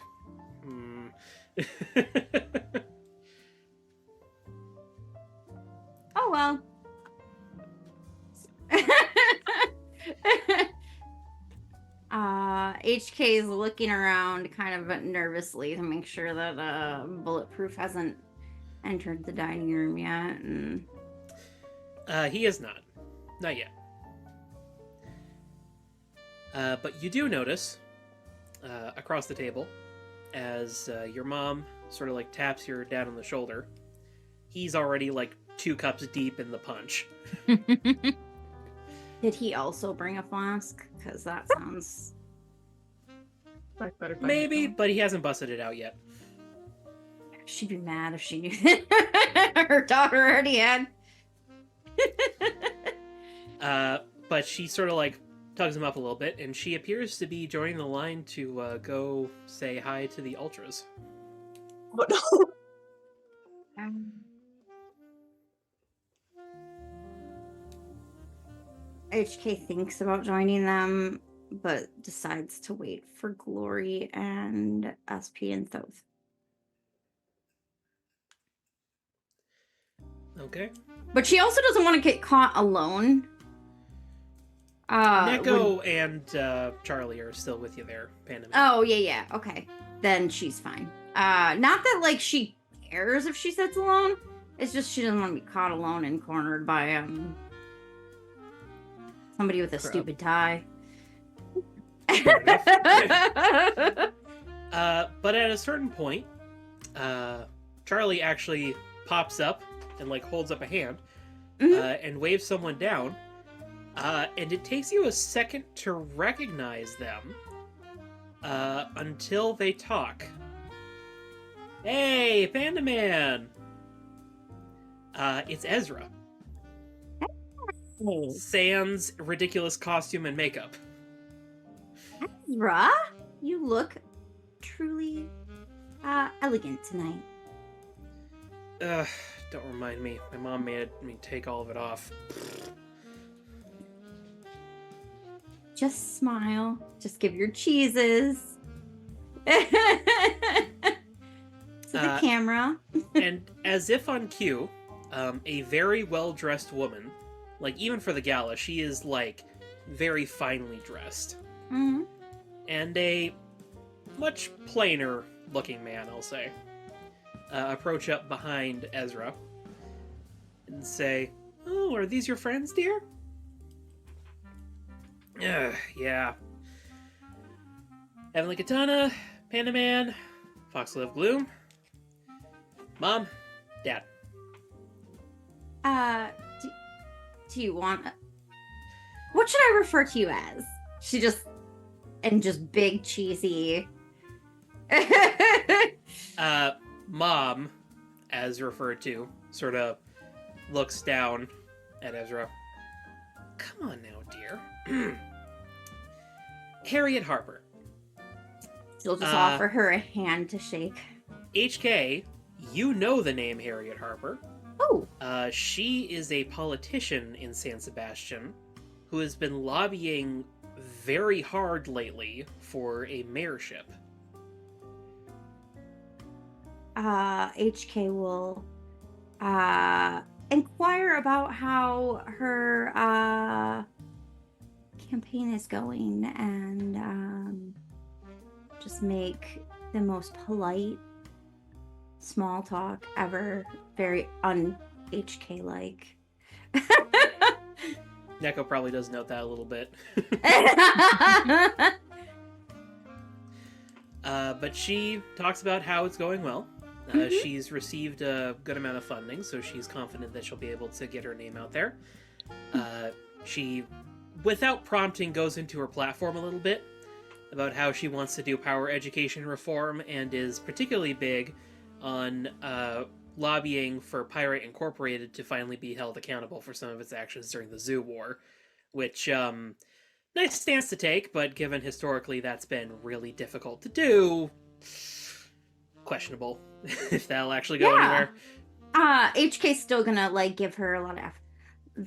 Oh well. HK is looking around kind of nervously to make sure that Bulletproof hasn't entered the dining room yet. And he is not. Not yet. But you do notice, across the table, as your mom sort of like taps your dad on the shoulder, he's already like 2 cups deep in the punch. did he also bring a flask? Because that sounds Like butterfly. Maybe, but he hasn't busted it out yet. she'd be mad if she knew that her daughter already had. But she sort of like tugs him up a little bit, and she appears to be joining the line to go say hi to the Ultras. Oh no. HK thinks about joining them, but decides to wait for Glory and SP and Thoth. Okay. But she also doesn't want to get caught alone. Neko and Charlie are still with you there, Pandemic. Oh, yeah. Okay. Then she's fine. Not that, like, she cares if she sits alone. It's just she doesn't want to be caught alone and cornered by, somebody with a Crap. stupid tie. But at a certain point, Charlie actually pops up and like holds up a hand and waves someone down. And it takes you a second to recognize them until they talk. Hey, Panda Man! It's Ezra. Sans ridiculous costume and makeup. Ezra, you look truly elegant tonight. Don't remind me. My mom made me take all of it off. Just smile. Just give your cheeses to the camera. And as if on cue, a very well-dressed woman, like even for the gala, she is like very finely dressed. Mhm. And a much plainer looking man, I'll say, approach up behind Ezra and say, "Oh, are these your friends, dear?" Yeah. Heavenly Katana, Panda Man, Foxglove of Gloom, Mom, Dad. Do you want... What should I refer to you as? She just... And just big, cheesy... Mom, as referred to, sort of looks down at Ezra. Come on now, dear. Harriet Harper. She'll just offer her a hand to shake. HK, You know the name Harriet Harper. Oh. She is a politician in San Sebastián who has been lobbying very hard lately for a mayorship. HK will inquire about how her campaign is going and just make the most polite small talk ever. Very un-HK like. Neko probably does note that a little bit. But she talks about how it's going well. She's received a good amount of funding, so she's confident that she'll be able to get her name out there. She, without prompting, goes into her platform a little bit about how she wants to do power education reform and is particularly big on lobbying for Pirate Incorporated to finally be held accountable for some of its actions during the Zoo War, which, nice stance to take, but given historically that's been really difficult to do, questionable if that'll actually go anywhere. HK's still gonna, like, give her a lot of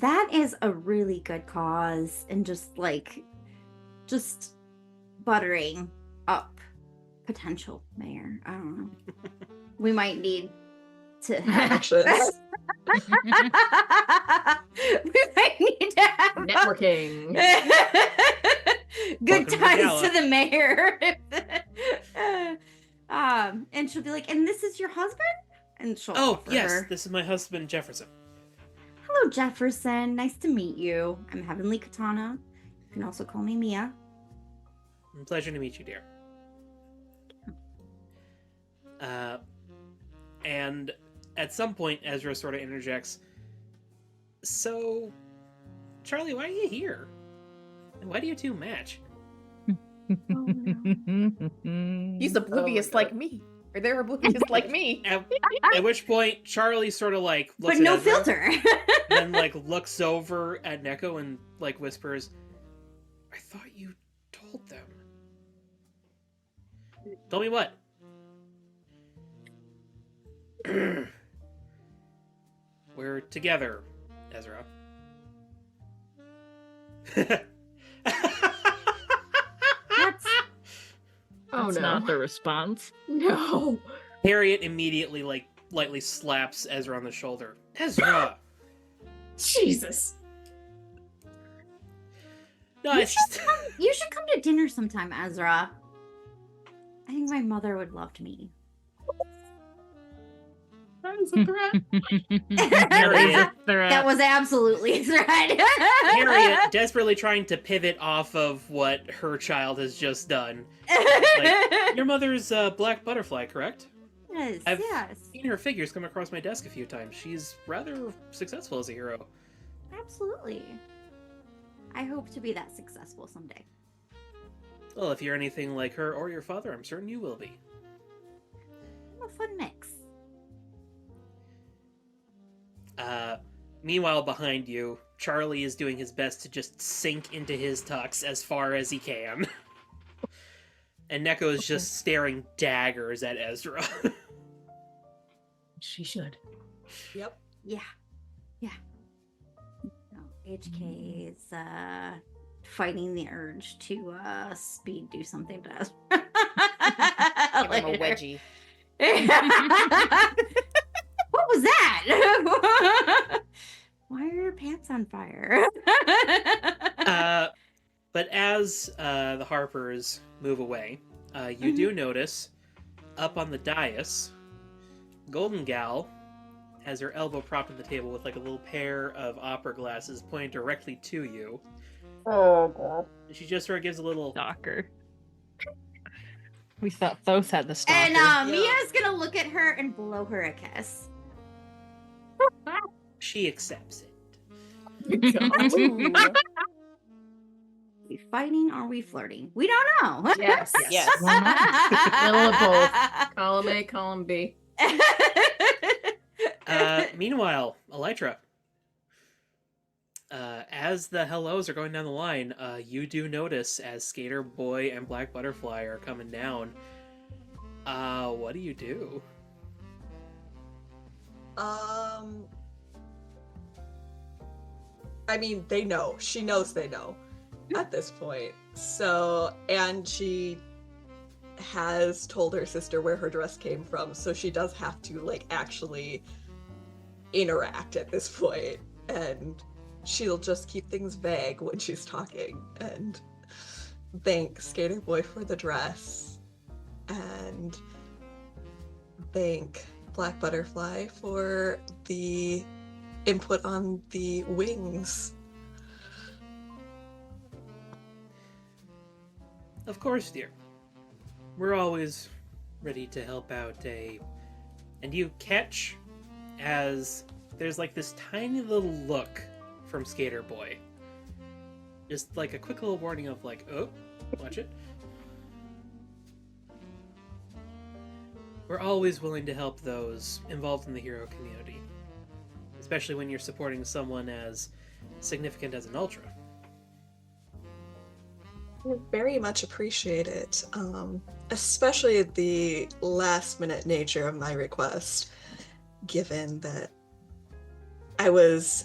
that is a really good cause, and just buttering up potential mayor. I don't know. We might need to Actions. we might need to have Networking. good Welcome to times Gala. to the mayor. And she'll be like, and this is your husband? And she'll offer Yes, her. this is my husband, Jefferson. Hello, Jefferson. Nice to meet you. I'm Heavenly Katana. You can also call me Mia. Pleasure to meet you, dear. And at some point, Ezra sort of interjects, so, Charlie, why are you here? And why do you two match? He's oblivious God. like me. Or they're oblivious like me. At which point, Charlie sort of, like, looks But no at Ezra, filter. then, like, looks over at Neko and, like, whispers, I thought you told them. Told me what? We're together, Ezra. That's Oh That's no. not the response. No. Harriet immediately, like, lightly slaps Ezra on the shoulder. Ezra! Jesus. No, You it's just... you should come to dinner sometime, Ezra. I think my mother would love to meet you. That is a threat. Harriet, That was absolutely a threat. Harriet, desperately trying to pivot off of what her child has just done. Like, your mother's Black Butterfly, correct? yes, I've yes, seen her figures come across my desk a few times. She's rather successful as a hero. absolutely. I hope to be that successful someday. Well, if you're anything like her or your father, I'm certain you will be. I'm a fun mix. Meanwhile, behind you, Charlie is doing his best to just sink into his tux as far as he can. And Neko is just staring daggers at Ezra. She should. Yep. Yeah. No, HK is fighting the urge to speed do something to us. Give him a Later. wedgie. What was that? Why are your pants on fire? But as the Harpers move away, you do notice, up on the dais, Golden Gal has her elbow propped on the table with like a little pair of opera glasses pointed directly to you. Oh god. And she just sort of gives a little... Stalker. We thought Thoth had the stalker. And Mia's gonna look at her and blow her a kiss. She accepts it. Are we fighting or are we flirting? We don't know. Yes. Yes. Middle of both. Column A, column B. Meanwhile, Elytra, as the hellos are going down the line, you do notice as Skater Boy and Black Butterfly are coming down. What do you do? I mean, they know. She knows they know at this point. So, and she has told her sister where her dress came from, so she does have to, like, actually interact at this point. And she'll just keep things vague when she's talking and thank Skater Boy for the dress and thank Black Butterfly for the input on the wings. Of course, dear. We're always ready to help out And you catch as there's like this tiny little look from Skater Boy. Just like a quick little warning of like, oh, watch it. We're always willing to help those involved in the hero community. Especially when you're supporting someone as significant as an Ultra. I very much appreciate it, especially the last minute nature of my request, given that I was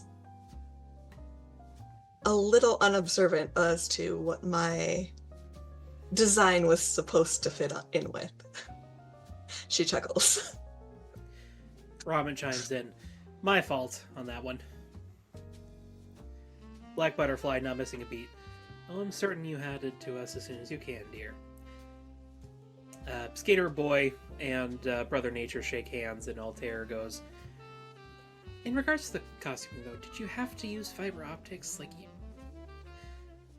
a little unobservant as to what my design was supposed to fit in with. She chuckles. Robin chimes in. My fault on that one. Black Butterfly not missing a beat. Oh, I'm certain you had it to us as soon as you can, dear. Skater Boy and Brother Nature shake hands, and Altair goes, in regards to the costuming, though, did you have to use fiber optics? Like,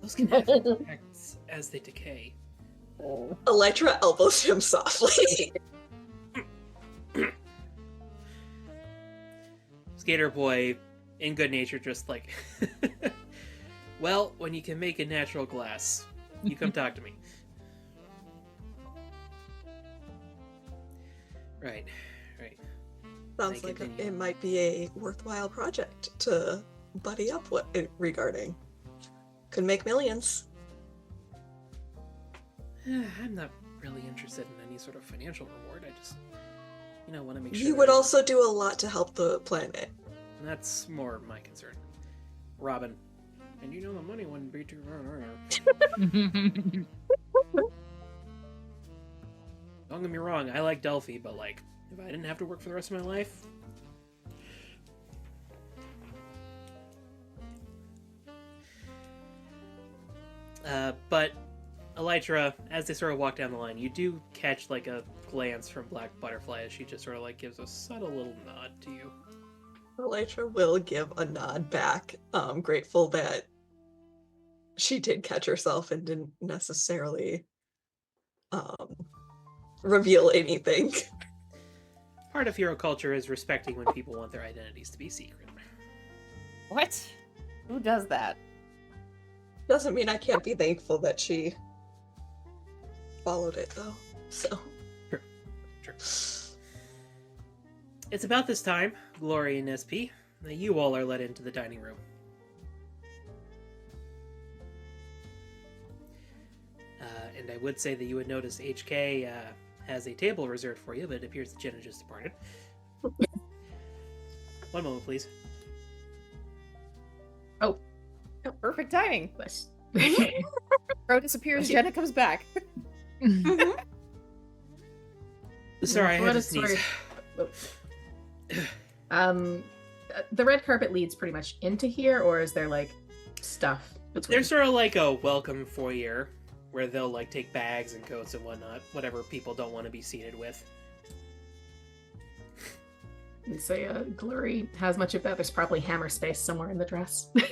those can have effects as they decay. Elytra elbows him softly. Skater Boy, in good nature, just like, well, when you can make a natural glass, you come talk to me. Right. Sounds like it might be a worthwhile project to buddy up regarding. Could make millions. I'm not really interested in any sort of financial reward. I just, want to make sure. You would also do a lot to help the planet. That's more my concern. Robin. And the money wouldn't be too... Don't get me wrong, I like Delphi, but like, if I didn't have to work for the rest of my life... But Elytra, as they sort of walk down the line, you do catch like a glance from Black Butterfly as she just sort of like gives a subtle little nod to you. Elytra will give a nod back, grateful that she did catch herself and didn't necessarily reveal anything. Part of hero culture is respecting when people want their identities to be secret. What? Who does that? Doesn't mean I can't be thankful that she followed it, though. So. True. It's about this time, Glory and SP, that you all are led into the dining room. And I would say that you would notice HK has a table reserved for you, but it appears that Jenna just departed. One moment, please. Oh, perfect timing. Yes. Bro disappears, Jenna comes back. Sorry, I had to sneeze. The red carpet leads pretty much into here, or is there like stuff between? There's sort of like a welcome foyer where they'll like take bags and coats and whatnot, whatever people don't want to be seated with. I'd say Glory has much of that. There's probably hammer space somewhere in the dress. Not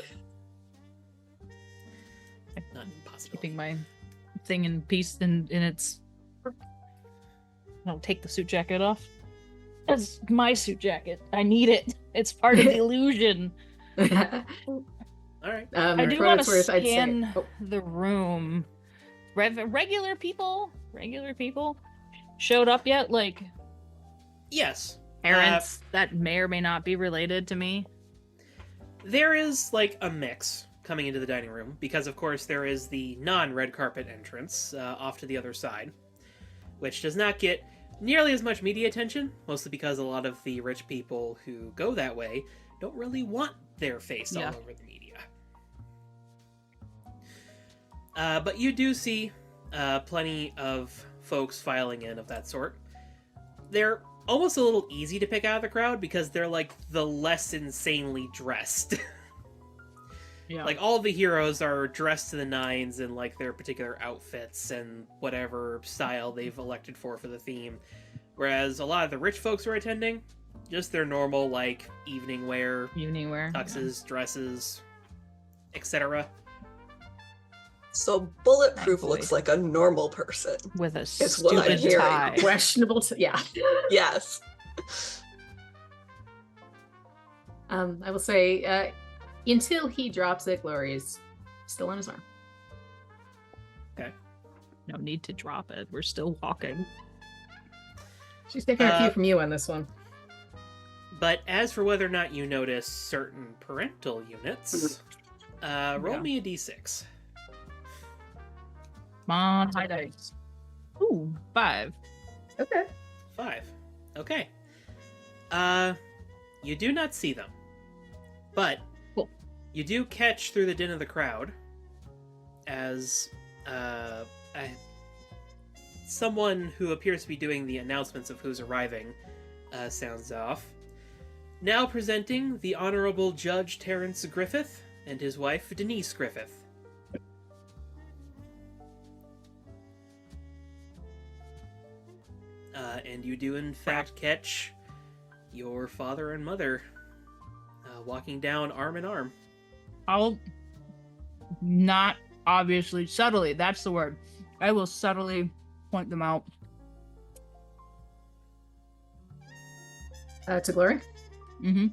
impossible. Keeping my thing in peace in its... I'll take the suit jacket off. That's my suit jacket. I need it. It's part of the illusion. All right. I do for want what to it's worth, I'd say- scan oh. the room. Regular people showed up yet? Like Yes. parents that may or may not be related to me? There is like a mix coming into the dining room because, of course, there is the non-red carpet entrance off to the other side, which does not get nearly as much media attention, mostly because a lot of the rich people who go that way don't really want their face all over the media. But you do see plenty of folks filing in of that sort. They're almost a little easy to pick out of the crowd because they're like the less insanely dressed. Yeah. Like all the heroes are dressed to the nines in like their particular outfits and whatever style they've elected for the theme. Whereas a lot of the rich folks who are attending, just their normal like evening wear, tuxes, dresses, etc. So Bulletproof Thankfully. looks like a normal person. With a It's what I'm stupid hearing. tie. Questionable. Yeah. Yes. I will say, until he drops it, Glory's still on his arm. No need to drop it. We're still walking. She's taking a cue from you on this one. But as for whether or not you notice certain parental units, roll me a d6. Come on, high dice. Ooh, 5. Okay. 5. Okay. You do not see them. But Cool. you do catch through the din of the crowd as someone who appears to be doing the announcements of who's arriving sounds off. Now presenting the Honorable Judge Terrence Griffith and his wife Denise Griffith. And you do in fact catch your father and mother walking down arm in arm. I'll not obviously subtly, that's the word. I will subtly point them out. To Glory. Mm-hmm.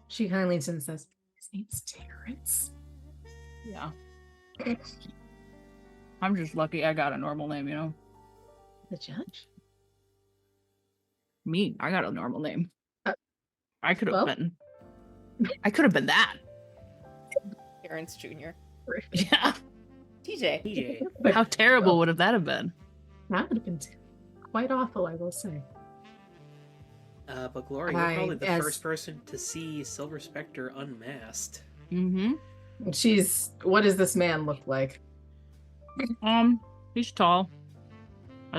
She kind of leans in and says, "His name's Terrence." Yeah. I'm just lucky I got a normal name, you know? The judge. Me, I got a normal name. I could have well. been. I could have been that. Terrence Jr. Yeah. TJ. TJ. How terrible would that have been? That would have been quite awful, I will say. But Glory, you're probably the first person to see Silver Spectre unmasked. Mm-hmm. What does this man look like? He's tall.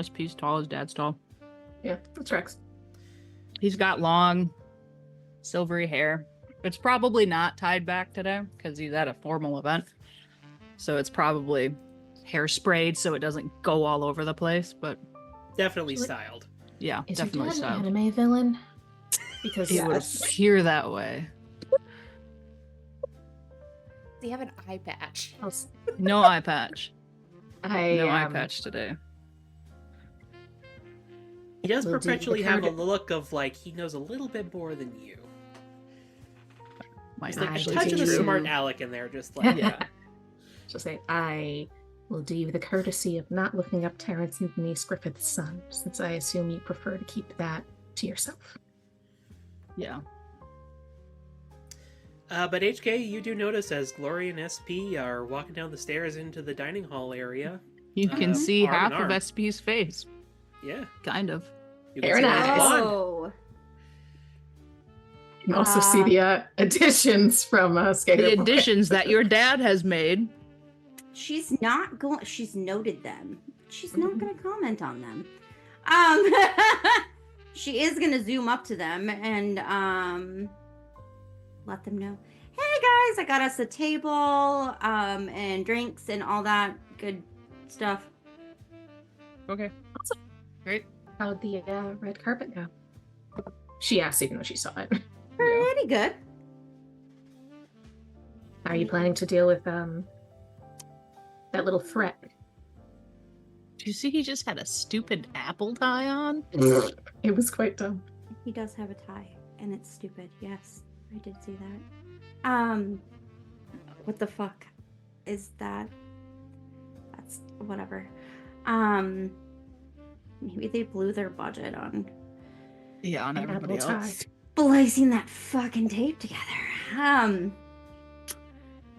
SP's tall, his dad's tall. Yeah, that tracks. He's got long, silvery hair. It's probably not tied back today because he's at a formal event. So it's probably hairsprayed so it doesn't go all over the place, but Definitely styled. yeah, Is definitely your dad styled. an anime villain? Because It would appear that way. Does he have an eye patch? No eye patch. No eye I patch today. He does Will do perpetually the have a card- look of like he knows a little bit more than you. Might It's like a actually touch be of the true. smart aleck in there, just like Yeah. She'll say, "I will do you the courtesy of not looking up Terrence and Denise Griffith's son, since I assume you prefer to keep that to yourself." Yeah. But HK, you do notice as Glory and SP are walking down the stairs into the dining hall area. You can see arm in half arm. of SP's face. Yeah. Kind of. You Very see nice. that blonde. Oh. You can also see the additions from Skater The Boy. additions that your dad has made. She's not going. She's noted them. She's not going to comment on them. She is going to zoom up to them and let them know. Hey guys, I got us a table and drinks and all that good stuff. Okay. Awesome. Great. How'd the red carpet go? She asked, even though she saw it. Pretty good. How are you planning to deal with that little threat? Do you see he just had a stupid apple tie on? It was quite dumb. He does have a tie, and it's stupid. Yes, I did see that. What the fuck is that? That's whatever. Maybe they blew their budget on Yeah, on An everybody apple tie. else. splicing that fucking tape together.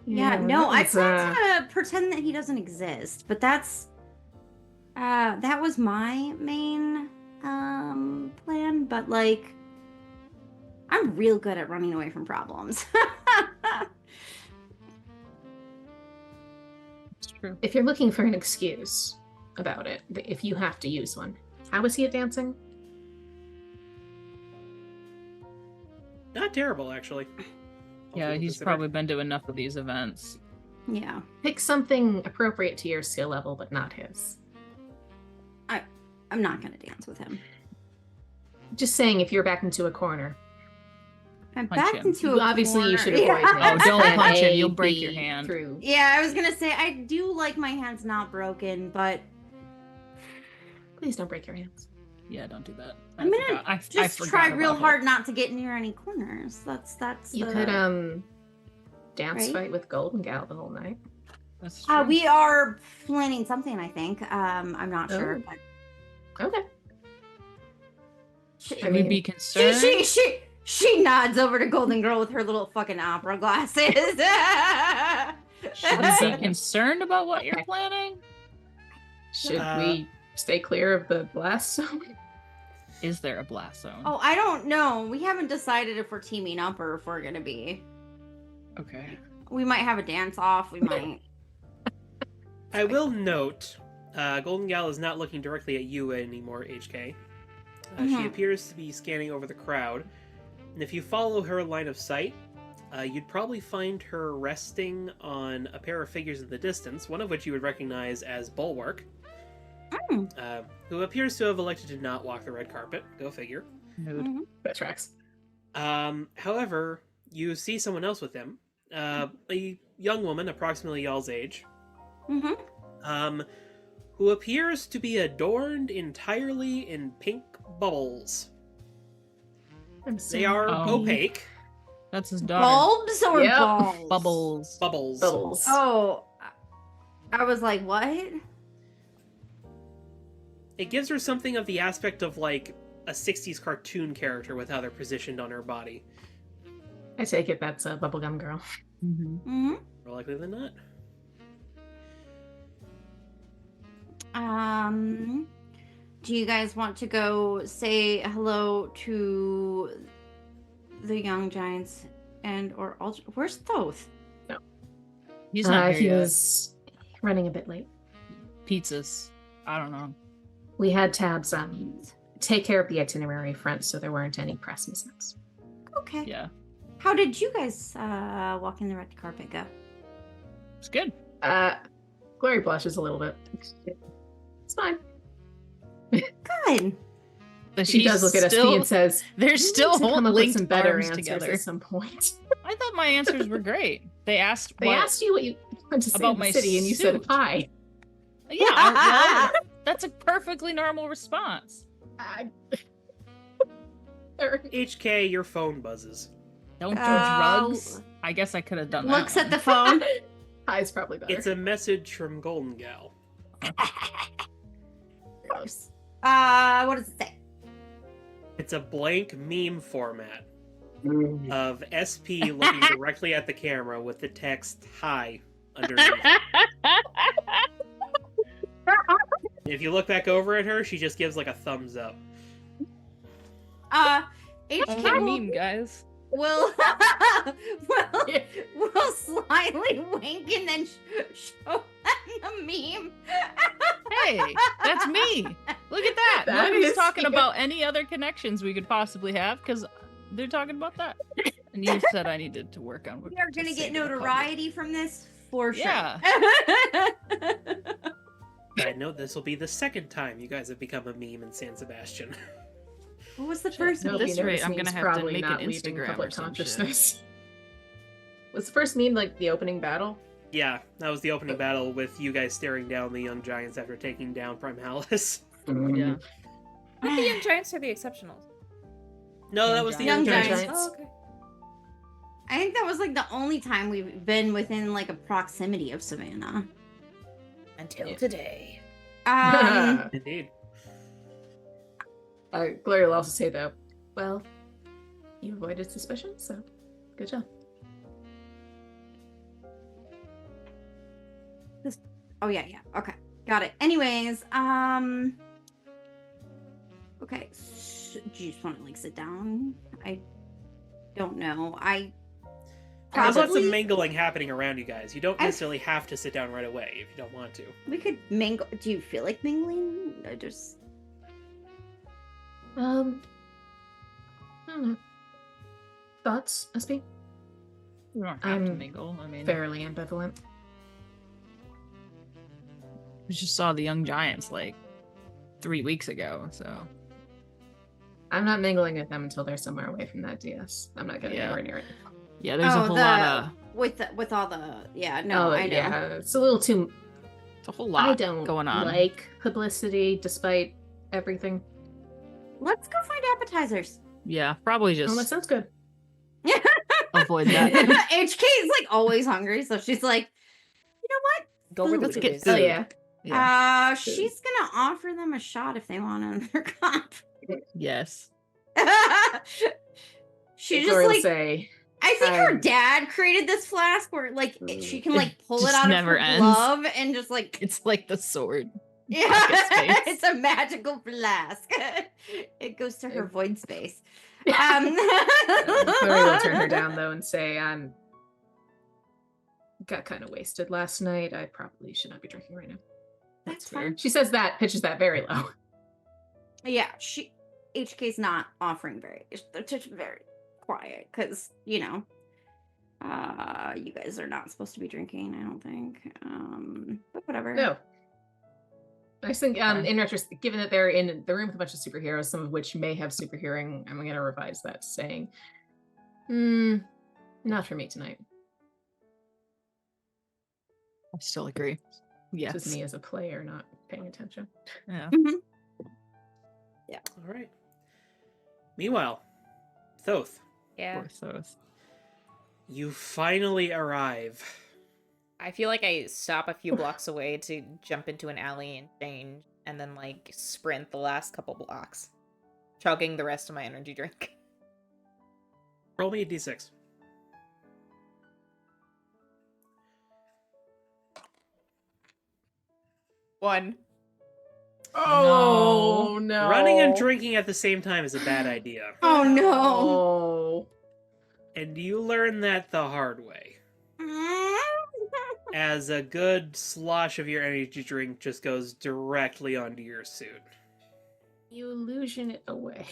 Yeah, no, I it's, plan to pretend that he doesn't exist, but that was my main plan, but like I'm real good at running away from problems. It's true. If you're looking for an excuse about it, if you have to use one, how was he at dancing? Not terrible, actually. Yeah, Also he's considered. probably been to enough of these events. Yeah. Pick something appropriate to your skill level, but not his. I'm not gonna dance with him. Just saying, if you're backed into a corner, I'm Punch backed him. into a obviously you corner. should avoid Yeah. him. Oh, don't Plan punch him, A, you'll break B, your hand. Through. Yeah, I was gonna say I do like my hands not broken, but Please don't break your hands. Yeah, don't do that. I'm gonna forgot- I just forgot try real about it. hard not to get near any corners. That's You the... could dance Right? fight with Golden Gal the whole night. That's true. We are planning something, I think. I'm not sure. Oh. But Okay. she, Should we be concerned? she nods over to Golden Girl with her little fucking opera glasses. Should we be concerned about what you're planning? Should we stay clear of the blast zone? Is there a blast zone? Oh, I don't know. We haven't decided if we're teaming up or if we're gonna be. Okay. We might have a dance off. We might. I will note, Golden Gal is not looking directly at you anymore, HK. She Mhm. appears to be scanning over the crowd, and if you follow her line of sight, you'd probably find her resting on a pair of figures in the distance, one of which you would recognize as Bulwark, who appears to have elected to not walk the red carpet. Go figure. Mood. Mhm. That tracks. However, you see someone else with him, a young woman, approximately y'all's age, who appears to be adorned entirely in pink bubbles. I'm They are Oh. opaque. That's his daughter. Bulbs or Yep. balls? Bubbles. Bubbles. Bubbles. Oh, I was like, what? It gives her something of the aspect of like a 60s cartoon character with how they're positioned on her body. I take it that's a bubblegum girl. Mm-hmm. Mm-hmm. More likely than not. Do you guys want to go say hello to the young giants and or where's Thoth? He's not He here yet. was running a bit late. Pizzas. I don't know. We had tabs take care of the itinerary front so there weren't any press mishaps. Okay. Yeah. How did you guys walk in the red carpet go? It's good. Glory blushes a little bit. It's fine. Good. But She does look at SP and says, they're "We still need to come up with linked some better arms answers together. at some point." I thought my answers were great. They asked They asked you what you went to say about in the my city, and you said suit. hi. Yeah, well, that's a perfectly normal response. HK, your phone buzzes. Don't do Uh, drugs. I guess I could have done that. Looks at one. the phone. Hi's probably better. It's a message from Golden Gal. Gross. What does it say? It's a blank meme format of SP looking directly at the camera with the text "Hi" underneath. If you look back over at her, she just gives like a thumbs up. HK Only meme, guys. will slyly wink and then show them the meme. Hey, that's me. Look at that. That Nobody's is talking you. about any other connections we could possibly have because they're talking about that. And you said I needed to work on what We are to gonna say get to the public. notoriety from this for sure. Yeah. I know this will be the second time you guys have become a meme in San Sebastian. What was the first No, meme? this rate, I'm meme's gonna have to probably make an not leaving Instagram public or some consciousness. Was the first meme like the opening battle? Yeah, that was the opening battle with you guys staring down the young giants after taking down Primalis. Yeah. Not the young giants or the exceptionals. No, that Young was the Young young giants. Giants. Oh, okay. I think that was like the only time we've been within like a proximity of Savannah. Until today. Indeed. Gloria will also say though, well, you avoided suspicion, so good job. Oh yeah, okay, got it. Anyways, Okay, so do you just want to like sit down? I don't know. I There's lots of probably mingling happening around you guys. You don't I- necessarily have to sit down right away if you don't want to. we could mingle. Do you feel like mingling? I just I don't know. Thoughts, SB? We don't have to I'm mingle. I mean, Fairly ambivalent. we just saw the Young Giants like 3 weeks ago, so I'm not mingling with them until they're somewhere away from that DS. I'm not getting Yeah. anywhere near it. yeah, there's a whole lot of with all the no, I know. Yeah, it's a little too. it's a whole lot I don't going on. like publicity, despite everything. Let's go find appetizers. Yeah, probably Oh, that just sounds good. avoid that. HK is like always hungry, so she's like, you know what? Go where the Food. food get is. Oh food. yeah. Yeah. She's gonna offer them a shot if they want another cup. Yes. She Victoria just will like say, I think her um, dad created this flask where like she can like pull it just out of never her ends. glove and just like It's like the sword. yeah, space. it's a magical flask. It goes to her void space. Victoria will turn her down though and say, got kind of wasted last night. I probably should not be drinking right now. That's fair. fine. She says that, pitches that very low. Yeah, HK's not offering they're just very quiet because you know you guys are not supposed to be drinking, I don't think, but whatever. No. I just think, Okay. in retrospect, given that they're in the room with a bunch of superheroes, some of which may have super hearing, I'm going to revise that, saying, not for me tonight. I still agree. Yes. Just me as a player not paying attention. Yeah. All right. Meanwhile, Thoth, Yeah. Poor Thoth. you finally arrive. I feel like I stop a few blocks away to jump into an alley and change, and then like sprint the last couple blocks, chugging the rest of my energy drink. Roll me a d6. One. Oh, no. Running and drinking at the same time is a bad idea. Oh no. Oh. And you learn that the hard way. As a good slosh of your energy drink just goes directly onto your suit. You illusion it away.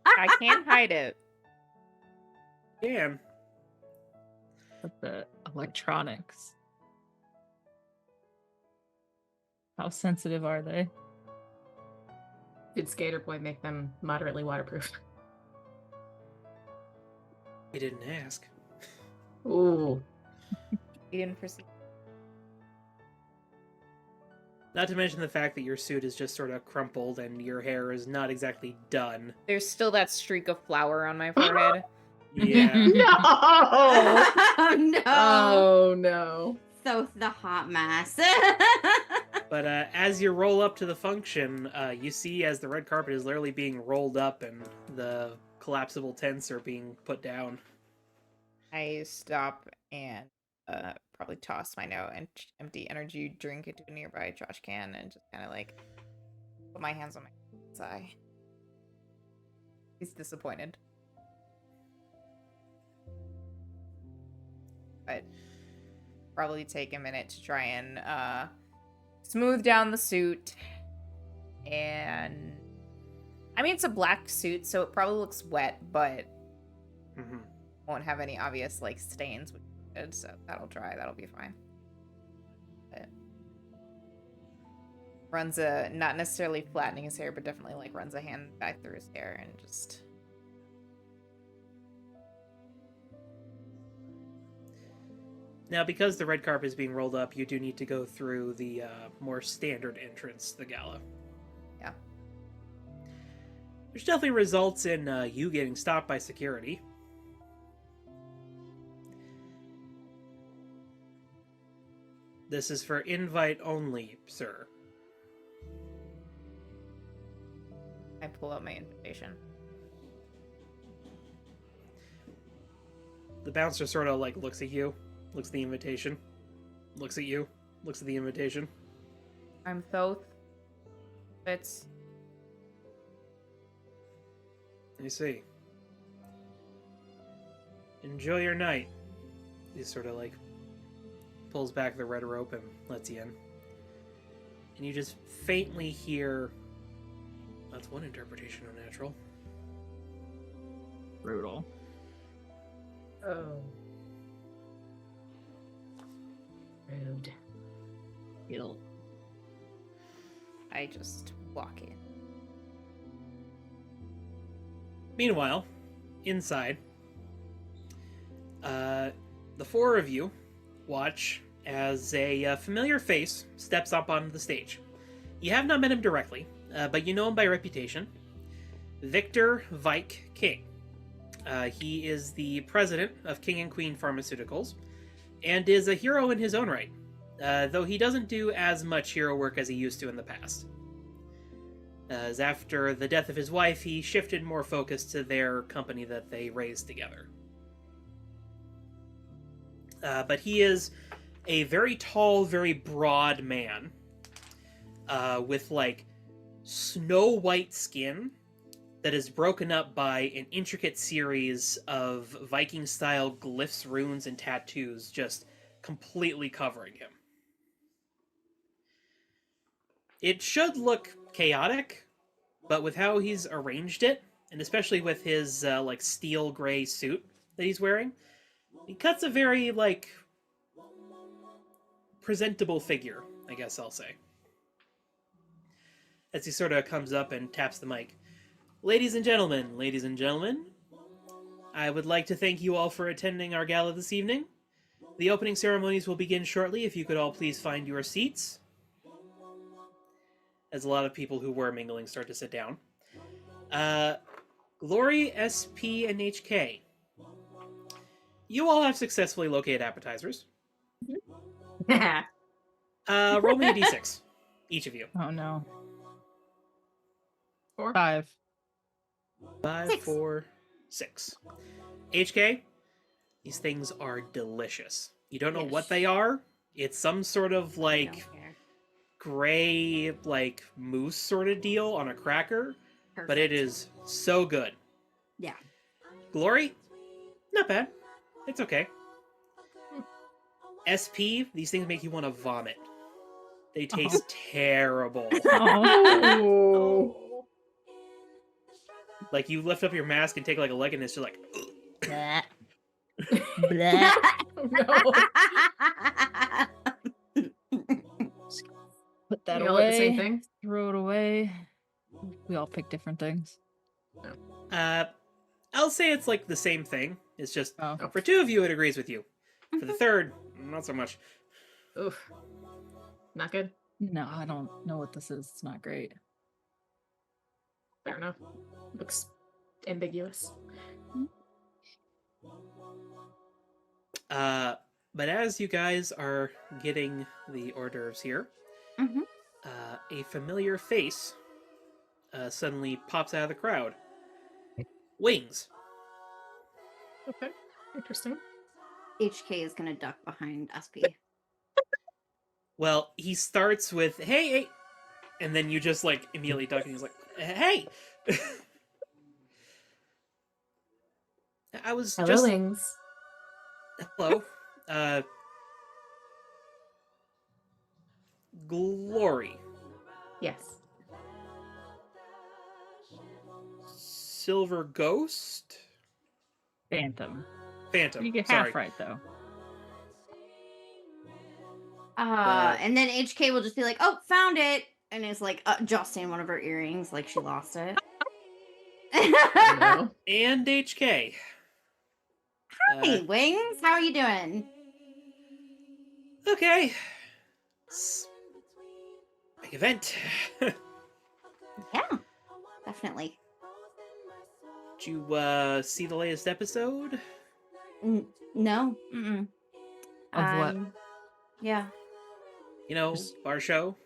I can't hide it. Damn. But the electronics. How sensitive are they? Did Skater Boy make them moderately waterproof? You didn't ask. Ooh. You didn't proceed. Not to mention the fact that your suit is just sort of crumpled and your hair is not exactly done. There's still that streak of flour on my forehead. Yeah. No! Oh no. Oh, no. So the hot mess. But as you roll up to the function, you see as the red carpet is literally being rolled up and the collapsible tents are being put down. I stop and probably toss my now empty energy drink into a nearby trash can and just kind of like put my hands on my side. He's disappointed. But probably take a minute to try and smooth down the suit. And I mean, it's a black suit, so it probably looks wet, but Mm-hmm. won't have any obvious like stains, which is good, so that'll dry. That'll be fine. But runs a not necessarily flattening his hair, but definitely like runs a hand back through his hair and just. Now, because the red carpet is being rolled up, you do need to go through the more standard entrance to the gala. Yeah. Which definitely results in you getting stopped by security. This is for invite only, sir. I pull out my invitation. The bouncer sort of like looks at you, looks at the invitation, looks at you, looks at the invitation. I'm Thoth. Fitz. I see. Enjoy your night. He sort of like pulls back the red rope and lets you in. And you just faintly hear... That's one interpretation of natural. Brutal. Oh. Rude. Guilt. I just walk in. Meanwhile, inside, the four of you watch as a familiar face steps up onto the stage. You have not met him directly, but you know him by reputation. Victor Vike King. He is the president of King and Queen Pharmaceuticals, and is a hero in his own right, though he doesn't do as much hero work as he used to in the past. As after the death of his wife, he shifted more focus to their company that they raised together. But he is a very tall, very broad man, with like snow white skin that is broken up by an intricate series of Viking-style glyphs, runes, and tattoos just completely covering him. It should look chaotic, but with how he's arranged it, and especially with his like steel gray suit that he's wearing, he cuts a very like presentable figure, I guess I'll say. As he sort of comes up and taps the mic. Ladies and gentlemen, I would like to thank you all for attending our gala this evening. The opening ceremonies will begin shortly. If you could all please find your seats. As a lot of people who were mingling start to sit down. Glory, SP, and HK. You all have successfully located appetizers. Roll me a d6. Each of you. Oh no. 4. 5. 5, 6. 4, 6. HK, these things are delicious. You don't know what they are. It's some sort of like gray like mousse sort of deal on a cracker, but it is so good. Yeah. Glory, not bad. It's okay. SP, these things make you want to vomit. They taste terrible. Oh. Like you lift up your mask and take like a leg and it's just like Bleh. Bleh. Put that We all at the same away. thing? Throw it away. We all pick different things. I'll say it's like the same thing. It's just Oh. for two of you it agrees with you. For the third, not so much. Oof. Not good. No, I don't know what this is. It's not great. Fair enough. Looks ambiguous. But as you guys are getting the hors d'oeuvres here, Mhm. A familiar face suddenly pops out of the crowd. Wings. Okay. Interesting. HK is gonna duck behind SP. Well, he starts with, hey, and then you just like immediately duck and he's like, hey! I was Hello, just... Wings. Hello. Glory. Yes. Silver Ghost? Phantom. Phantom. You get Sorry. half right though. And then HK will just be like, "Oh, found it," and is like adjusting one of her earrings, like she lost it. No. And HK. Hey, Wings, how are you doing? Okay. Big event. Yeah, definitely. Did you see the latest episode? No. Mm-mm. Of what? Yeah. You know, bar show?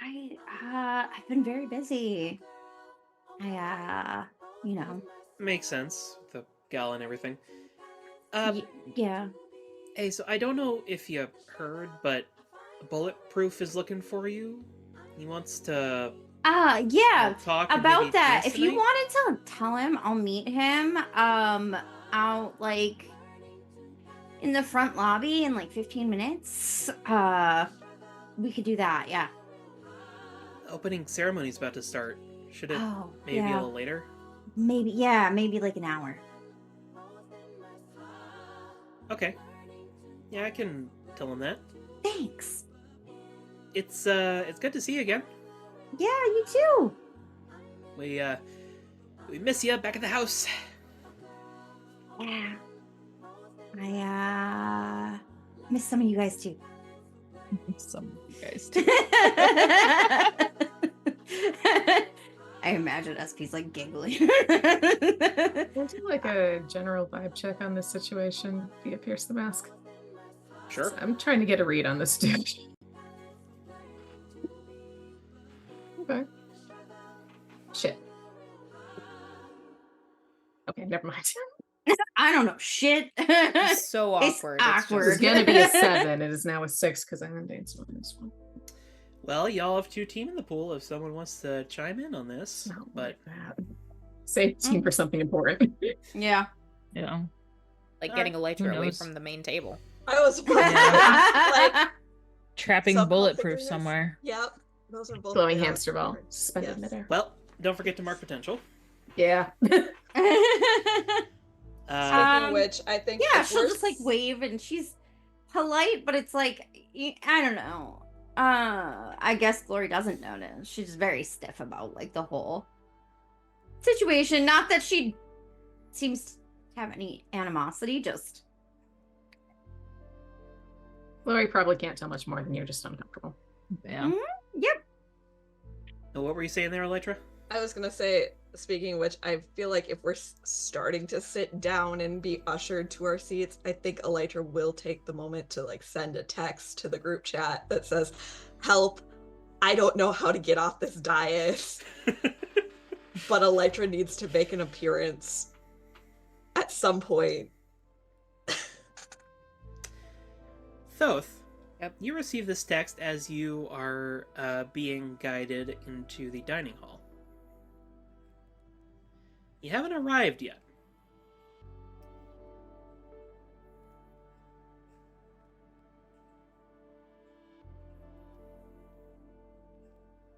I've been very busy. You know. Makes sense. The gala and everything. Yeah. Hey, so I don't know if you heard, but Bulletproof is looking for you. He wants to Yeah. We'll talk and About maybe that, dance if you tonight? wanted to tell him I'll meet him out like in the front lobby in like 15 minutes, we could do that. Yeah. Opening ceremony's about to start. Should it Oh, maybe be a yeah. little later? Maybe like an hour. Okay. Yeah, I can tell him that. Thanks. It's good to see you again. Yeah, you too. We miss you back at the house. Yeah. I miss some of you guys too. Some of you guys too. I imagine SP's like giggling. We'll do like a general vibe check on this situation via Pierce the Mask. Sure. I'm trying to get a read on this dude. Okay. Shit. Okay, never mind. I don't know shit. It's so awkward. It's just- It was awkward. gonna be a 7. It is now a 6 because I undanced on this one. Well, y'all have 2 team in the pool if someone wants to chime in on this. Not But like that. Save the team for something important. Yeah. Yeah. Like getting Elytra away knows? from the main table. I was about to say, like, Trapping Some bulletproof fingers. somewhere. yep. Those are both Glowing good hamster ball. options. Suspended Yes. midair. well, don't forget to mark potential. Yeah. Speaking of which, I think yeah, if she'll we're just like wave and she's polite, but it's like I don't know. I guess Glory doesn't notice. She's very stiff about like the whole situation. Not that she seems to have any animosity, just Lori probably can't tell much more than you're just uncomfortable. Yeah. yep. Oh, what were you saying there, Elytra? I was gonna say, speaking of which, I feel like if we're starting to sit down and be ushered to our seats, I think Elytra will take the moment to like send a text to the group chat that says, "Help! I don't know how to get off this dais, but Elytra needs to make an appearance at some point." Thoth, Yep. you receive this text as you are being guided into the dining hall. You haven't arrived yet.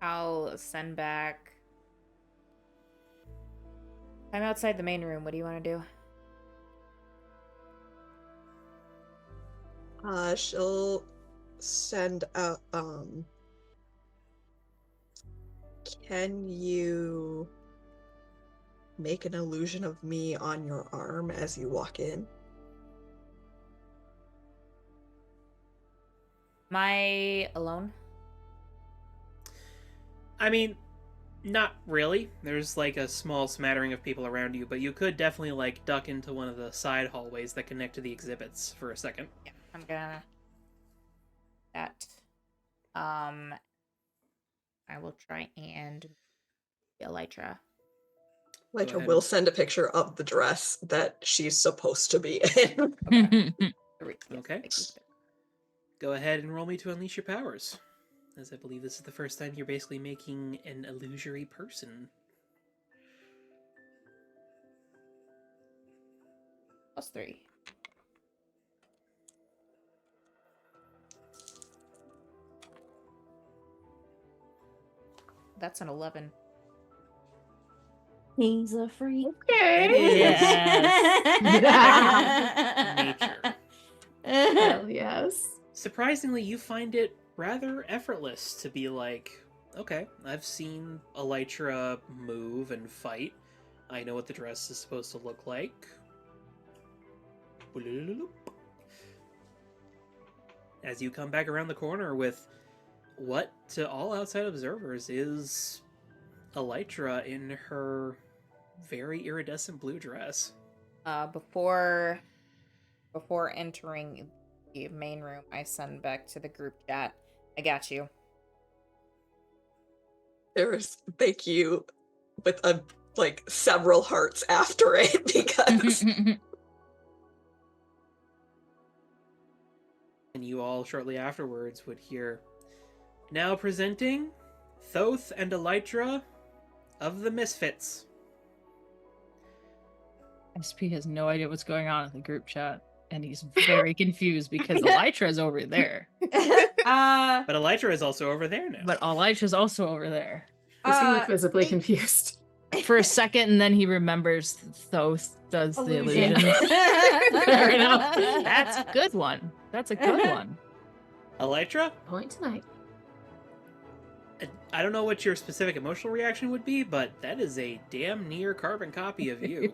I'll send back. I'm outside the main room. What do you want to do? She'll send out, can you make an illusion of me on your arm as you walk in? Am I alone? I mean, not really. There's like a small smattering of people around you, but you could definitely like duck into one of the side hallways that connect to the exhibits for a second. Yeah, I'm gonna. That. I will try and Elytra. Elytra ahead. will send a picture of the dress that she's supposed to be in. Okay. Go ahead and roll me to unleash your powers, as I believe this is the first time you're basically making an illusory person. +3. That's an 11. He's a freak. It is nature. Hell yes. Surprisingly, you find it rather effortless to be like, okay, I've seen Elytra move and fight. I know what the dress is supposed to look like. As you come back around the corner with what, to all outside observers, is Elytra in her very iridescent blue dress. Before entering the main room, I send back to the group chat. I got you. There's thank you with a like several hearts after it because And you all shortly afterwards would hear, now presenting Thoth and Elytra of the Misfits. SP has no idea what's going on in the group chat, and he's very confused because Elytra's over there. But Elytra is also over there now. But Elytra's also over there. Does he look visibly confused? For a second, and then he remembers Thoth does the illusions. Fair enough. That's a good one. That's a good one. Elytra? Point tonight. I don't know what your specific emotional reaction would be, but that is a damn near carbon copy of you.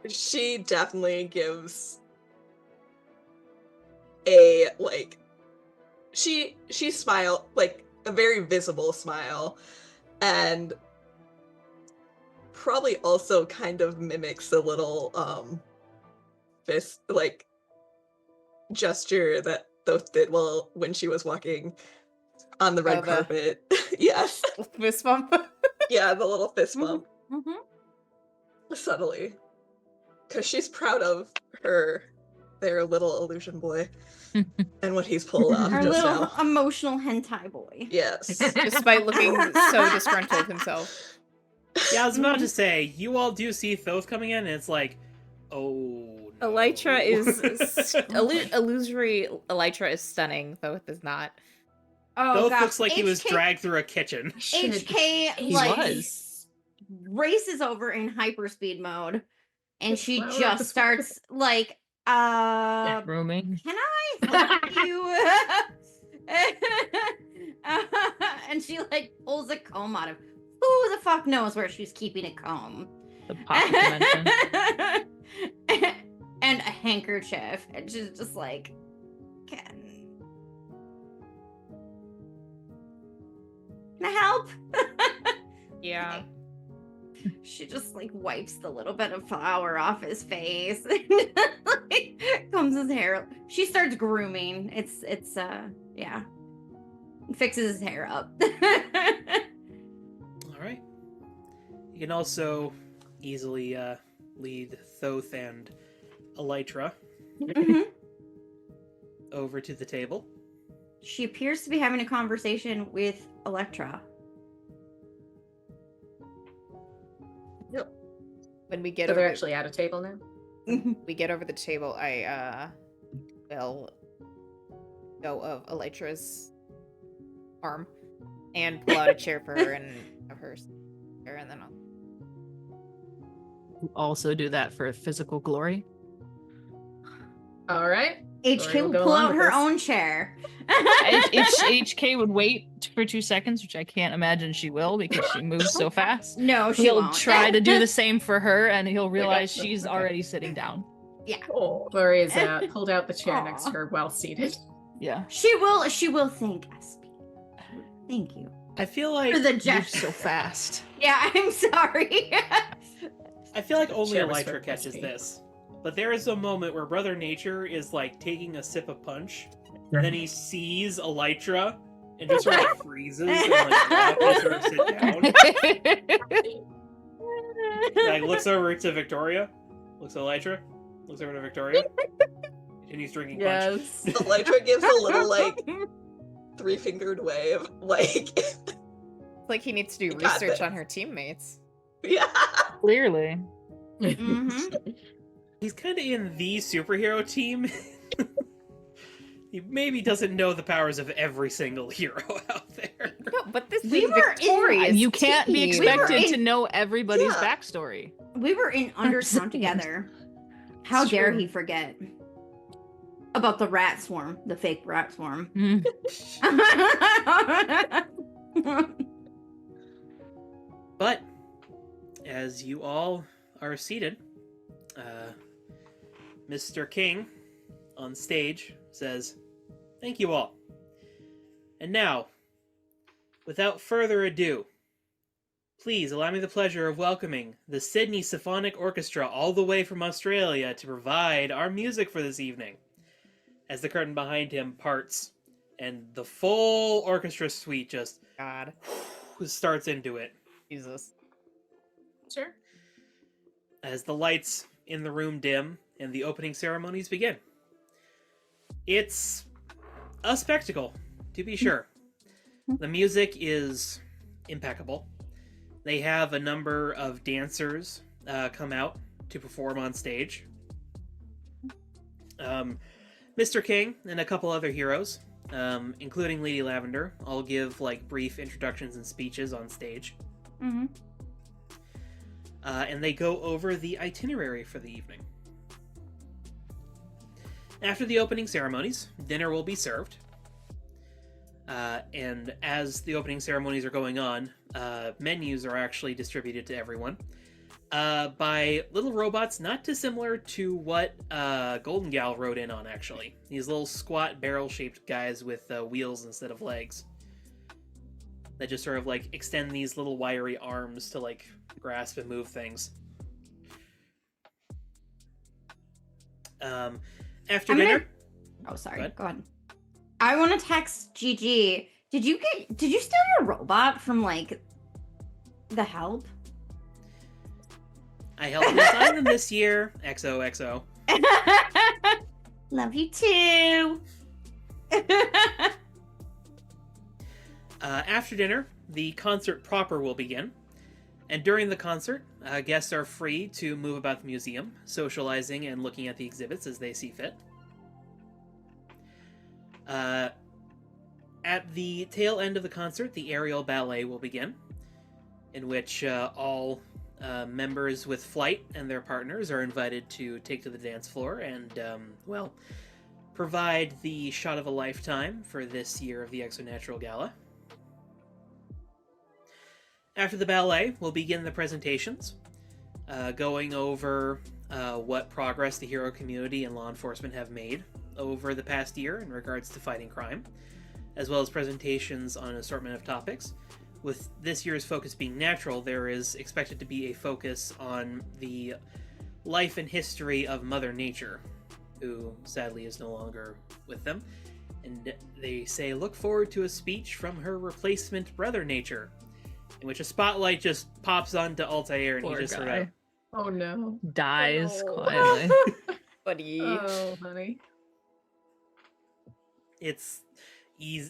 She definitely gives a she smile, like a very visible smile, and probably also kind of mimics a little fist gesture that Thoth did when she was walking on the red carpet. Yes. Fist bump. Yeah, the little fist bump. Mm-hmm. Subtly. Because she's proud of their little illusion boy and what he's pulled off Our just little now. emotional hentai boy. Yes. Despite looking so disgruntled himself. Yeah, I was about to say, you all do see Thoth coming in, and it's like, oh no. Elytra is illusory. Elytra is stunning, though it does not. Oh, Thoth gosh. looks like he was dragged through a kitchen. HK He like was. races over in hyperspeed mode, and she Flower just the starts like, Rooming. can I help you? And she like pulls a comb out of. Who the fuck knows where she's keeping a comb? The pocket dimension. And a handkerchief, and she's just like, can I help? Yeah. She just like wipes the little bit of flour off his face, like, combs his hair. She starts grooming. It's yeah, fixes his hair up. All right. You can also easily lead Thoth and Elytra Mhm. over to the table. She appears to be having a conversation with Electra. When we get So over, they're actually at a table now? we get over the table, I will go of Elytra's arm and pull out a chair for her and have her sit there, and then I'll. Also do that for physical glory. All right. HK We'll will go pull on out with her this. own chair. HK would wait for 2 seconds, which I can't imagine she will because she moves so fast. No, she He'll won't. try to do the same for her, and he'll realize Okay. she's already sitting down. Oh. Glory is pulled out the chair next to Aw. her while seated. Yeah. She will thank SP. Thank you I feel like for the Moves gesture. so fast. Yeah, I'm sorry. only Chair was Elytra for catches SP. this. But there is a moment where Brother Nature is like taking a sip of punch, and then he sees Elytra and just sort of freezes and like sort of sit down. Like looks over to Victoria, looks at Elytra, looks over to Victoria, and he's drinking punch. Yes. Elytra gives a little three-fingered wave, It's like he needs to do You got research this. on her teammates. yeah. Clearly. Mhm. He's kind of in the superhero team. He maybe doesn't know the powers of every single hero out there. No, but this We is were in- Victoria's You can't be team. expected in- to know everybody's Yeah. backstory. We were in Undertown together. How It's dare true. he forget about the rat swarm, the fake rat swarm. Mm. But as you all are seated, Mr. King on stage says, "Thank you all. And now, without further ado, please allow me the pleasure of welcoming the Sydney Symphonic Orchestra all the way from Australia to provide our music for this evening." As the curtain behind him parts and the full orchestra suite just God, starts into it. Jesus. Sure. As the lights in the room dim and the opening ceremonies begin. It's a spectacle, to be sure. The music is impeccable. They have a number of dancers come out to perform on stage. Mr. King and a couple other heroes, including Lady Lavender, all give like brief introductions and speeches on stage. Mm-hmm. And they go over the itinerary for the evening. After the opening ceremonies, dinner will be served. And as the opening ceremonies are going on, menus are actually distributed to everyone by little robots not dissimilar to what Golden Gal rode in on, actually. These little squat barrel-shaped guys with wheels instead of legs that just sort of like extend these little wiry arms to like grasp and move things. After dinner... Oh, sorry. Go ahead. I want to text Gigi. Did you steal your robot from like the help? I helped design them this year. XOXO. Love you too. After dinner, the concert proper will begin. And during the concert, guests are free to move about the museum, socializing and looking at the exhibits as they see fit. At the tail end of the concert, the aerial ballet will begin, in which all members with flight and their partners are invited to take to the dance floor and, provide the shot of a lifetime for this year of the Exonatural Gala. After the ballet, we'll begin the presentations, going over what progress the hero community and law enforcement have made over the past year in regards to fighting crime, as well as presentations on an assortment of topics. With this year's focus being natural, there is expected to be a focus on the life and history of Mother Nature, who sadly is no longer with them. And they say, look forward to a speech from her replacement Brother Nature, in which a spotlight just pops onto Altair and Poor he just guy. sort of... Oh no. Dies Oh, no. quietly. Buddy. Oh, honey.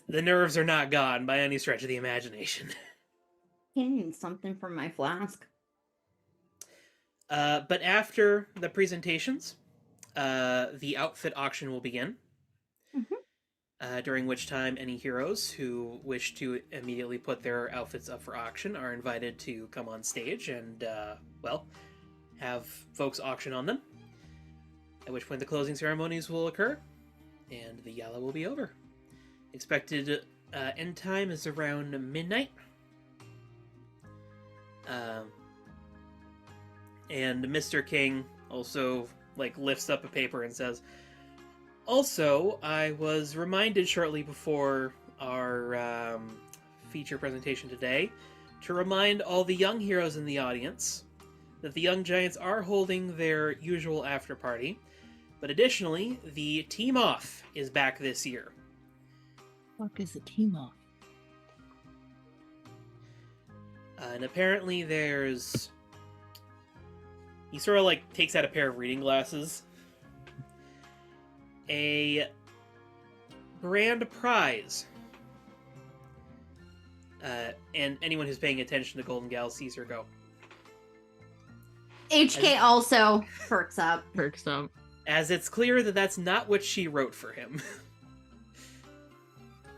the nerves are not gone by any stretch of the imagination. I need something from my flask. But after the presentations, the outfit auction will begin. During which time any heroes who wish to immediately put their outfits up for auction are invited to come on stage and, have folks auction on them. At which point the closing ceremonies will occur, and the gala will be over. Expected end time is around midnight. And Mr. King also, lifts up a paper and says, also, I was reminded shortly before our feature presentation today to remind all the young heroes in the audience that the Young Giants are holding their usual after party, but additionally, the Team Off is back this year. Fuck is the team off? And apparently there's... He sort of, takes out a pair of reading glasses. A grand prize. And anyone who's paying attention to Golden Gal sees her go. HK also perks up. Perks up. As it's clear that that's not what she wrote for him.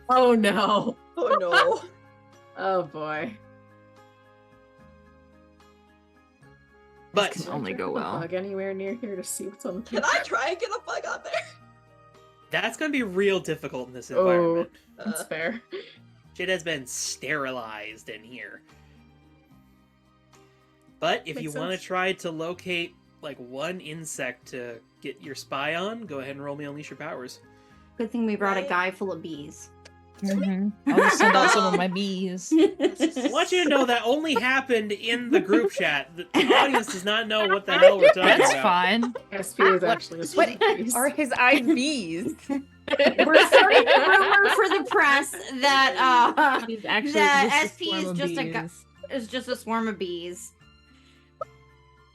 Oh no. Oh no. Oh boy. But This can only go Put a well. bug anywhere near here to see what's on the Can I try and get a bug on there? that's going to be real difficult in this Oh. environment. That's fair. Shit has been sterilized in here. But if Makes you want to sense. try to locate, one insect to get your spy on, go ahead and roll me Unleash Your Powers. Good thing we brought a Right. guy full of bees. I'll just send out some of my bees. I want you to know that only happened in the group chat. The audience does not know what the hell we're talking That's about. fine. SP is actually a What sweet piece. are his IVs? We're starting a rumor for the press that He's actually that just SP a is swarm of just bees. is just a swarm of bees.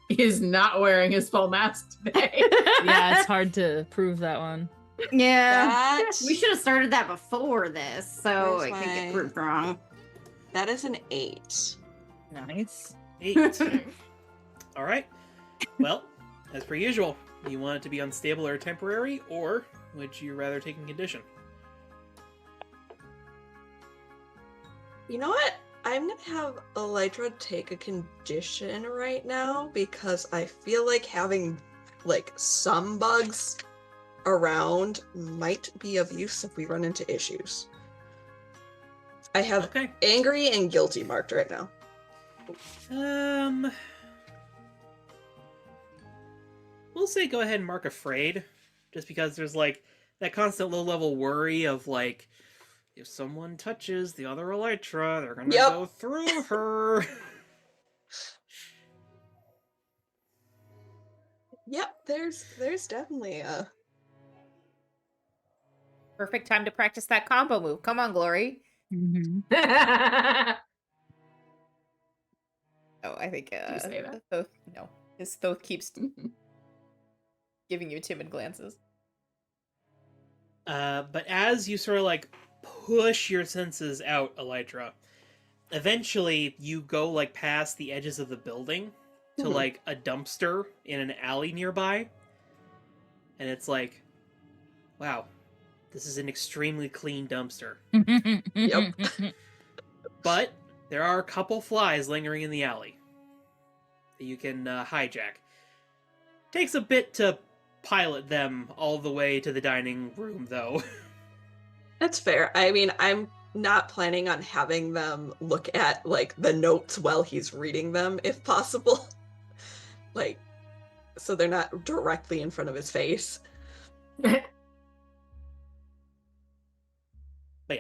He is not wearing his full mask today. Yeah, it's hard to prove that one. Yeah. That We should have started that before this, so Where's it could get my- proved wrong. that is an 8. Nice. 8. All right. Well, as per usual, do you want it to be unstable or temporary, or would you rather take in condition? You know what? I'm gonna have Elytra take a condition right now because I feel like having like some bugs around might be of use if we run into issues. I have Okay. angry and guilty marked right now. We'll say go ahead and mark afraid, just because there's like that constant low-level worry of like, if someone touches the other Elytra, they're gonna Yep. go through her. Yep, there's definitely a Perfect time to practice that combo move. Come on, Glory. Mhm. Oh, I think you say that? Thoth, no. His Thoth keeps giving you timid glances. But as you sort of like push your senses out, Elytra, eventually you go like past the edges of the building to Mhm. like a dumpster in an alley nearby. And it's like, wow, this is an extremely clean dumpster. Yep. But there are a couple flies lingering in the alley that you can hijack. Takes a bit to pilot them all the way to the dining room, though. That's fair. I mean, I'm not planning on having them look at like the notes while he's reading them, if possible. Like, so they're not directly in front of his face. But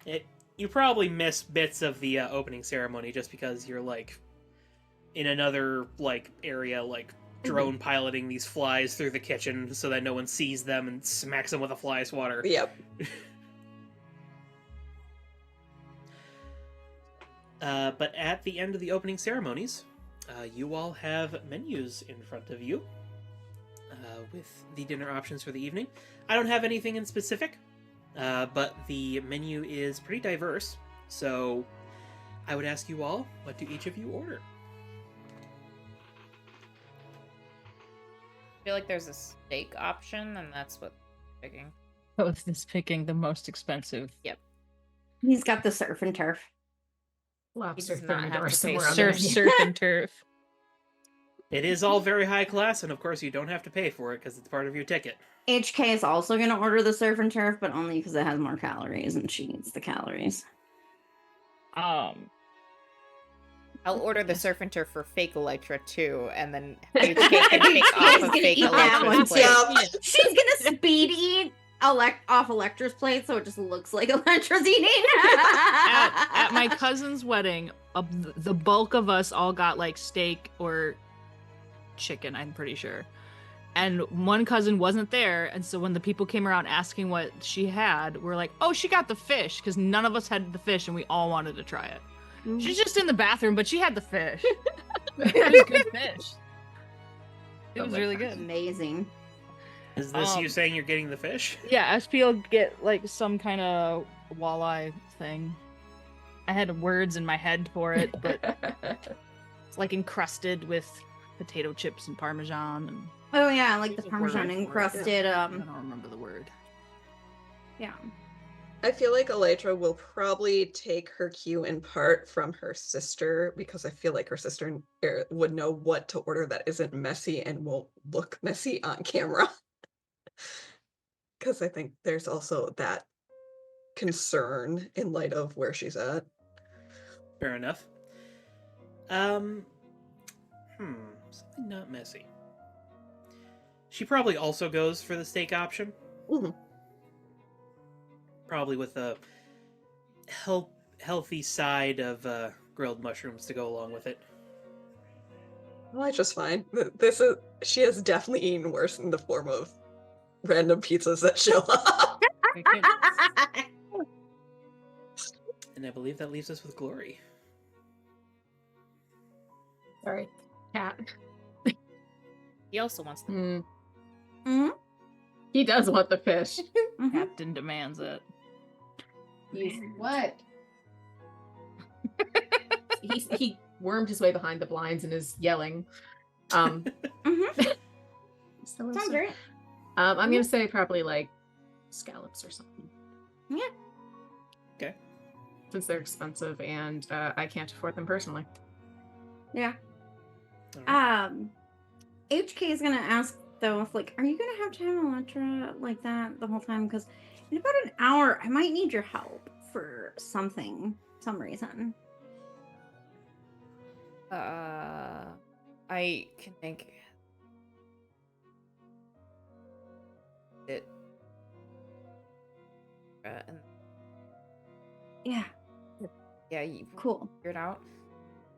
yeah, you probably miss bits of the opening ceremony just because you're like in another like area, like drone piloting these flies through the kitchen so that no one sees them and smacks them with a fly swatter. Yep. But at the end of the opening ceremonies, you all have menus in front of you with the dinner options for the evening. I don't have anything in specific, but the menu is pretty diverse, so I would ask you all, what do each of you order? I feel like there's a steak option, and that's what I'm picking. Both is picking the most expensive. He's got the surf and turf. Lobster does not have thermidor to pay somewhere on Surf, the menu. surf, and turf. It is all very high class, and of course you don't have to pay for it because it's part of your ticket. HK is also going to order the surf and turf, but only because it has more calories and she needs the calories. I'll order the surf and turf for fake Elytra too, and then HK can take off He's of gonna fake eat that one, Elytra's plate. Yep. She's going to speed eat off Electra's plate so it just looks like Electra's eating. At my cousin's wedding, the bulk of us all got like steak or chicken, I'm pretty sure. And one cousin wasn't there, and so when the people came around asking what she had, we're like, oh, she got the fish, because none of us had the fish and we all wanted to try it. She's just in the bathroom, but she had the fish. It was good fish. It was really good. Amazing. Is this you saying you're getting the fish? Yeah, SP will get like some kind of walleye thing. I had words in my head for it, but it's like encrusted with potato chips and parmesan and Oh yeah, like the There's a word Parmesan for it, encrusted. I don't remember the word. Yeah. I feel like Elytra will probably take her cue in part from her sister because I feel like her sister would know what to order that isn't messy and won't look messy on camera. Because I think there's also that concern in light of where she's at. Fair enough. Something not messy. She probably also goes for the steak option. Mhm. Probably with a healthy side of grilled mushrooms to go along with it. Elytra's fine. She has definitely eaten worse in the form of random pizzas that show up. And I believe that leaves us with Glory. Sorry, cat. He also wants the Hmm. Mhm. He does want the fish. Mhm. Captain demands it. He's what? He wormed his way behind the blinds and is yelling. Mhm. So Sounds great. I'm gonna say probably like scallops or something. Yeah. Okay. Since they're expensive and I can't afford them personally. Yeah. All right. HK is gonna ask though if like, are you gonna have time Electra like that the whole time? Because in about an hour, I might need your help for some reason. I can make it. And Yeah. yeah, you Cool. figure it out.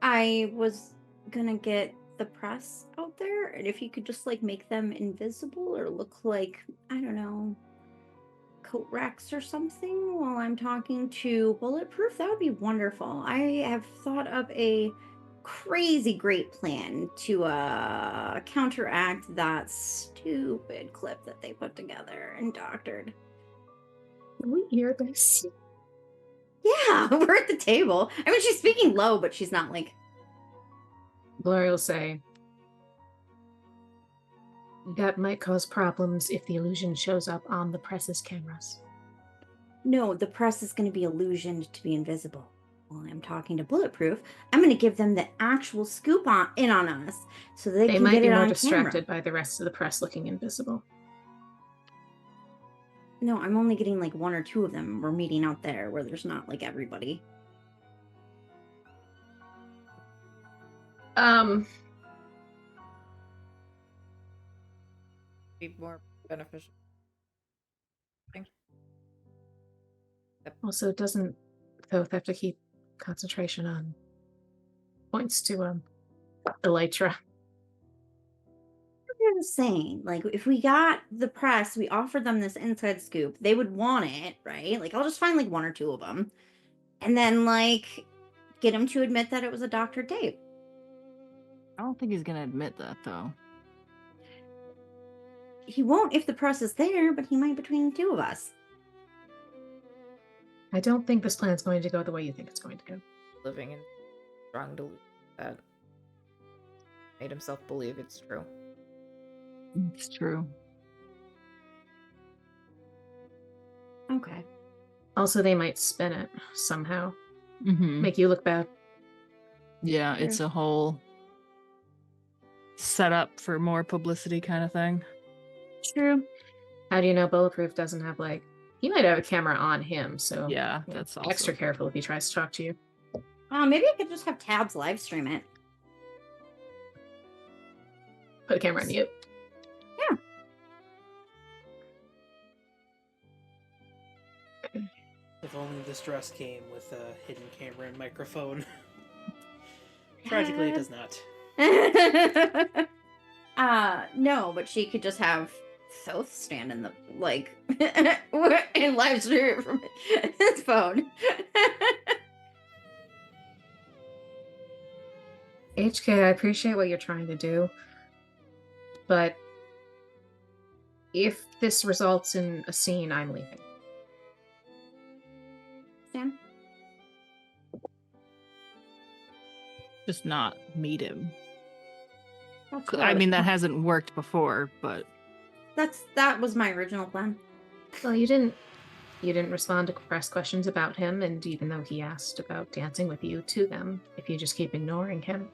I was gonna get the press out there, and if you could just like make them invisible or look like, I don't know, coat racks or something while I'm talking to Bulletproof, that would be wonderful. I have thought up a crazy great plan to counteract that stupid clip that they put together and doctored. Can we hear this? Yeah, we're at the table. I mean, she's speaking low, but she's not like, Glory will say, that might cause problems if the illusion shows up on the press's cameras. no, the press is going to be illusioned to be invisible. While I'm talking to Bulletproof, I'm going to give them the actual scoop in on us so they can might get be it more on distracted camera. by the rest of the press looking invisible. No, I'm only getting like one or two of them. We're meeting out there where there's not like everybody. Be more beneficial. Also, doesn't Thoth have to keep concentration on points to Elytra? I'm just saying, like, if we got the press, we offered them this inside scoop, they would want it, right? Like, I'll just find like one or two of them, and then like get him to admit that it was a Dr. Dave. I don't think he's gonna admit that though. He won't if the press is there, but he might between the two of us. I don't think this plan's going to go the way you think it's going to go. Living in strong delusion that made himself believe it's true. It's true. Okay. Also, they might spin it somehow. Mm-hmm. Make you look bad. Yeah, it's Sure. a whole setup for more publicity kind of thing. True. How do you know Bulletproof doesn't have, like, he might have a camera on him, so Yeah, that's also extra careful if he tries to talk to you. Maybe I could just have Tabs live stream it. Put a camera on you. Yeah. If only this dress came with a hidden camera and microphone. Tragically, it does not. No, but she could just have Thoth stand in the like and live stream it from his phone. HK, I appreciate what you're trying to do, but if this results in a scene, I'm leaving. Sam? just not meet him. That's what I mean, that was- hasn't worked before, but that was my original plan. Well, you didn't respond to press questions about him, and even though he asked about dancing with you to them, if you just keep ignoring him,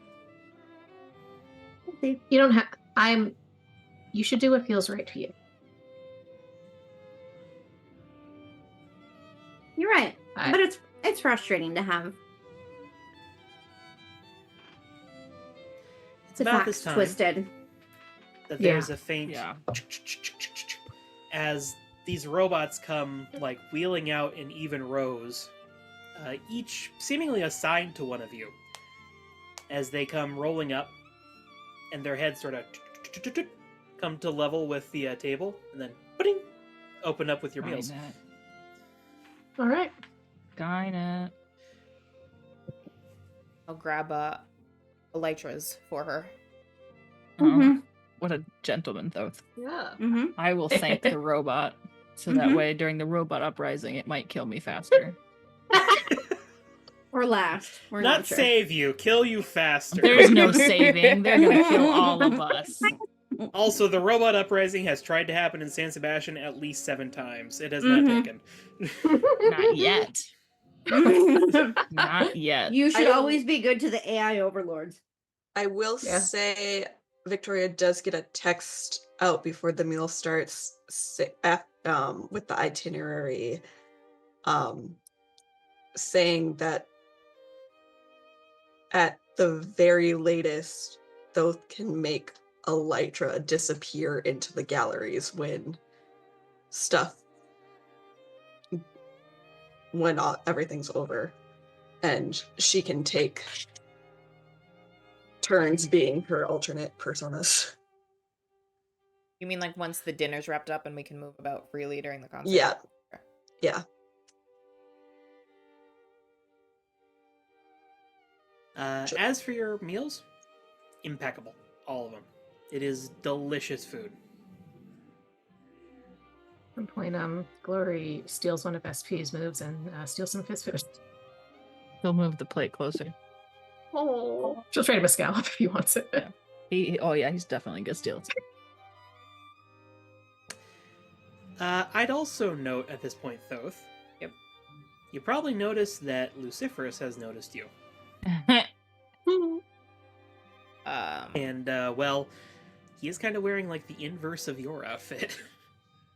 See. you don't have. You should do what feels right to you. You're right, I- but it's frustrating to have It's the about facts this time twisted. that Yeah. there's a faint yeah. as these robots come like wheeling out in even rows, each seemingly assigned to one of you. As they come rolling up, and their heads sort of come to level with the table, and then ba-ding, open up with your meals. Dine it. All right. Dine it. I'll grab Elytra's for her. Oh, Mhm. What a gentleman, Thoth. Yeah. Mm-hmm. I will thank the robot, so that Mhm. way during the robot uprising, it might kill me faster. Or last. We're Not not sure. save you, kill you faster. There's no saving. They're gonna kill all of us. Also, the robot uprising has tried to happen in San Sebastian at least 7 times. It has not Mhm. taken. Not yet. Not yet. You should I- always be good to the AI overlords. I will Yeah. say Victoria does get a text out before the meal starts with the itinerary saying that at the very latest, those can make Elytra disappear into the galleries when everything's over, and she can take turns being her alternate personas. You mean like once the dinner's wrapped up and we can move about freely during the concert? Yeah. Yeah. As for your meals, impeccable. All of them. It is delicious food. At one point, Glory steals one of SP's moves and steals some of his food. He'll move the plate closer. Oh. She'll trade him a scallop if he wants it. Oh yeah, he's definitely gonna steal it. I'd also note at this point, Thoth. Yep. You probably noticed that Luciferus has noticed you. And, well, he is kind of wearing, like, the inverse of your outfit.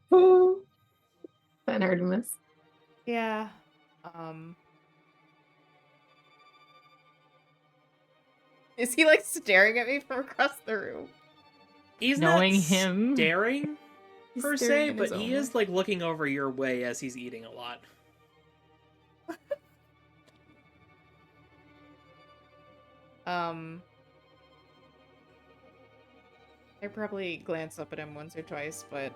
Fan Artemis. Yeah. Is he like staring at me from across the room? He's Knowing not him. staring, He's per staring se, in his but own he way. is, like, looking over your way as he's eating a lot. I probably glance up at him once or twice, but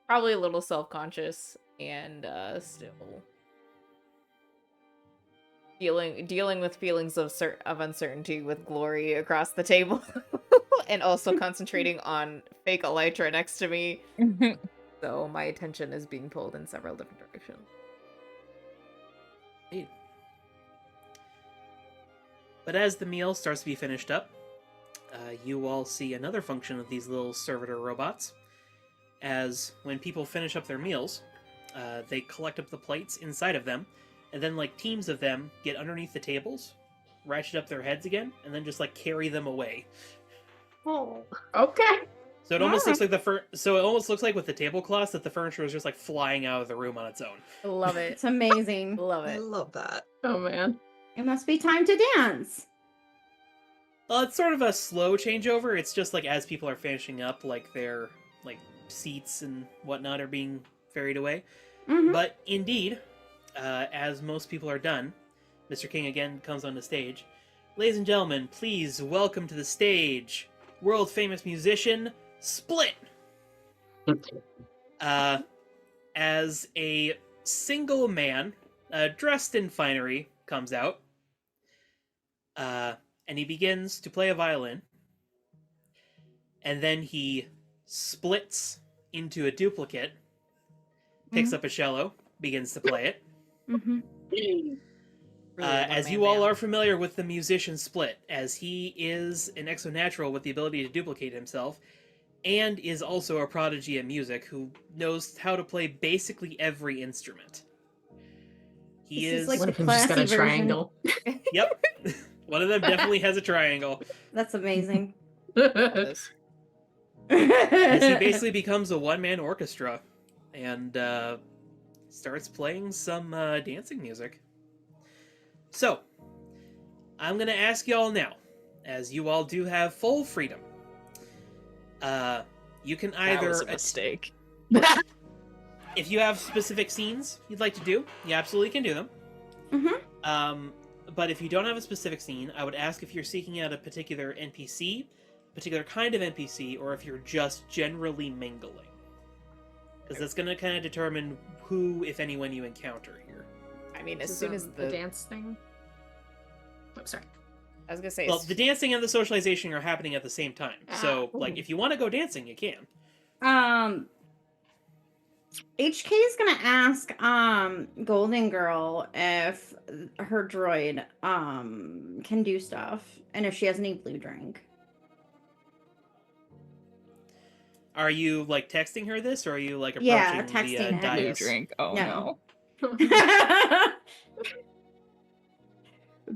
probably a little self-conscious and still dealing with feelings of uncertainty with Glory across the table, and also concentrating on fake Elytra next to me. So my attention is being pulled in several different directions. Indeed. But as the meal starts to be finished up, you all see another function of these little servitor robots. As when people finish up their meals, they collect up the plates inside of them, and then like teams of them get underneath the tables, ratchet up their heads again, and then just like carry them away. Oh, okay. So it almost looks like it almost looks like with the tablecloths that the furniture is just like flying out of the room on its own. I love it. It's amazing. Love I it. love that. Oh man. It must be time to dance. Well, it's sort of a slow changeover. It's just like as people are finishing up, like their like seats and whatnot are being ferried away. Mhm. But indeed, as most people are done, Mr. King again comes on the stage. Ladies and gentlemen, please welcome to the stage world famous musician Split. As a single man, dressed in finery, comes out, and he begins to play a violin, and then he splits into a duplicate, picks up a cello, begins to play it. Mm-hmm. Really As you one-man all band. are familiar with the musician Split, as he is an exonatural with the ability to duplicate himself, and is also a prodigy at music who knows how to play basically every instrument. He This is is... like One the of them just got a classy version. triangle. Yep. One of them definitely has a triangle. That's amazing. This. As he basically becomes a one-man orchestra and starts playing some dancing music. So, I'm going to ask y'all now, as you all do have full freedom. You can That either... was a mistake. If you have specific scenes you'd like to do, you absolutely can do them. Mm-hmm. But if you don't have a specific scene, I would ask if you're seeking out a particular NPC, particular kind of NPC, or if you're just generally mingling. Because that's going to kind of determine who, if anyone, you encounter here. I mean, This as is, soon as the dance thing. Oh, sorry. I was gonna say. Well, the dancing and the socialization are happening at the same time. So, like, if you want to go dancing, you can. HK is gonna ask Golden Girl if her droid can do stuff and if she has any blue drink. Are you like texting her this, or are you like Yeah, approaching the texting her. Blue dais? drink. Oh No. no.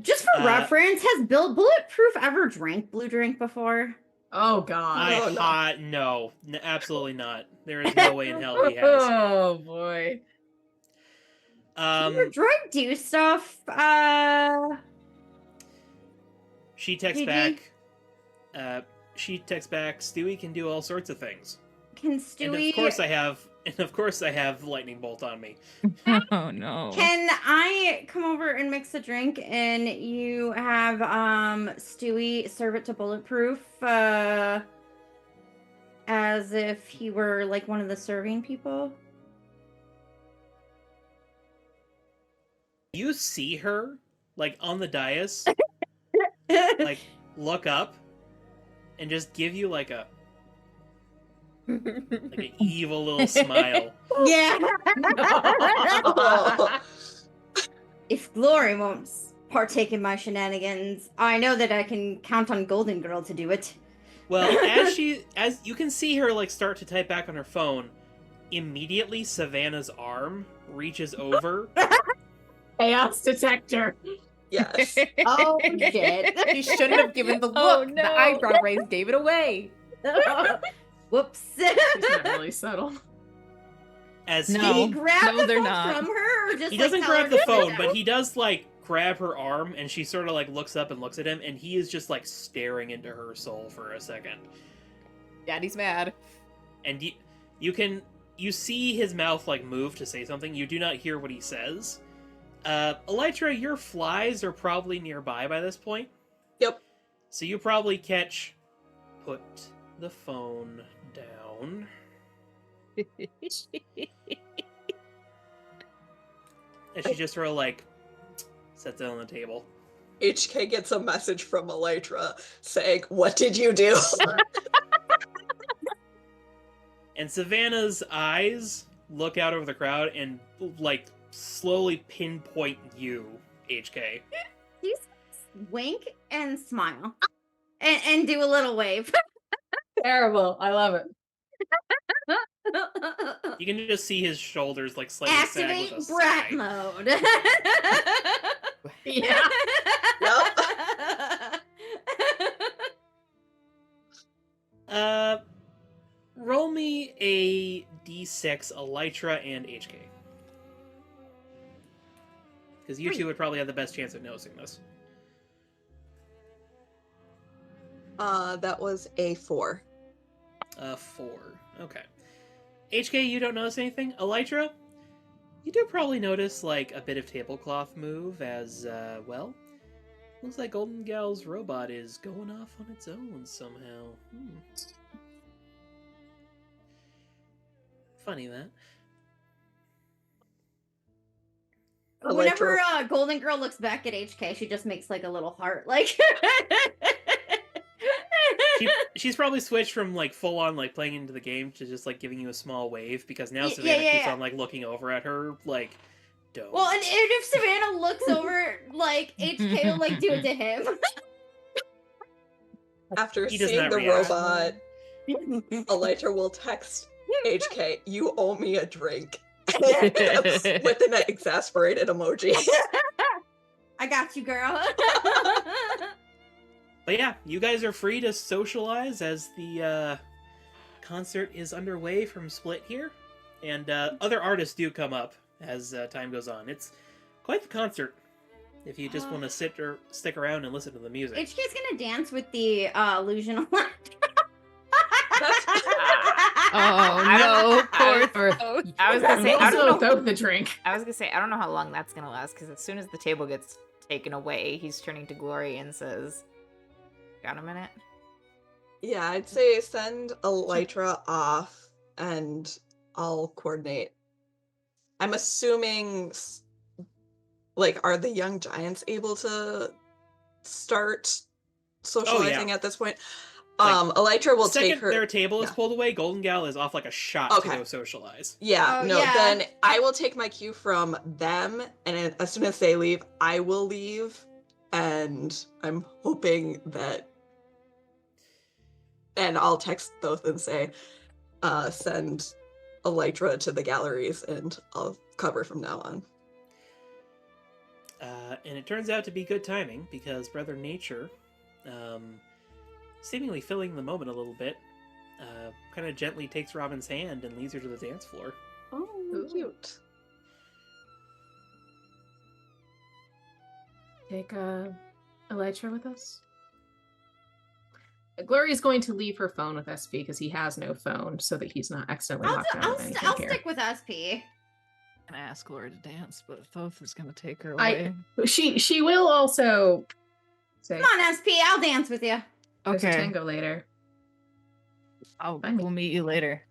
Just for reference, has Bulletproof ever drank blue drink before? Oh God. No, absolutely not. There is no way in hell he has. Oh boy. Can your droid do stuff? She texts GG? back. Stewie can do all sorts of things. Can And Stewie? of course I have lightning bolt on me. Oh no. Can I come over and mix a drink and you have Stewie serve it to Bulletproof as if he were like one of the serving people? You see her like on the dais, like look up, and just give you like an evil little smile. Yeah. If Glory won't partake in my shenanigans, I know that I can count on Golden Girl to do it. Well, as you can see her like start to type back on her phone, immediately Savannah's arm reaches over. Chaos detector. Yes. Oh shit. You shouldn't have given the look. Oh, no. The eyebrow raise gave it away. Whoops. It's not really subtle. As Did No. he grab No, the they're phone not. from her, or just he like, doesn't tell her grab the to phone, sit but down? he does like grab her arm, and she sort of like looks up and looks at him, and he is just like staring into her soul for a second. Daddy's mad. And you see his mouth like move to say something. You do not hear what he says. Elytra, your flies are probably nearby by this point. Yep. So you probably put the phone down. And she just sort of like sets it on the table. HK gets a message from Elytra saying, "What did you do?" And Savannah's eyes look out over the crowd and like slowly pinpoint you, HK. You wink and smile, and do a little wave. Terrible. I love it. You can just see his shoulders like slightly sag Activate with a brat sigh. mode. Yeah. Roll me a d6, Elytra and HK. Because you two would probably have the best chance of noticing this. That was a 4. 4. Okay. HK, you don't notice anything. Elytra, you do probably notice, like, a bit of tablecloth move as, well, looks like Golden Gal's robot is going off on its own somehow. Funny that. Whenever Golden Girl looks back at HK, she just makes like a little heart, like. She's probably switched from like full on like playing into the game to just like giving you a small wave because now Yeah, Savannah yeah, keeps yeah. on like looking over at her like, don't. Well, and if Savannah looks over, like HK will like do it to him. After He does seeing not the react. robot, Elytra will text HK, "You owe me a drink." With an exasperated emoji. I got you, girl. But yeah, you guys are free to socialize as the concert is underway from Split here, and other artists do come up as time goes on. It's quite the concert if you just want to stick around and listen to the music. HK's gonna dance with the illusion of laughter. Oh no, poor Or- I was gonna say, I also don't know. without the drink. I was gonna say, I don't know how long that's gonna last because as soon as the table gets taken away, he's turning to Glory and says, "Got a minute?" Yeah, I'd say send Elytra off and I'll coordinate. I'm assuming, like, are the young giants able to start socializing yeah. at this point. Like, Elytra will Second take her. their table is yeah. pulled away, Golden Gal is off like a shot Okay. to go socialize. Yeah, Oh, no, yeah. then I will take my cue from them, and as soon as they leave, I will leave, and I'm hoping that, and I'll text both and say, send Elytra to the galleries, and I'll cover from now on. And it turns out to be good timing, because Brother Nature, seemingly filling the moment a little bit, kind of gently takes Robin's hand and leads her to the dance floor. Oh, cute. Take Elytra with us. Glory's going to leave her phone with SP because he has no phone, so that he's not accidentally locked out of anything I'll here. stick with SP. I'm gonna ask Laura to dance, but Thoth is gonna take her away. She will also say, Come on, SP, I'll dance with you. there's a Okay, tango later. we'll meet you later.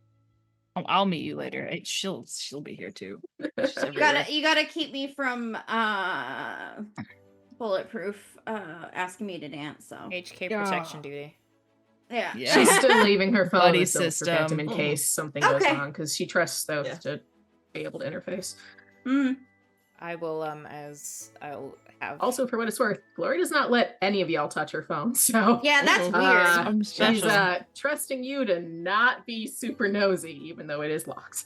I'll meet you later. She'll be here too. She's You everywhere. gotta keep me from bulletproof asking me to dance. So HK Yeah. protection duty. yeah, Yeah. She's still leaving her phone Buddy with Thoth to protect him in system. case something goes Okay. wrong, because she trusts Thoth Yeah. to be able to interface. Mm. I will as I'll have Also, for what it's worth, Glory does not let any of y'all touch her phone, so Yeah, that's Mhm. weird. I'm she's special. trusting you to not be super nosy, even though it is locked.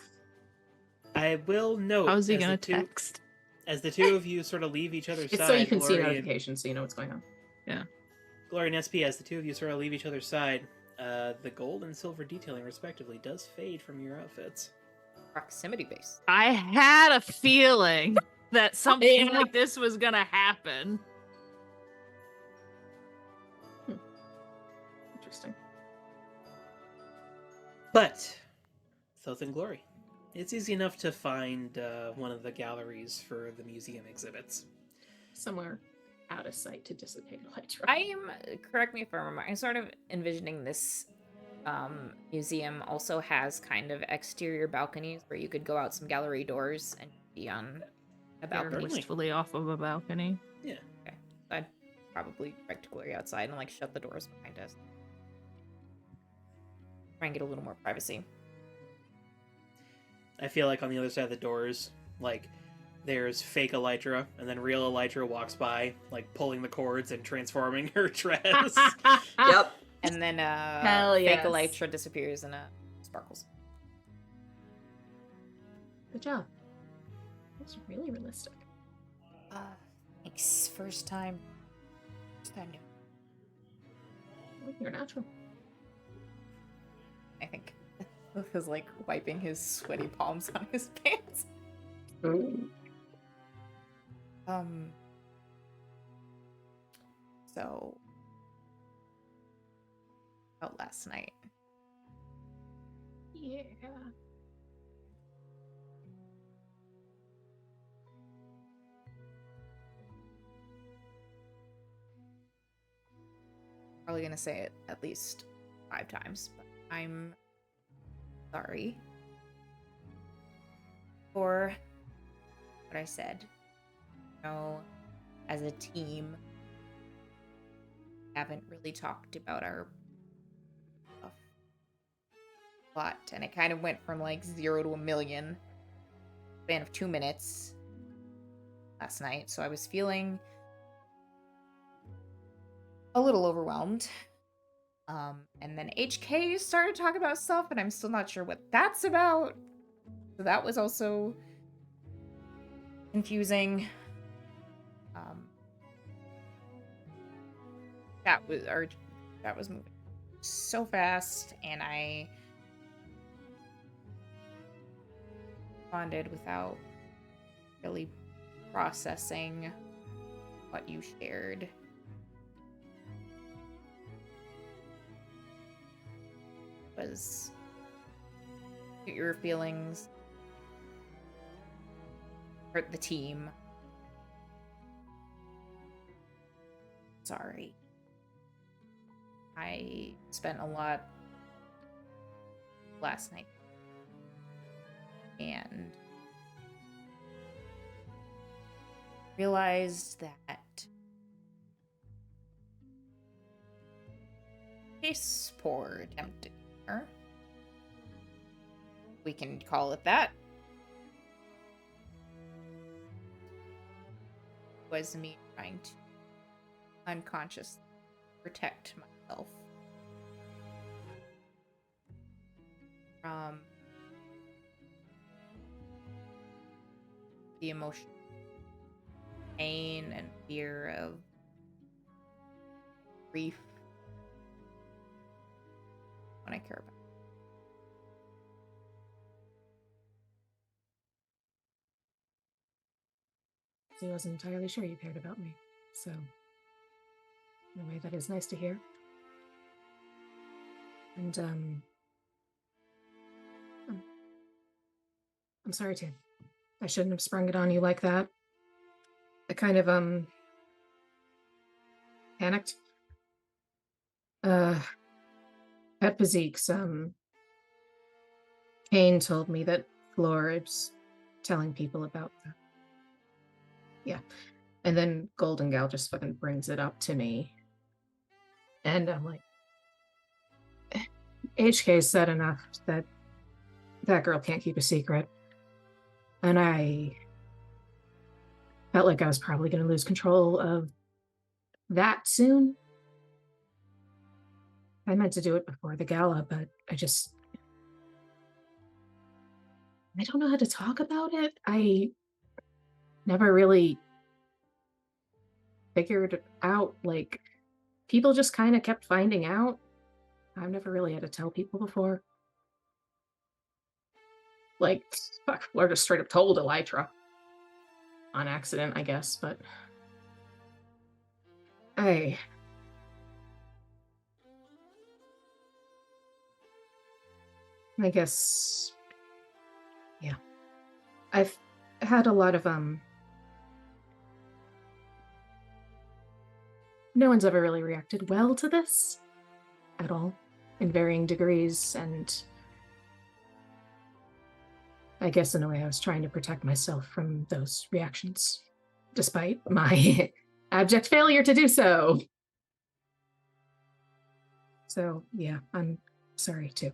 I will note, How's he as gonna the two, text? as the two of you sort of leave each other's It's side, so you can see Glory notifications, so you know what's going on. Glory and SP, as the two of you sort of leave each other's side, the gold and silver detailing, respectively, does fade from your outfits. proximity base. I had a feeling that something Yeah. like this was gonna happen. Interesting. But, Thoth and Glory, it's easy enough to find one of the galleries for the museum exhibits. Somewhere out of sight to dissipate Elytra. I'm correct me if I'm wrong. I'm sort of envisioning this museum also has kind of exterior balconies where you could go out some gallery doors and be on a They're balcony. Certainly. wistfully off of a balcony. Yeah. Okay. I'd probably direct Glory outside and like shut the doors behind us. Try and get a little more privacy. I feel like on the other side of the doors, like, there's fake Elytra, and then real Elytra walks by, like, pulling the cords and transforming her dress. Yep. And then Hell fake yes. Elytra disappears and sparkles. Good job. That's really realistic. Thanks. First time new. Well, you're natural. I think. Was like wiping his sweaty palms on his pants. So about last night. Yeah. Probably gonna say it at least 5 times, but I'm sorry for what I said. You know, as a team, we haven't really talked about our stuff a lot, and it kind of went from like 0 to 1,000,000 span of 2 minutes last night, so I was feeling a little overwhelmed. And then HK started talking about stuff, and I'm still not sure what that's about. So that was also confusing. That was moving so fast, and I responded without really processing what you shared. Was your feelings, hurt the team. Sorry. I spent a lot last night and realized that piss poor attempt at humor. We can call it that. Was me trying to unconsciously protect myself from the emotional pain and fear of grief when I care about. I wasn't entirely sure you cared about me, so in a way that is nice to hear. And I'm sorry, Tim. I shouldn't have sprung it on you like that. I kind of panicked. At Physique's, Kane told me that Flora's telling people about the... Yeah. And then Golden Gal just fucking brings it up to me. And I'm like, HK said enough that that girl can't keep a secret. And I felt like I was probably going to lose control of that soon. I meant to do it before the gala, but I don't know how to talk about it. I never really figured out, like, people just kind of kept finding out. I've never really had to tell people before. Like, fuck, Fleur just straight up told Elytra. On accident, I guess, but I guess, yeah. I've had a lot of, no one's ever really reacted well to this at all, in varying degrees, and I guess in a way I was trying to protect myself from those reactions, despite my abject failure to do so. So, yeah, I'm sorry too.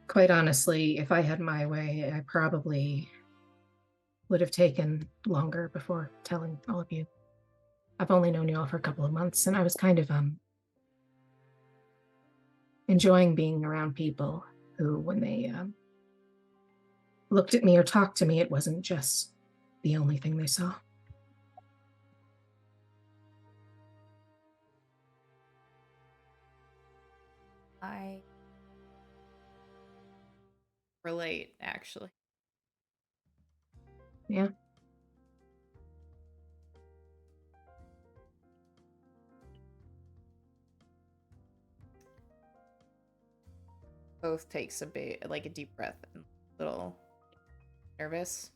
Quite honestly, if I had my way, I probably would have taken longer before telling all of you. I've only known you all for a couple of months, and I was kind of enjoying being around people who, when they looked at me or talked to me, it wasn't just the only thing they saw. I relate, actually. Yeah. Both takes a bit, like a deep breath and a little nervous.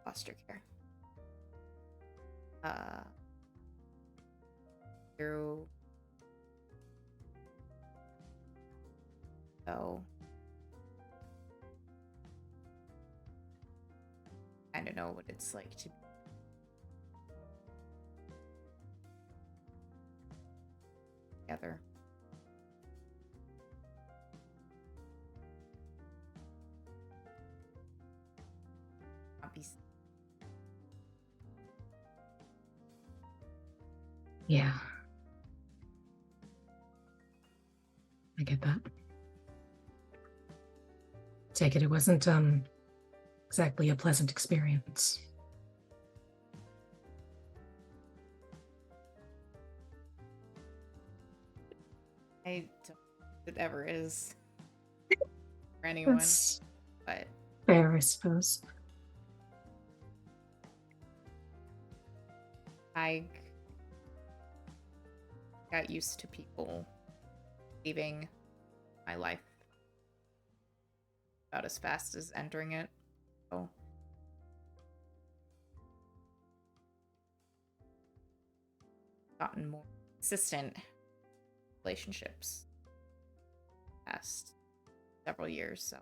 Foster care. Through. So. I don't know what it's like to be together. Yeah. I get that. Take it wasn't exactly a pleasant experience. I don't think it ever is for anyone. That's but fair, I suppose. I got used to people leaving my life about as fast as entering it. So gotten more consistent relationships past several years, so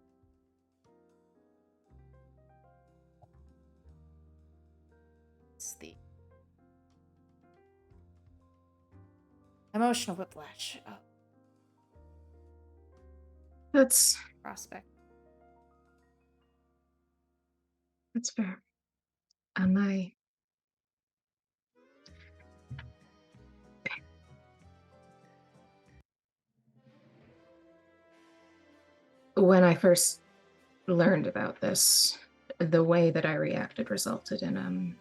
it's the emotional whiplash of That's prospect. fair. When I first learned about this, the way that I reacted resulted in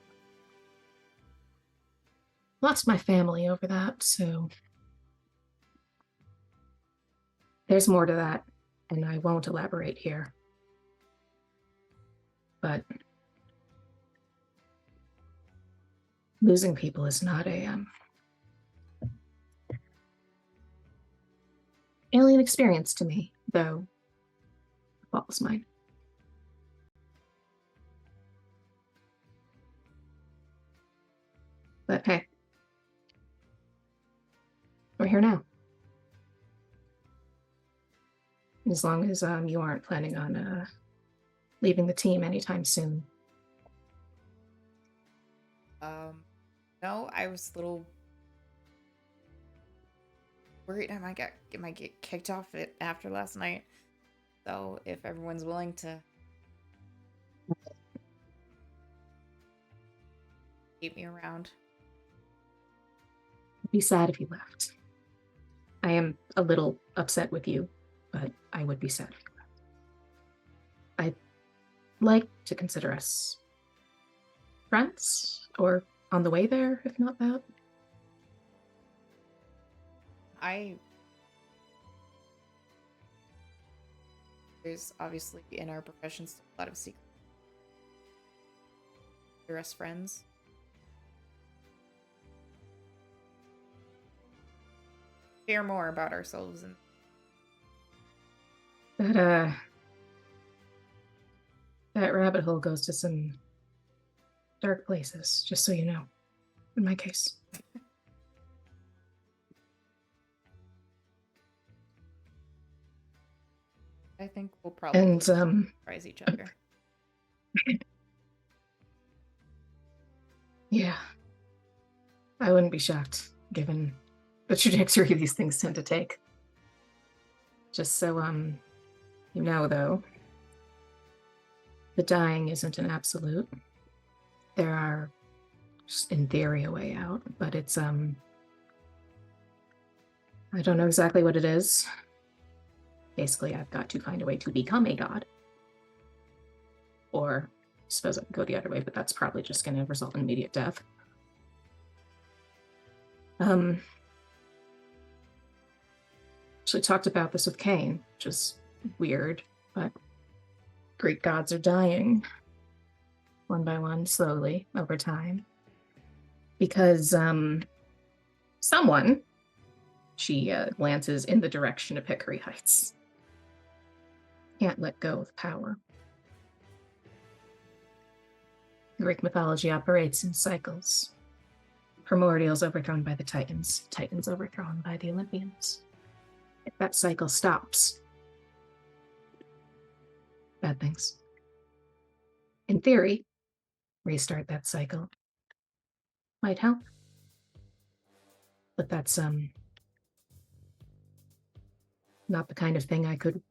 lost my family over that, so there's more to that, and I won't elaborate here. But losing people is not a alien experience to me, though the fault was mine. But hey, we're here now. As long as you aren't planning on leaving the team anytime soon. No, I was a little worried I might get kicked off it after last night. So if everyone's willing to keep me around. I'd be sad if you left. I am a little upset with you, but I would be sad if you left. I'd like to consider us friends, or on the way there, if not that. There's obviously in our professions a lot of secrets. You're us friends. Share more about ourselves and that rabbit hole goes to some dark places, just so you know, in my case. I think we'll probably surprise each other. Yeah. I wouldn't be shocked, given the trajectory these things tend to take. Just so, you know, though, the dying isn't an absolute. There are, just in theory, a way out, but it's, I don't know exactly what it is. Basically, I've got to find a way to become a god. Or, I suppose I could go the other way, but that's probably just going to result in immediate death. Actually talked about this with Cain, which is weird, but Greek gods are dying one by one, slowly, over time. Because someone, she glances in the direction of Hickory Heights, can't let go of power. Greek mythology operates in cycles. Primordials overthrown by the Titans, Titans overthrown by the Olympians. If that cycle stops, bad things. In theory, restart that cycle might help. But that's not the kind of thing I could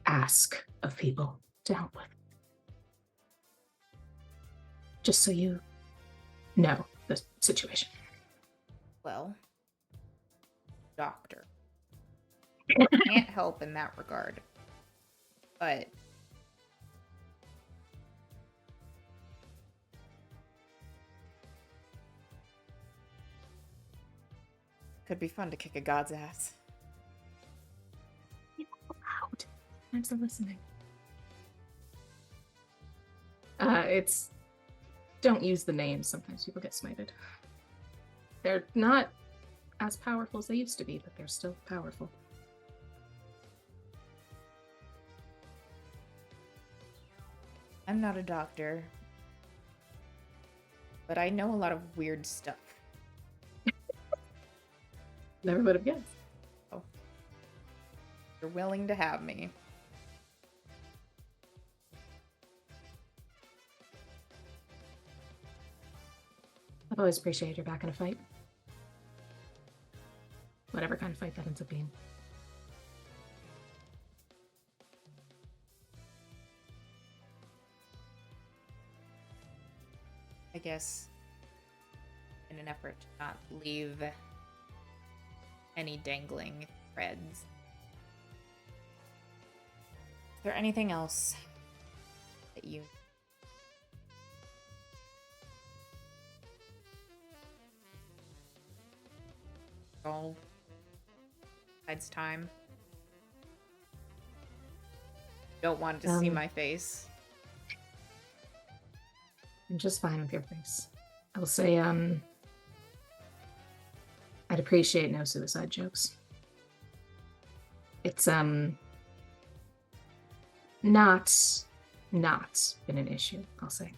ask of people to help with. Just so you know the situation. Well, doctor. Can't help in that regard. But could be fun to kick a god's ass. You're loud. I'm still listening. It's don't use the names. Sometimes people get smited. They're not as powerful as they used to be, but they're still powerful. I'm not a doctor, but I know a lot of weird stuff. Never would have guessed. You're willing to have me. I've always appreciated your back in a fight. Whatever kind of fight that ends up being. I guess in an effort to not leave any dangling threads. Is there anything else that you... Oh, besides time. Don't want to see my face. I'm just fine with your face. I will say, I'd appreciate no suicide jokes. It's, not been an issue, I'll say.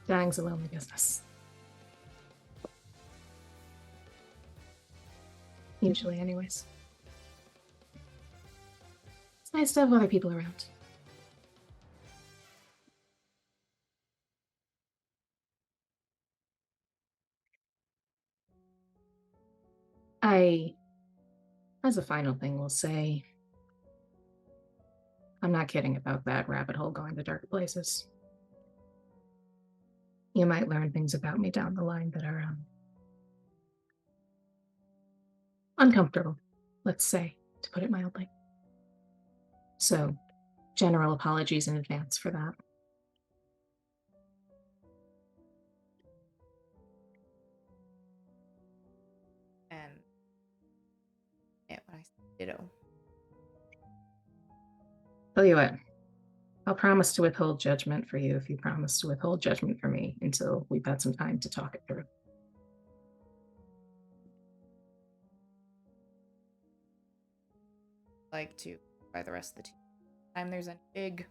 Dying's a lonely business. Usually, anyways. It's nice to have other people around. As a final thing, will say, I'm not kidding about that rabbit hole going to dark places. You might learn things about me down the line that are uncomfortable, let's say, to put it mildly. So, general apologies in advance for that. And yeah, when I ditto. Tell you what, I'll promise to withhold judgment for you if you promise to withhold judgment for me until we've had some time to talk it through. Like to by the rest of the team. Time there's any big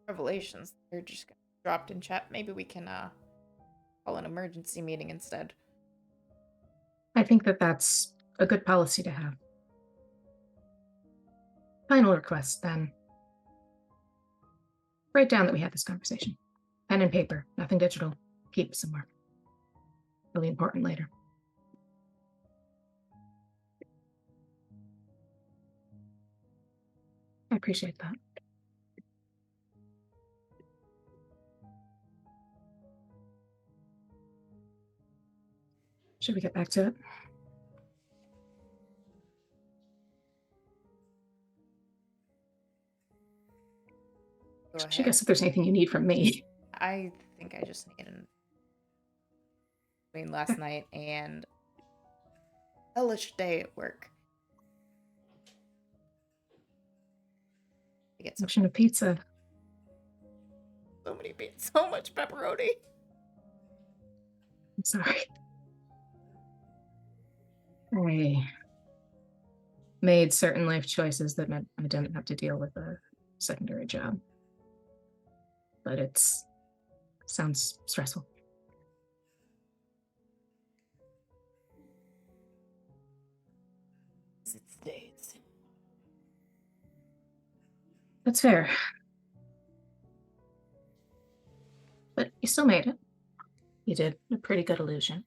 revelations, they're just dropped in chat. Maybe we can call an emergency meeting instead. I think that that's a good policy to have. Final request, then. Write down that we had this conversation. Pen and paper, nothing digital. Keep it somewhere. Really important later. I appreciate that. Should we get back to it? Go ahead. I guess if there's anything you need from me. I think I just need between last night and hellish day at work. I get Option of pizza. so so much pepperoni. I'm sorry. I made certain life choices that meant I didn't have to deal with a secondary job. But sounds stressful. It's days. That's fair. But you still made it. You did a pretty good illusion.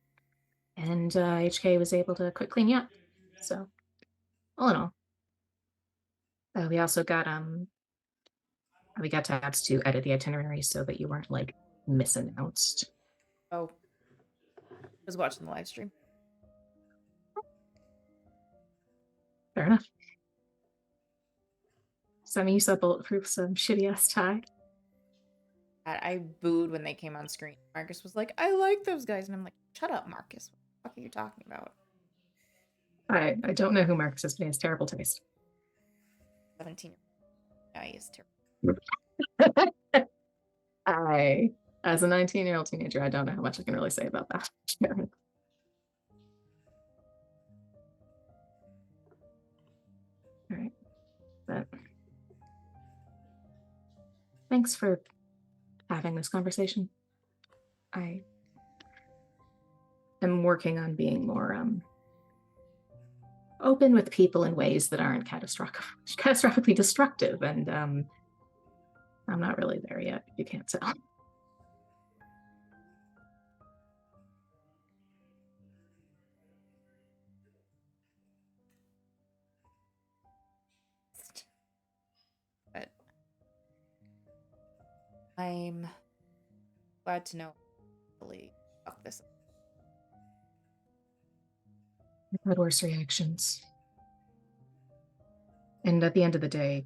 And HK was able to quick clean you up. So, all in all. We also got tabs to edit the itinerary so that you weren't like misannounced. Oh. I was watching the live stream. Fair enough. Sammy, you saw Bulletproof some shitty ass tie. I booed when they came on screen. Marcus was like, I like those guys. And I'm like, shut up, Marcus. What the fuck are you talking about? I don't know who Marcus is, but he has terrible taste. 17. Yeah, he is terrible. As a 19-year-old teenager, I don't know how much I can really say about that. All right. But thanks for having this conversation. I am working on being more open with people in ways that aren't catastrophically destructive, and I'm not really there yet, if you can't tell. But I'm glad to know really fuck this up. I've had worse reactions. And at the end of the day,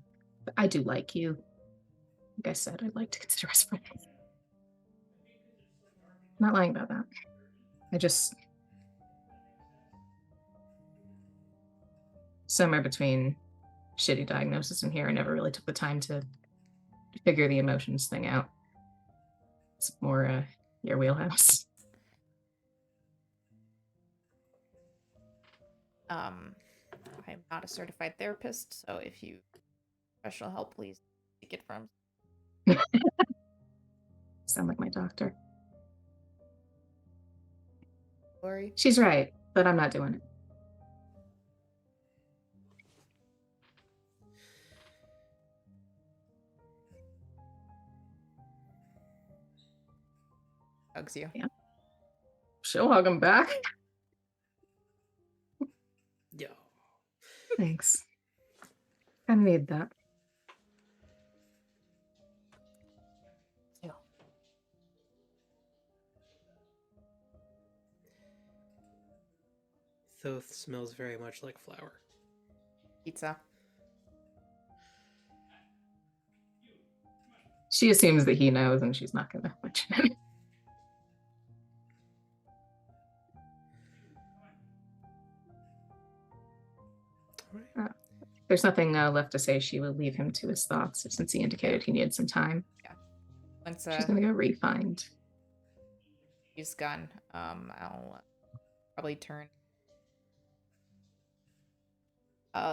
I do like you. Like I said, I'd like to consider us friends. I'm not lying about that. I just... somewhere between shitty diagnosis and here, I never really took the time to figure the emotions thing out. It's more your wheelhouse. I'm not a certified therapist, so if you need professional help, please seek it from. Sound like my doctor. Glory. She's right, but I'm not doing it. Hugs you. Yeah. She'll hug him back. Yeah. Thanks. I need that. Yeah. Thoth smells very much like flour. Pizza. She assumes that he knows, and she's not going to mention it. There's nothing left to say. She will leave him to his thoughts, since he indicated he needed some time. Yeah. Once She's going to go refind. he's gone, I'll probably turn,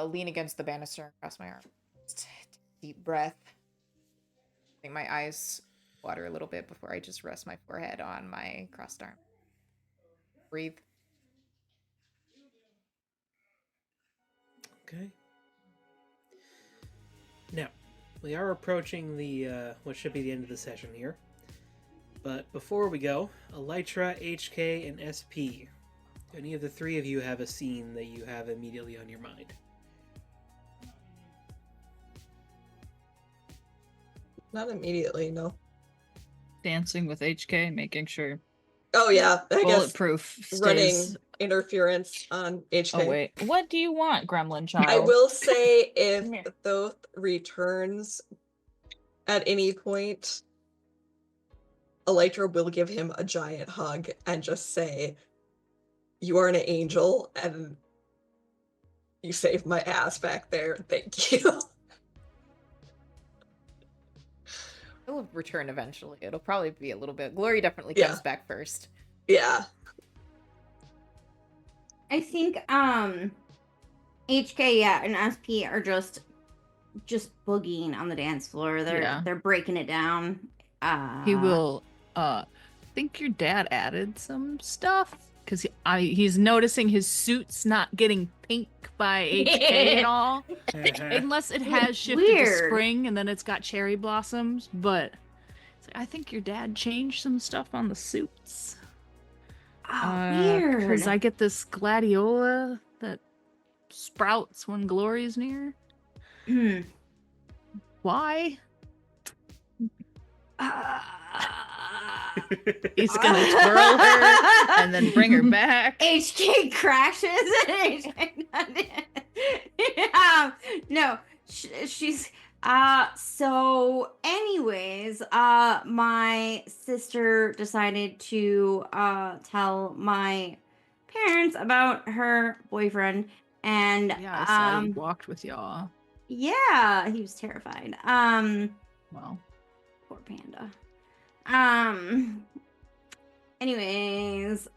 lean against the banister and cross my arm. Deep breath. I think my eyes water a little bit before I just rest my forehead on my crossed arm. Breathe. Okay. Now, we are approaching the, what should be the end of the session here. But before we go, Elytra, HK, and SP. Do any of the three of you have a scene that you have immediately on your mind? Not immediately, no. Dancing with HK, making sure Oh yeah, I guess bulletproof running stays. interference on HK. Oh wait, what do you want, Gremlin child? I will say if Come here. Thoth returns at any point, Elytra will give him a giant hug and just say, "You are an angel and you saved my ass back there. Thank you." He'll return eventually. It'll probably be a little bit. Glory definitely Yeah. comes back first. Yeah. I think HK, yeah, and SP are just boogieing on the dance floor. They're breaking it down. He will think your dad added some stuff because he's noticing his suit's not getting pink by HK at all, unless it has shifted to Weird. spring and then it's got cherry blossoms. But it's like, I think your dad changed some stuff on the suits. Oh, weird. Because I get this gladiola that sprouts when Glory's near. Why? He's gonna twirl her and then bring her back. HK crashes. No, she's so anyways, my sister decided to tell my parents about her boyfriend, and Yeah, I saw he walked with y'all. yeah, he was terrified. Well, Poor panda. Anyways,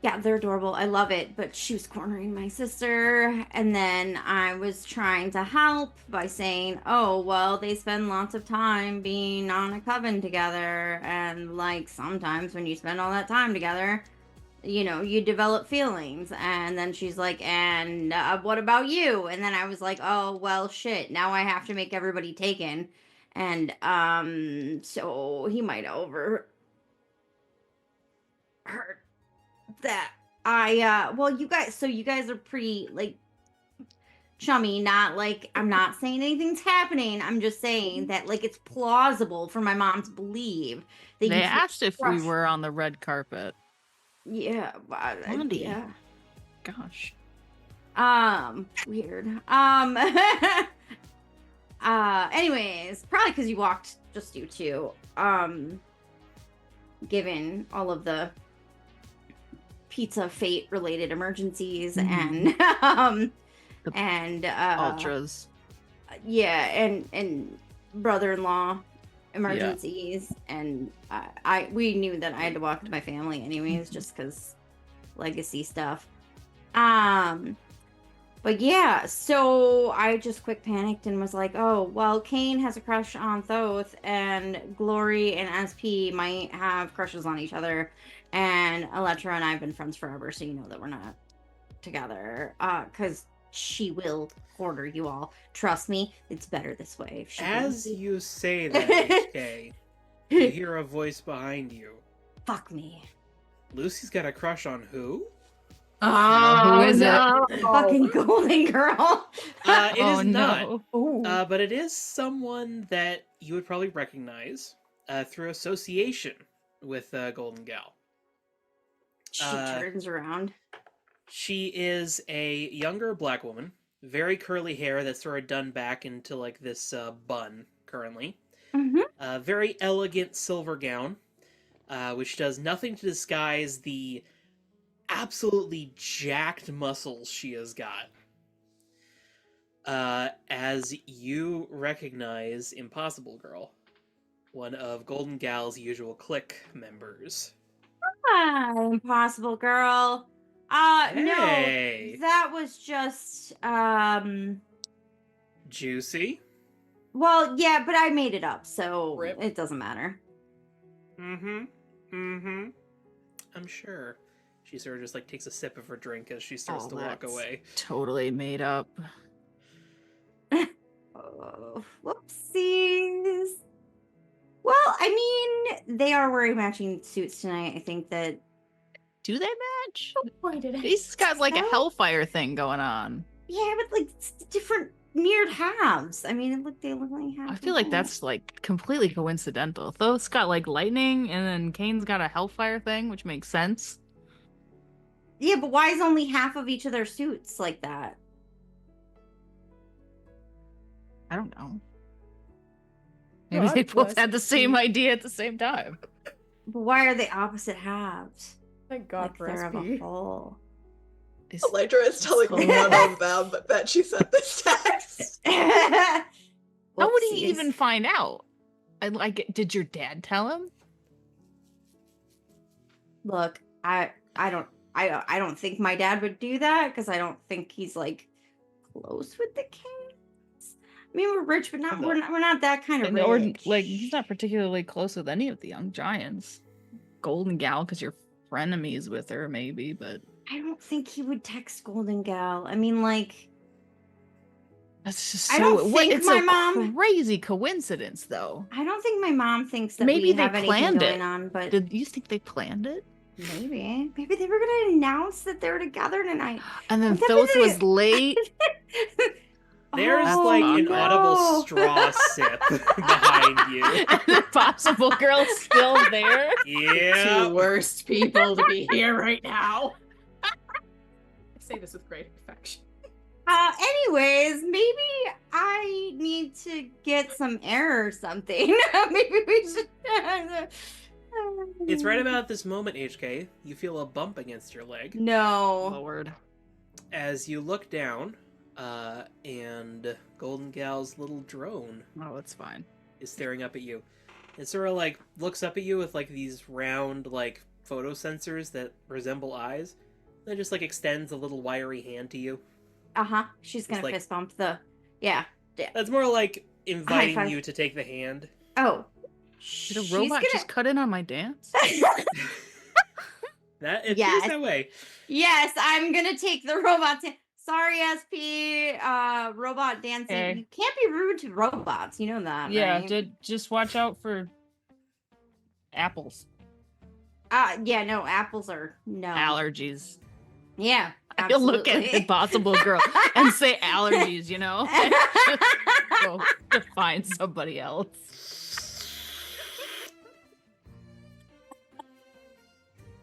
Yeah, they're adorable. I love it. But she was cornering my sister. And then I was trying to help by saying, oh, well, they spend lots of time being on a coven together. And like sometimes when you spend all that time together, you know, you develop feelings. And then she's like, and what about you? And then I was like, oh, well, shit. Now I have to make everybody taken. And so he might overheard that. Well, you guys are pretty like chummy, not like I'm not saying anything's happening. I'm just saying that like it's plausible for my mom to believe that They you asked if we crush- were on the red carpet. Yeah, Blondie. yeah. Gosh. Weird. Anyways, probably because you walked just you two. Given all of the pizza fate related emergencies and The and Ultras. yeah, and brother-in-law emergencies, and we knew that I had to walk with my family anyways, just because legacy stuff. But yeah, so I just quick panicked and was like, oh, well, Kane has a crush on Thoth, and Glory and SP might have crushes on each other, and Electra and I have been friends forever, so you know that we're not together, because she will corner you all. Trust me, it's better this way. If she As didn't. you say that, HK, you hear a voice behind you. Fuck me. Lucy's got a crush on who? Oh, Who is it? no. Fucking Golden Girl. It is Oh, not. no. Ooh. But it is someone that you would probably recognize through association with Golden Gal. She turns around. She is a younger black woman, very curly hair that's sort of done back into like this bun currently. Mm-hmm. Very elegant silver gown, which does nothing to disguise the absolutely jacked muscles she has got. As you recognize Impossible Girl, one of Golden Gal's usual clique members. Hi, Impossible Girl. Hey. No, that was just, Juicy. well, yeah, but I made it up, so Rip. it doesn't matter. I'm sure. She sort of just like takes a sip of her drink as she starts to walk that's away. Totally made up. Oh, whoopsies. Well, I mean, they are wearing matching suits tonight. I think that. Do they match? Why did I? He's got like a So? hellfire thing going on. Yeah, but like it's different mirrored halves. I mean, they look like halves. I feel like that's like completely coincidental. Thoth's got like lightning, and then Kane's got a hellfire thing, which makes sense. Yeah, but why is only half of each of their suits like that? I don't know. Maybe they God both bless had the you. same idea at the same time. But why are they opposite halves? Thank God Like for they're of a SP. whole. Electra is telling me none of them that she sent this text. How would he Whoopsies. even find out? Did your dad tell him? Look? I don't think my dad would do that because I don't think he's like close with the kids. I mean, we're rich, but not we're not that kind of Or rich. like he's not particularly close with any of the young giants. Golden Gal, because you're frenemies with her, maybe, but I don't think he would text Golden Gal. I mean, like, that's just I so. don't think It's my a mom- crazy coincidence, though. I don't think my mom thinks that Maybe we they have anything planned going it. on, but Did you think they planned it? maybe they were gonna announce that they were together tonight. And then But that Thoth was was it. late. There's Oh, like an no. audible straw sip behind you. And the Possible Girl's still there. Yeah. Two worst people to be here right now. I say this with great affection. Anyways, maybe I need to get some air or something. Maybe we should. It's right about this moment, HK, you feel a bump against your leg. No. Lord. As you look down, and Golden Gal's little drone Oh, it's fine. is staring up at you. It sort of like looks up at you with like these round, like photo sensors that resemble eyes. That just like extends a little wiry hand to you. She's gonna like- fist bump the. Yeah. That's more like inviting five. you to take the hand. Oh. Did a robot just cut in on my dance? That it Yes. feels that way. Yes, I'm gonna take the robot. Sorry, SP. Robot dancing. Okay. You can't be rude to robots. You know that, Yeah, right? just watch out for apples. Yeah, no, apples are no Allergies. Yeah, I look at absolutely. Impossible Girl and say allergies, you know? Go to find somebody else.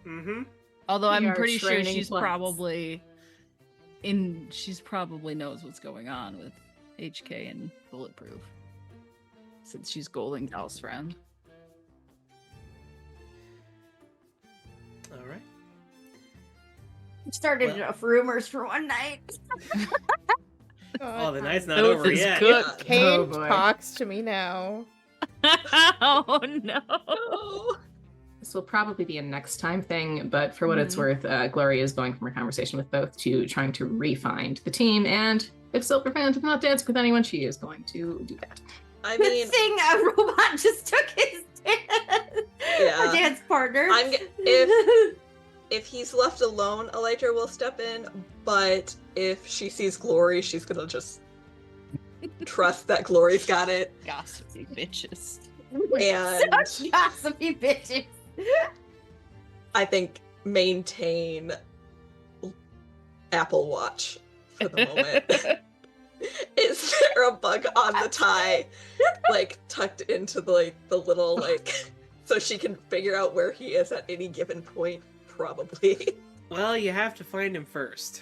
Mm-hmm. Although We I'm are pretty sure training she's plants. probably knows what's going on with HK and Bulletproof. Since she's Golden Gal's friend. All right. Started Well- enough rumors for one night. Oh, the night's not Oath over is yet. good. Kane Oh, boy. talks to me now. Oh no. This will probably be a next time thing, but for what it's worth, Gloria is going from her conversation with both to trying to re-find the team, and if Silver fans have not danced with anyone, she is going to do that. I Good mean, thing a robot just took his Yeah. dance partner. if he's left alone, Elytra will step in, but if she sees Glory, she's gonna just trust that Glory's got it. Gossipy bitches. And Such gossipy bitches. I think maintain Apple Watch for the moment. Is there a bug on the tie, like tucked into the little so she can figure out where he is at any given point? Probably. Well, you have to find him first.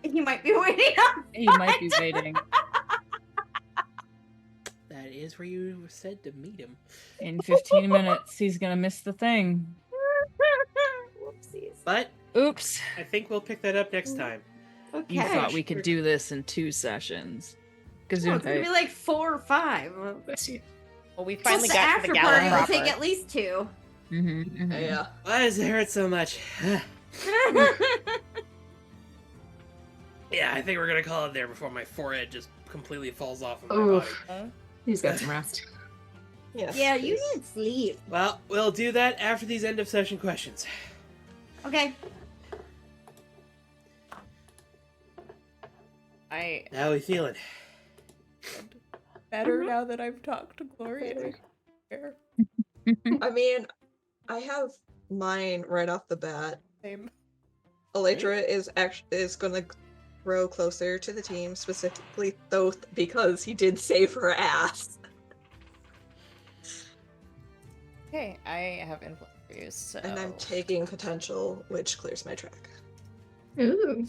He might be waiting on. He might be waiting. That is where you said to meet him. In 15 minutes, he's gonna miss the thing. Whoopsies. But Oops. I think we'll pick that up next time. Okay. You thought we could do this in 2 sessions. Oh, it's gonna be Gesundheit. like 4 or 5. Bless you. Well, we Plus finally the got to after the party gala will take proper. at least 2. Yeah. Why does it hurt so much? Yeah, I think we're gonna call it there before my forehead just completely falls off of my Oof. body. He's got some rest. Yes. Yeah, you please. need sleep. Well, we'll do that after these end of session questions. Okay. I How are we feeling? better now that I've talked to Gloria. Here. I mean, I have mine right off the bat. Same. Elytra is gonna grow closer to the team, specifically Thoth, because he did save her ass. Okay, I have influence for you, so... And I'm taking potential, which clears my track. Ooh.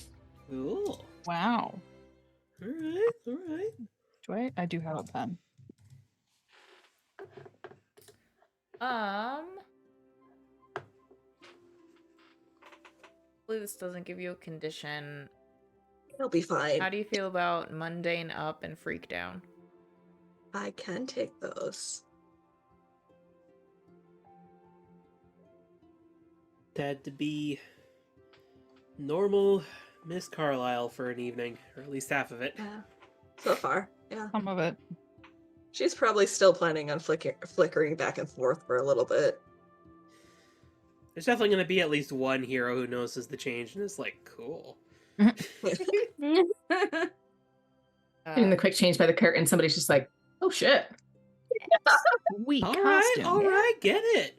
Cool. Wow. Alright. I do have a pen. Hopefully this doesn't give you a condition. It'll be fine. How do you feel about mundane up and freak down? I can take those. Had to be normal Miss Carlisle for an evening, or at least half of it. Yeah. So far, yeah. Some of it. She's probably still planning on flickering back and forth for a little bit. There's definitely going to be at least one hero who notices the change and is like, cool. And in the quick change by the curtain, somebody's just like, oh shit. Sweet All costume. right, get it.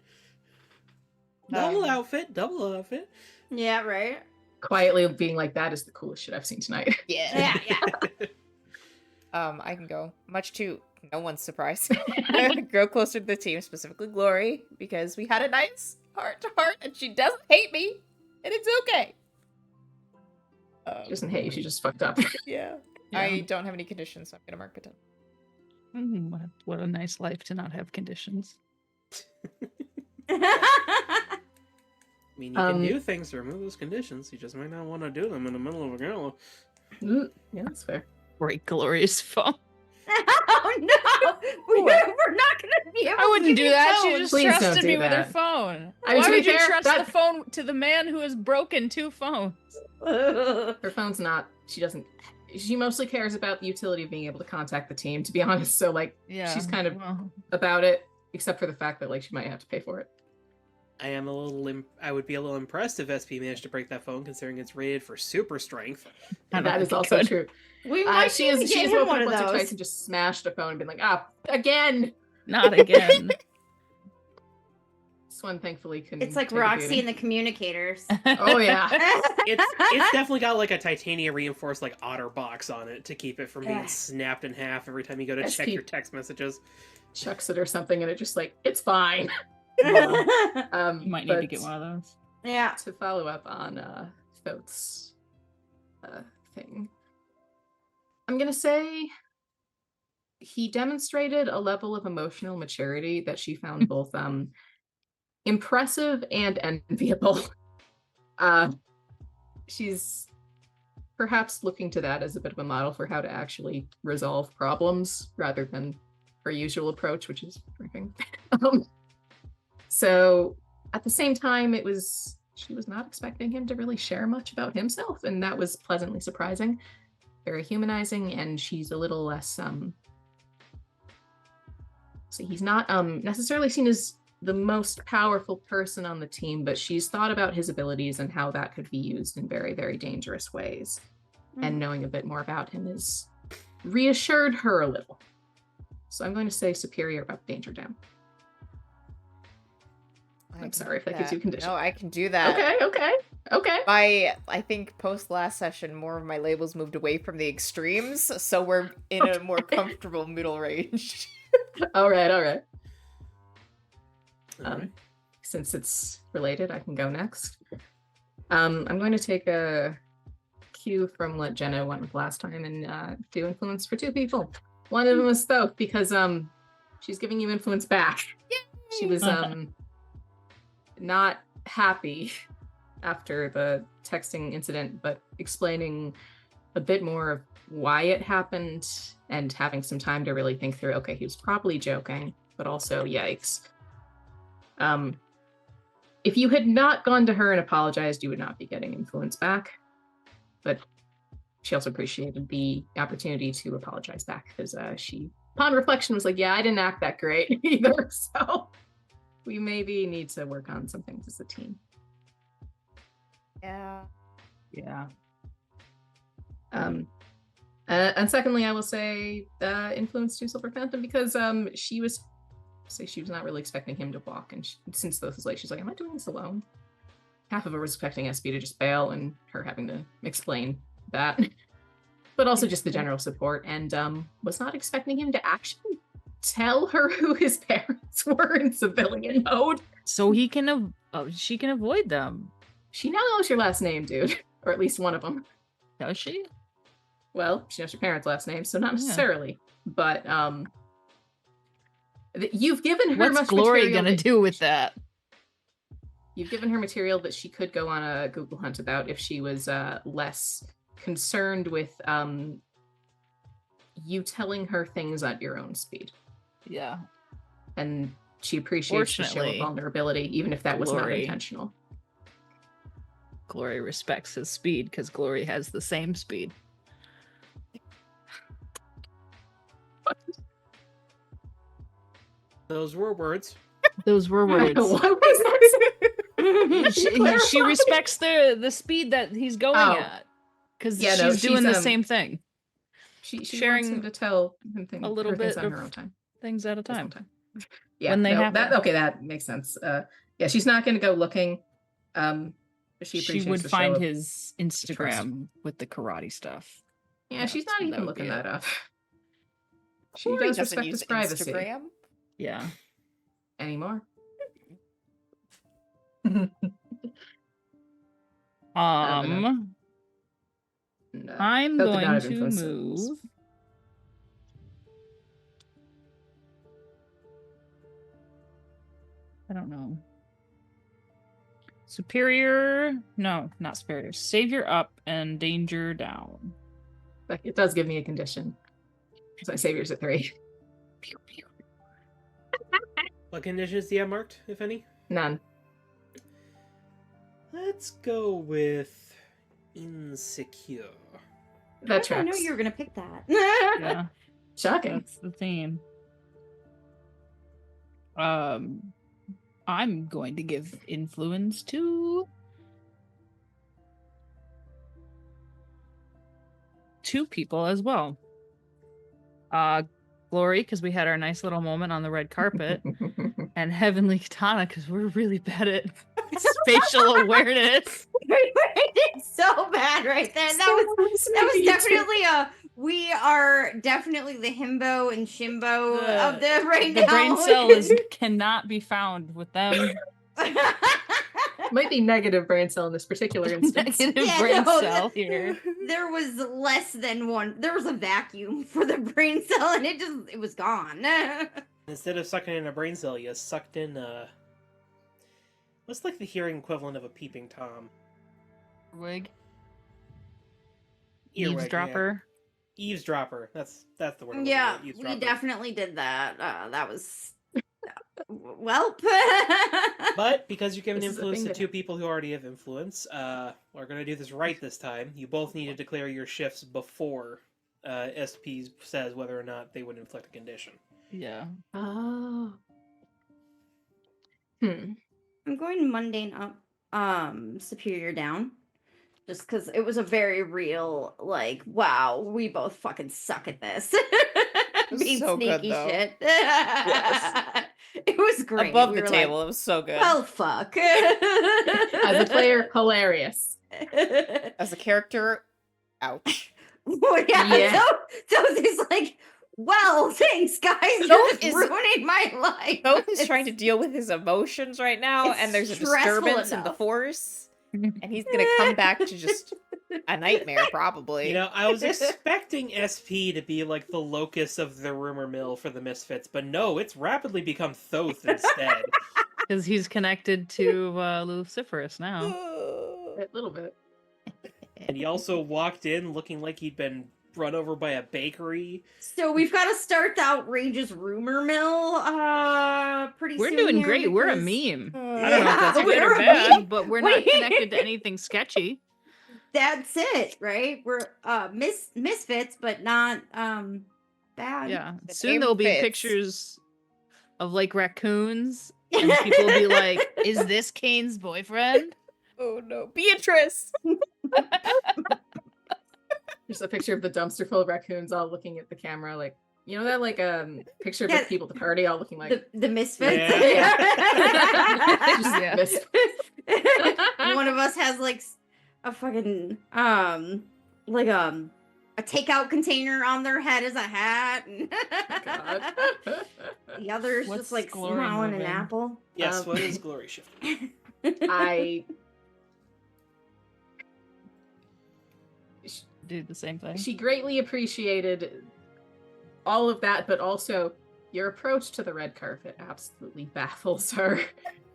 Double Um, double outfit. Yeah, right? Quietly being like, that is the coolest shit I've seen tonight. Yeah, yeah. I can go. Much to no one's surprise. Grow closer to the team, specifically Glory, because we had a nice heart-to-heart, and she doesn't hate me, and it's okay. She doesn't hate you, she just fucked up. Yeah. Yeah. I don't have any conditions, so I'm gonna mark it down. What a nice life to not have conditions. I mean, you can Um, do things to remove those conditions. You just might not want to do them in the middle of a gala. Yeah, that's fair. Break Gloria's phone. Oh no! We're not gonna be able I to wouldn't give do you that. She phones. just Please don't trusted do me with her that. phone. I mean, Why to be would you fair, trust that- the phone to the man who has broken 2 phones? Her phone's not. She doesn't. She mostly cares about the utility of being able to contact the team, to be honest. So, like, Yeah. she's kind of well, about it, except for the fact that, like, she might have to pay for it. I am a little. I would be a little impressed if SP managed to break that phone, considering it's rated for super strength. I don't That is think it also could. true. We might She need has to get him woken one up of once or twice those. and just smashed a phone and been like, again. Not again. This one thankfully can. It's like take a Roxy beating. and the Communicators. Oh yeah. It's definitely got like a titanium reinforced like otter box on it to keep it from being Ugh. snapped in half every time you go to check SP. your text messages. Chucks it or something, and it just like it's fine. You might need to get one of those. Yeah. To follow up on Thoth's thing, I'm gonna say he demonstrated a level of emotional maturity that she found both impressive and enviable. She's perhaps looking to that as a bit of a model for how to actually resolve problems rather than her usual approach, which is drinking. So at the same time, she was not expecting him to really share much about himself, and that was pleasantly surprising. Very humanizing, and she's a little less so he's not necessarily seen as the most powerful person on the team, but she's thought about his abilities and how that could be used in very, very dangerous ways. And knowing a bit more about him has reassured her a little. So I'm going to say superior up, danger down. I'm sorry if that gives you a condition. No, I can do that. Okay. I think post last session, more of my labels moved away from the extremes, so we're in a more comfortable middle range. All right. Alright. Since it's related, I can go next. I'm going to take a cue from what Jenna went with last time and do influence for 2 people. One of them was Thoth because she's giving you influence back. Yay! She was not happy after the texting incident, but explaining a bit more of why it happened and having some time to really think through, okay, he was probably joking, but also yikes. If you had not gone to her and apologized, you would not be getting influence back. But she also appreciated the opportunity to apologize back because she, upon reflection, was like, yeah, I didn't act that great either. So we maybe need to work on some things as a team. Yeah. And secondly, I will say influence to Silver Phantom because she was not really expecting him to walk, and since Thoth is late, she's like, "Am I doing this alone?" Half of her was expecting SB to just bail, and her having to explain that, but also just the general support, and was not expecting him to actually tell her who his parents were in civilian mode. So she can avoid them. She now knows your last name, dude, or at least one of them. Does she? Well, she knows your parents' last name, so not Yeah. necessarily. But you've given her What's much Glory material gonna that- do with that? You've given her material that she could go on a Google hunt about if she was less concerned with you telling her things at your own speed. Yeah. And she appreciates the show of Fortunately, vulnerability, even if that was not Glory- intentional. Glory respects his speed because Glory has the same speed. Those were words. Those were words. What was that? she respects the speed that he's going Oh. at because Yeah, no, she's doing she's, the same thing, She sharing wants him to tell him a little her things bit on her of own time. things at a Just one time. time. Yeah, when they no, happen. that makes sense. Yeah, she's not going to go looking. But she She appreciates would the find show of- his Instagram with the karate stuff. Yeah, she's not that even would looking be that it. up. She Glory does doesn't respect use his privacy Instagram. Yeah. anymore. I'm Thoth did not going have to influence. move. I don't know. Superior? No, not superior. Savior up and danger down. Like, it does give me a condition. So my savior's at 3. What conditions do you have marked, if any? None. Let's go with insecure. That I know tracks. you were gonna pick that. Yeah, Shocking. that's the theme. I'm going to give influence to 2 people as well. Glory, because we had our nice little moment on the red carpet, and Heavenly Katana, because we're really bad at spatial awareness. We did so bad right there. That was definitely we are definitely the himbo and shimbo of the right The now. brain cell cannot be found with them. Might be negative brain cell in this particular instance. Negative Yeah, brain no, cell here. There was less than one. There was a vacuum for the brain cell, and it was gone. Instead of sucking in a brain cell, you sucked in what's like the hearing equivalent of a peeping Tom? Wig. Earwig, Eavesdropper. Yeah. Eavesdropper. That's the word. I'm Yeah, looking at, we eavesdropper. definitely did that. That was welp. But because you're giving This is a influence thing to that- 2 people who already have influence, we're gonna do this right this time. You both need to declare your shifts before SP says whether or not they would inflict a condition. Yeah. Oh. I'm going mundane up, superior down. Just because it was a very real, like, wow, we both fucking suck at this. was Being so good, sneaky though. shit. Yes. It was great. Above We the were table. like, It was so good. well, fuck. As a player, hilarious. As a character, ouch. Well, yeah, Yeah. so it's like, well, thanks, guys. You're Thoth just is- ruining my life. Thoth is trying to deal with his emotions right now, It's and there's a stressful disturbance in the enough. force, and he's gonna come back to just a nightmare, probably. You know, I was expecting SP to be like the locus of the rumor mill for the Misfits, but no, it's rapidly become Thoth instead. Because he's connected to Luciferus now. A little bit. And he also walked in looking like he'd been run over by a bakery. So we've got to start the outrageous rumor mill pretty We're soon. doing here great. We're a because meme. I don't know if that's Yeah, good or we're a bad, meme. but we're not connected to anything sketchy. That's it, right? We're misfits, but not bad. Yeah. The Soon name there'll be fits. pictures of like raccoons, and people will be like, "Is this Kane's boyfriend?" Oh no, Beatrice! There's a picture of the dumpster full of raccoons all looking at the camera, like, you know that like picture of Yeah. the people at the party all looking like The misfits. Just Yeah. One of us has like a fucking like a takeout container on their head as a hat, and God. the other's What's just like Glory smiling an moving? apple. Yes, what is Glory shifting? I Do the same thing. she greatly appreciated all of that, but also your approach to the red carpet absolutely baffles her.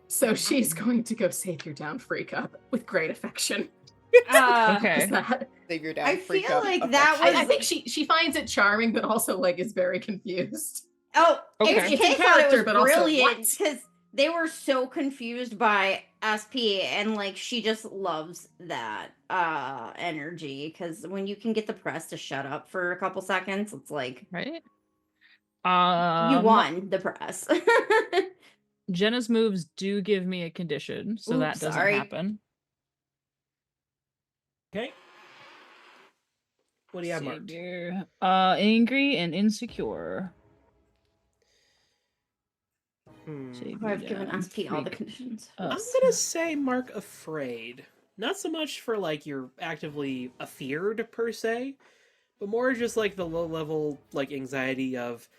So she's going to go save your down freak up with great affection. Okay. Is that? Save your dad. I freak feel up like that affection. I think she finds it charming, but also like is very confused. Oh, Okay. HK It's in thought it character, was but also brilliant what? because they were so confused by SP, and like she just loves that energy. Because when you can get the press to shut up for a couple seconds, it's like Right? you won the press. Jenna's moves do give me a condition, so that Oops, doesn't sorry. happen. Okay. What do you have See marked? here. Angry and insecure. Save Who I've you given down, SP all the freak conditions. I'm us. gonna say mark afraid. Not so much for like you're actively afeared per se, but more just like the low level like anxiety of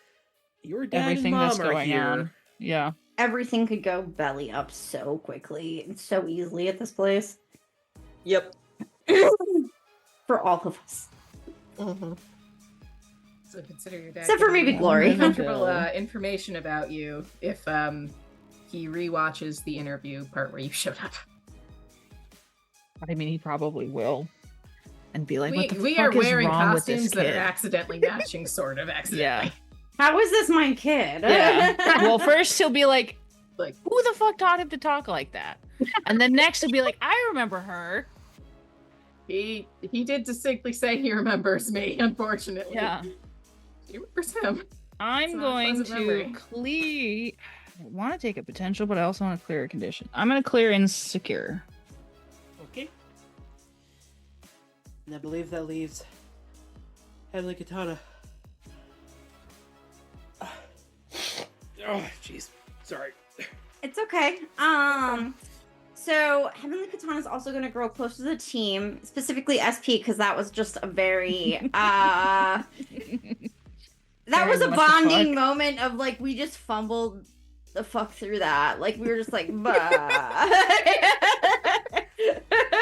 your dad Everything and mom that's are going here. on. Yeah. Everything could go belly up so quickly and so easily at this place. Yep. For all of us. So consider your dad. Except for giving maybe you Glory. uncomfortable information about you if he rewatches the interview part where you showed up. I mean, he probably will. And be like, we what the we fuck are is wearing wrong with this costumes that kid? are accidentally matching, sort of accidentally. Yeah. How is this my kid? Yeah. Well, first he'll be like, Like, who the fuck taught him to talk like that? And then next he'll be like, I remember her. he did distinctly say he remembers me, unfortunately. Yeah. He remembers him. I'm It's not a going pleasant to memory. clear. I want to take a potential, but I also want to clear a condition. I'm going to clear insecure. Okay. And I believe that leaves Heavenly Katana. Oh, jeez. Sorry. It's okay. So Heavenly Katana is also going to grow close to the team, specifically SP, because that was just a very that was a What the bonding fuck? moment of like we just fumbled the fuck through that. Like we were just like, bah.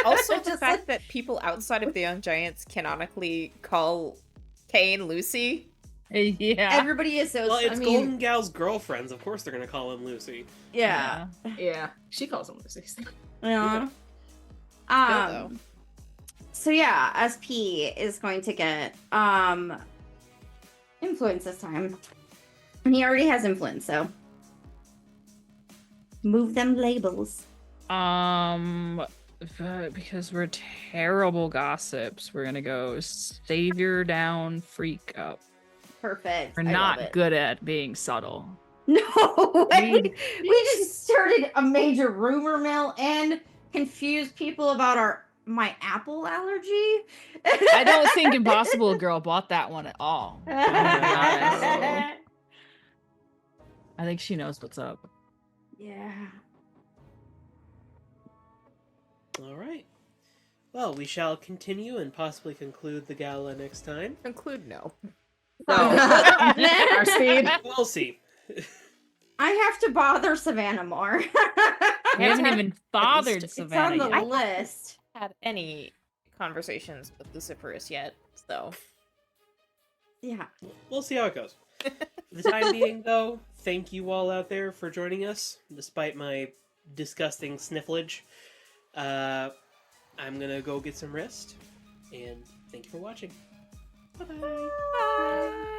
Also, the Just fact that people outside of the Young Giants canonically call Kane Lucy. Yeah. everybody is so. Well, it's I mean, Golden Gal's girlfriends. Of course they're going to call him Lucy. yeah. Yeah, she calls him Lucy. Yeah. though. So yeah, SP is going to get influence this time. And he already has influence, so move them labels. Because we're terrible gossips, we're gonna go savior down, freak up. Perfect. We're I love not it. good at being subtle. No way. We just started a major rumor mill and confused people about my apple allergy. I don't think Impossible Girl bought that one at all. I'm gonna be honest. I think she knows what's up. Yeah. All right. Well, we shall continue and possibly conclude the gala next time. Conclude no. Our speed. We'll see. I have to bother Savannah more. We haven't even bothered It's It's Savannah on the yet. list. Had any conversations with Luciferus yet, so Yeah. We'll see how it goes. For the time being, though, thank you all out there for joining us, despite my disgusting snifflage. I'm gonna go get some rest, and thank you for watching. Bye-bye. bye.